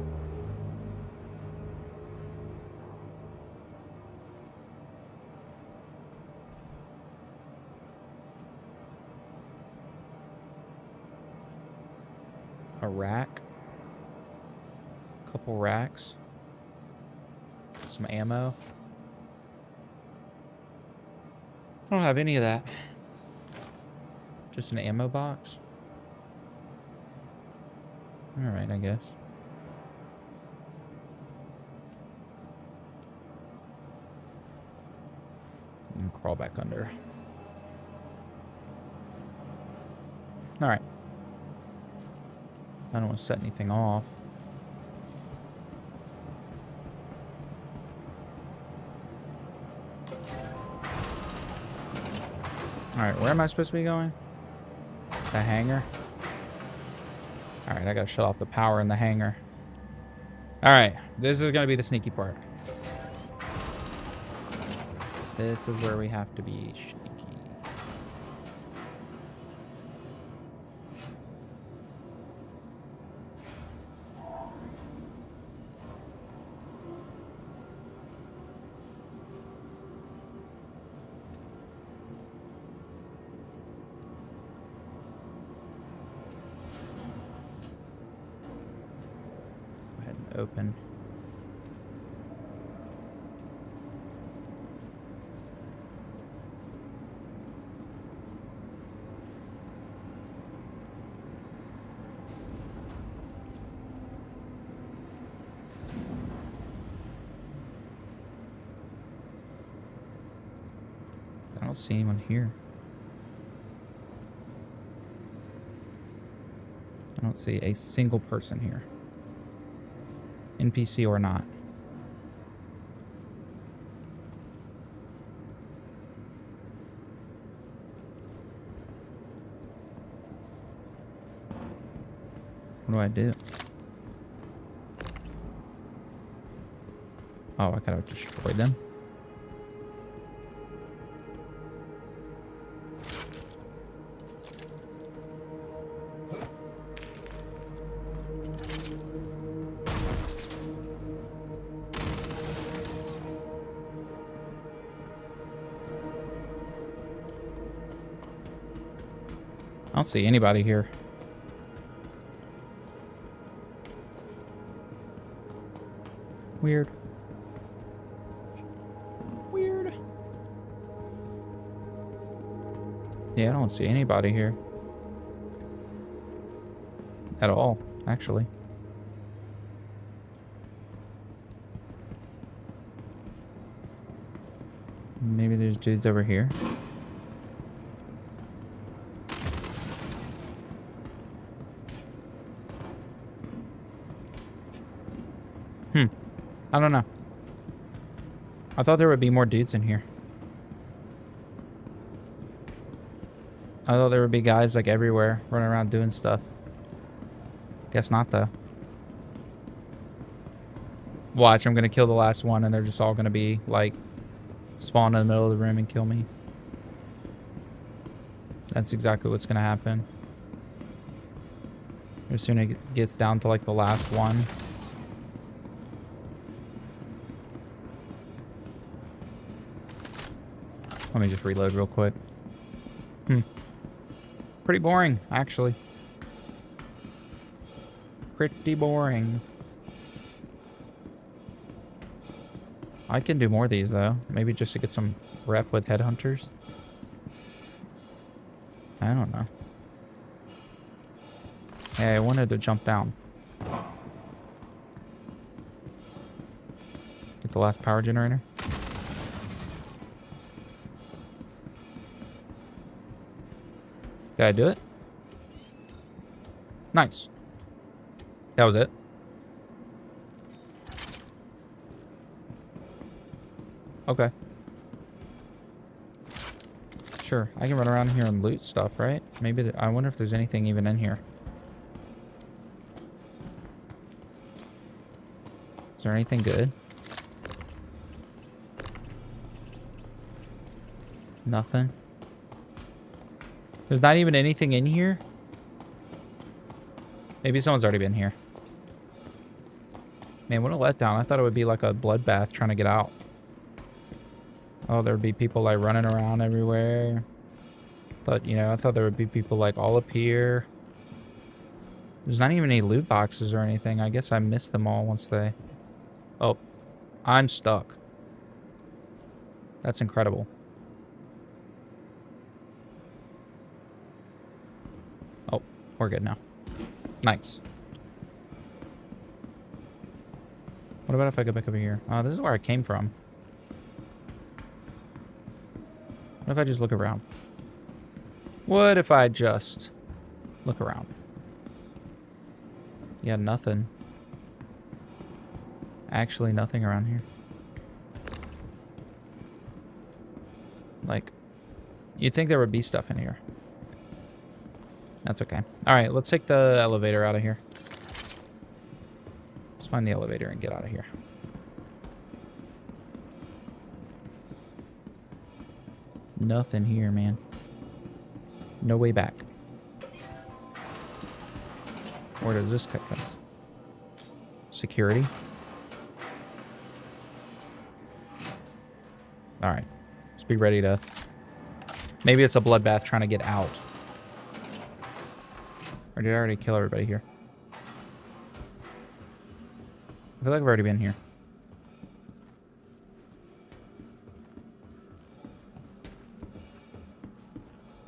A rack. Couple racks. Some ammo. I don't have any of that. Just an ammo box. Alright, I guess. And crawl back under. Alright. I don't want to set anything off. Alright, where am I supposed to be going? The hangar? Alright, I gotta shut off the power in the hangar. Alright, this is gonna be the sneaky part. This is where we have to be sneaky. Open. I don't see anyone here. I don't see a single person here. NPC or not. What do I do? Oh, I gotta destroy them. I don't see anybody here. Weird. Weird. Yeah, I don't see anybody here. At all, actually. Maybe there's dudes over here. I don't know. I thought there would be more dudes in here. I thought there would be guys like everywhere running around doing stuff. Guess not though. Watch, I'm gonna kill the last one and they're just all gonna be like spawn in the middle of the room and kill me. That's exactly what's gonna happen. As soon as it gets down to like the last one. Let me just reload real quick. Pretty boring, actually. Pretty boring. I can do more of these, though. Maybe just to get some rep with headhunters. I don't know. Hey, I wanted to jump down. Get the last power generator. Did I do it? Nice. That was it. Okay. Sure, I can run around here and loot stuff, right? Maybe I wonder if there's anything even in here. there anything good? Nothing. There's not even anything in here? Maybe someone's already been here. Man, what a letdown. I thought it would be like a bloodbath trying to get out. Oh, there'd be people like running around everywhere. But, you know, I thought there would be people like all up here. There's not even any loot boxes or anything. I guess I missed them all once they... Oh, I'm stuck. That's incredible. Oh, we're good now. Nice. What about if I go back over here? This is where I came from. What if I just look around? What if I just look around? Yeah, nothing. Actually, nothing around here. Like, you'd think there would be stuff in here. That's okay. Alright, let's take the elevator out of here. Let's find the elevator and get out of here. Nothing here, man. No way back. Where does this cut go? Security? Alright. Let's be ready to... Maybe it's a bloodbath trying to get out. Or did I already kill everybody here? I feel like I've already been here.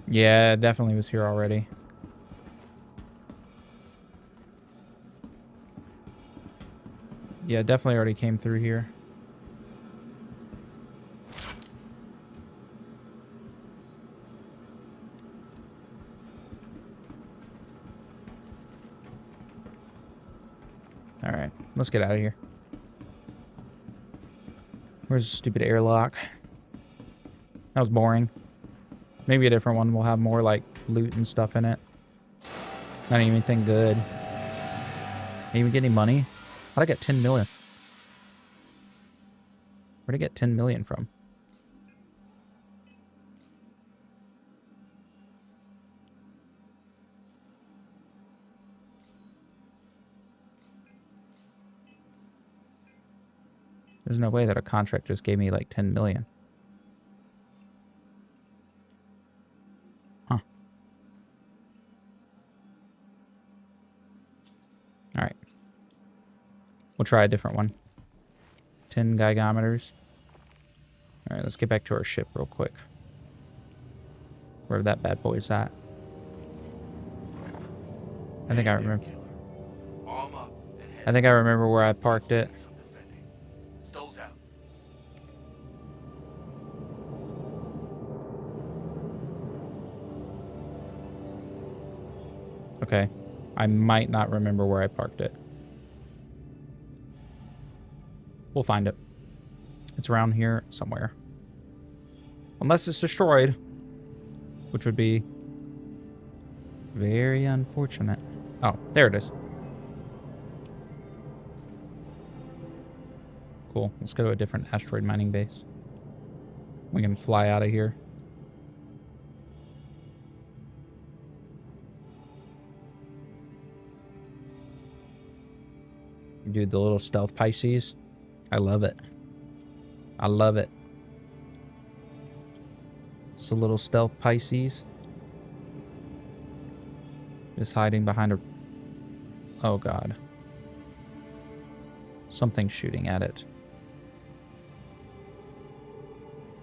Yeah, it definitely was here already. Yeah, definitely already came through here. Alright, let's get out of here. Where's the stupid airlock? That was boring. Maybe a different one will have more, like, loot and stuff in it. Not even anything good. Didn't even get any money? How'd I get 10 million? Where'd I get 10 million from? There's no way that a contract just gave me, like, 10 million. Huh. Alright. We'll try a different one. 10 gigometers. Alright, let's get back to our ship real quick. Wherever that bad boy's at. I think I remember. I think I remember where I parked it. Okay. I might not remember where I parked it. We'll find it. It's around here somewhere. Unless it's destroyed. Which would be very unfortunate. Oh, there it is. Cool. Let's go to a different asteroid mining base. We can fly out of here. Dude, the little stealth Pisces. I love it. I love it. It's a little stealth Pisces. Just hiding behind a... Oh, God. Something's shooting at it.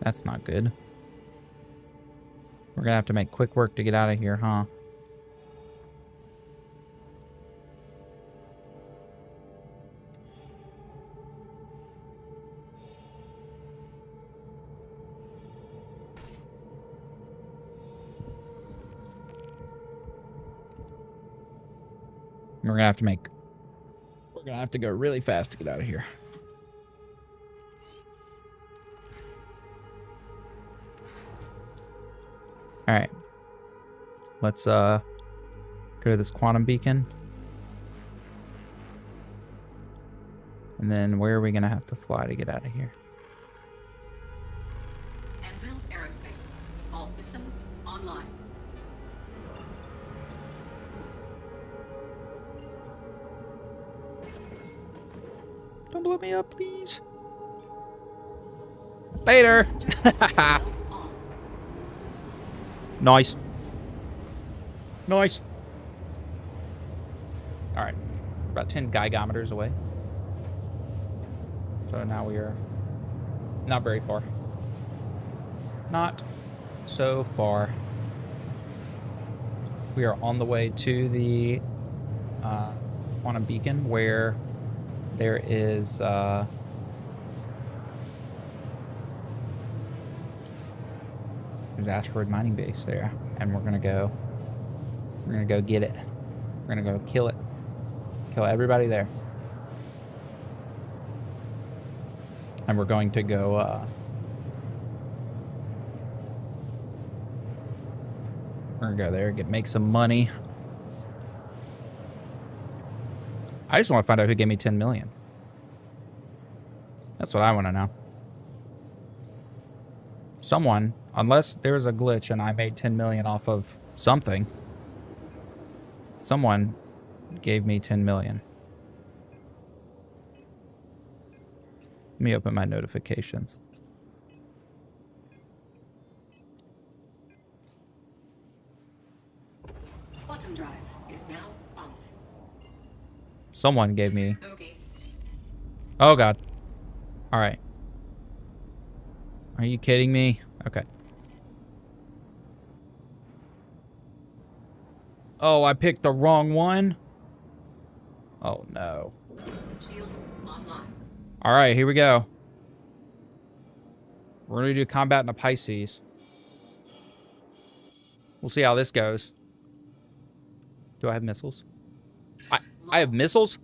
That's not good. We're gonna have to make quick work to get out of here, huh? We're gonna have to make... We're gonna have to go really fast to get out of here. Alright. Let's go to this quantum beacon. And then where are we going to have to fly to get out of here? Anvil Aerospace. All systems online. Don't blow me up, please. Later. Nice. Nice. All right. About 10 gigometers away. So now we are not very far. Not so far. We are on the way to the quantum beacon where there is there's asteroid mining base there, and we're gonna go get it. We're gonna go kill it. Kill everybody there. And we're going to go we're gonna go there, make some money. I just want to find out who gave me 10 million. That's what I want to know. Someone, unless there's a glitch and I made 10 million off of something, someone gave me 10 million. Let me open my notifications. Quantum drive is now off. Someone gave me... Okay. Oh, God. All right. Are you kidding me? Okay. Oh, I picked the wrong one? Oh, no. Shields online. All right, here we go. We're going to do combat in a Pisces. We'll see how this goes. Do I have missiles? I have missiles?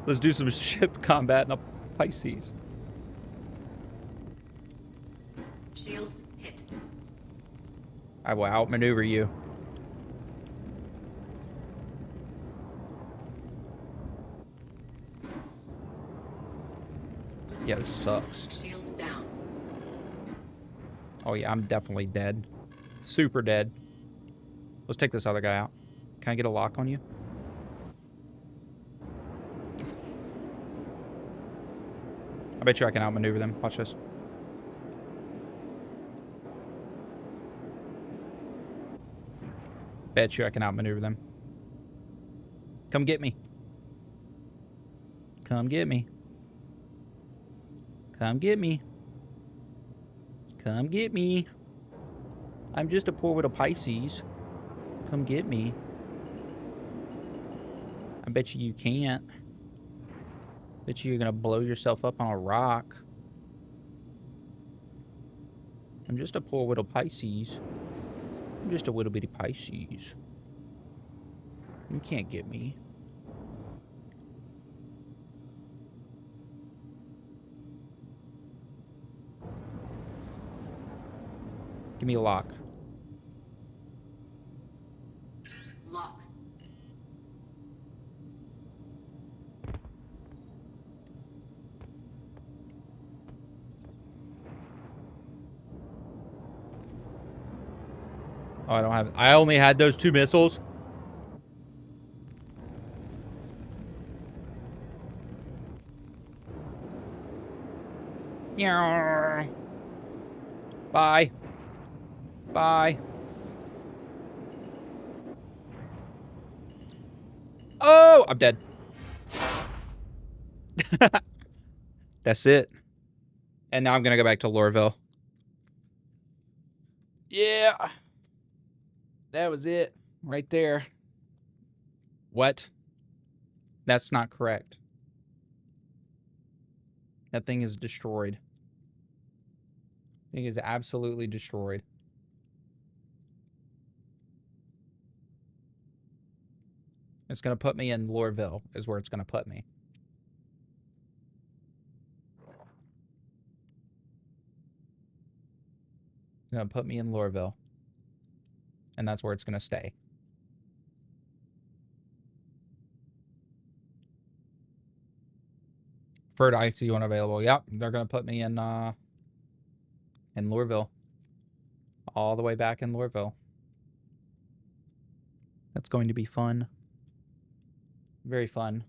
Let's do some ship combat in a Pisces. Shields hit. I will outmaneuver you. Yeah, this sucks. Shield down. Oh yeah, I'm definitely dead. Super dead. Let's take this other guy out. Can I get a lock on you? I bet you I can outmaneuver them. Watch this. Bet you I can outmaneuver them. Come get me. Come get me. Come get me. Come get me. I'm just a poor little Pisces. Come get me. I bet you can't. Bet you're gonna blow yourself up on a rock. I'm just a poor little Pisces. I'm just a little bitty Pisces. You can't get me. Give me a lock. Lock. Oh, I don't have... I only had those 2 missiles. Yeah. Bye. Bye. Oh, I'm dead. That's it. And now I'm going to go back to Lorville. Yeah. That was it. Right there. What? That's not correct. That thing is destroyed. Thing is absolutely destroyed. It's going to put me in Lorville, is where it's going to put me. It's going to put me in Lorville. And that's where it's going to stay. Preferred IC unavailable. Yep, they're gonna put me in Loreville. All the way back in Loreville. That's going to be fun. Very fun.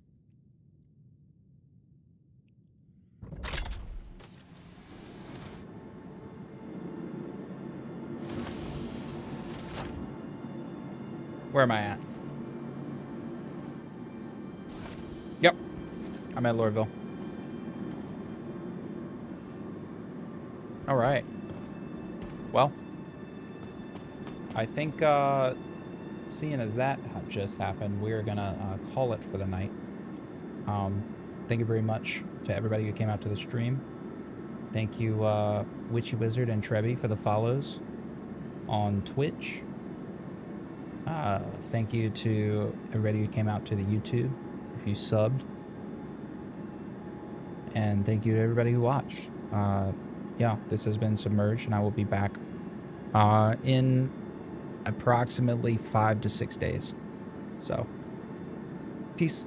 Where am I at? Yep. I'm at Loreville. All right. Well, I think seeing as that just happened, we're gonna call it for the night. Thank you very much to everybody who came out to the stream. Thank you, Witchy Wizard and Trevi, for the follows on Twitch. Thank you to everybody who came out to the YouTube, if you subbed. And thank you to everybody who watched. Yeah, this has been Submerged, and I will be back in approximately 5 to 6 days. So, peace.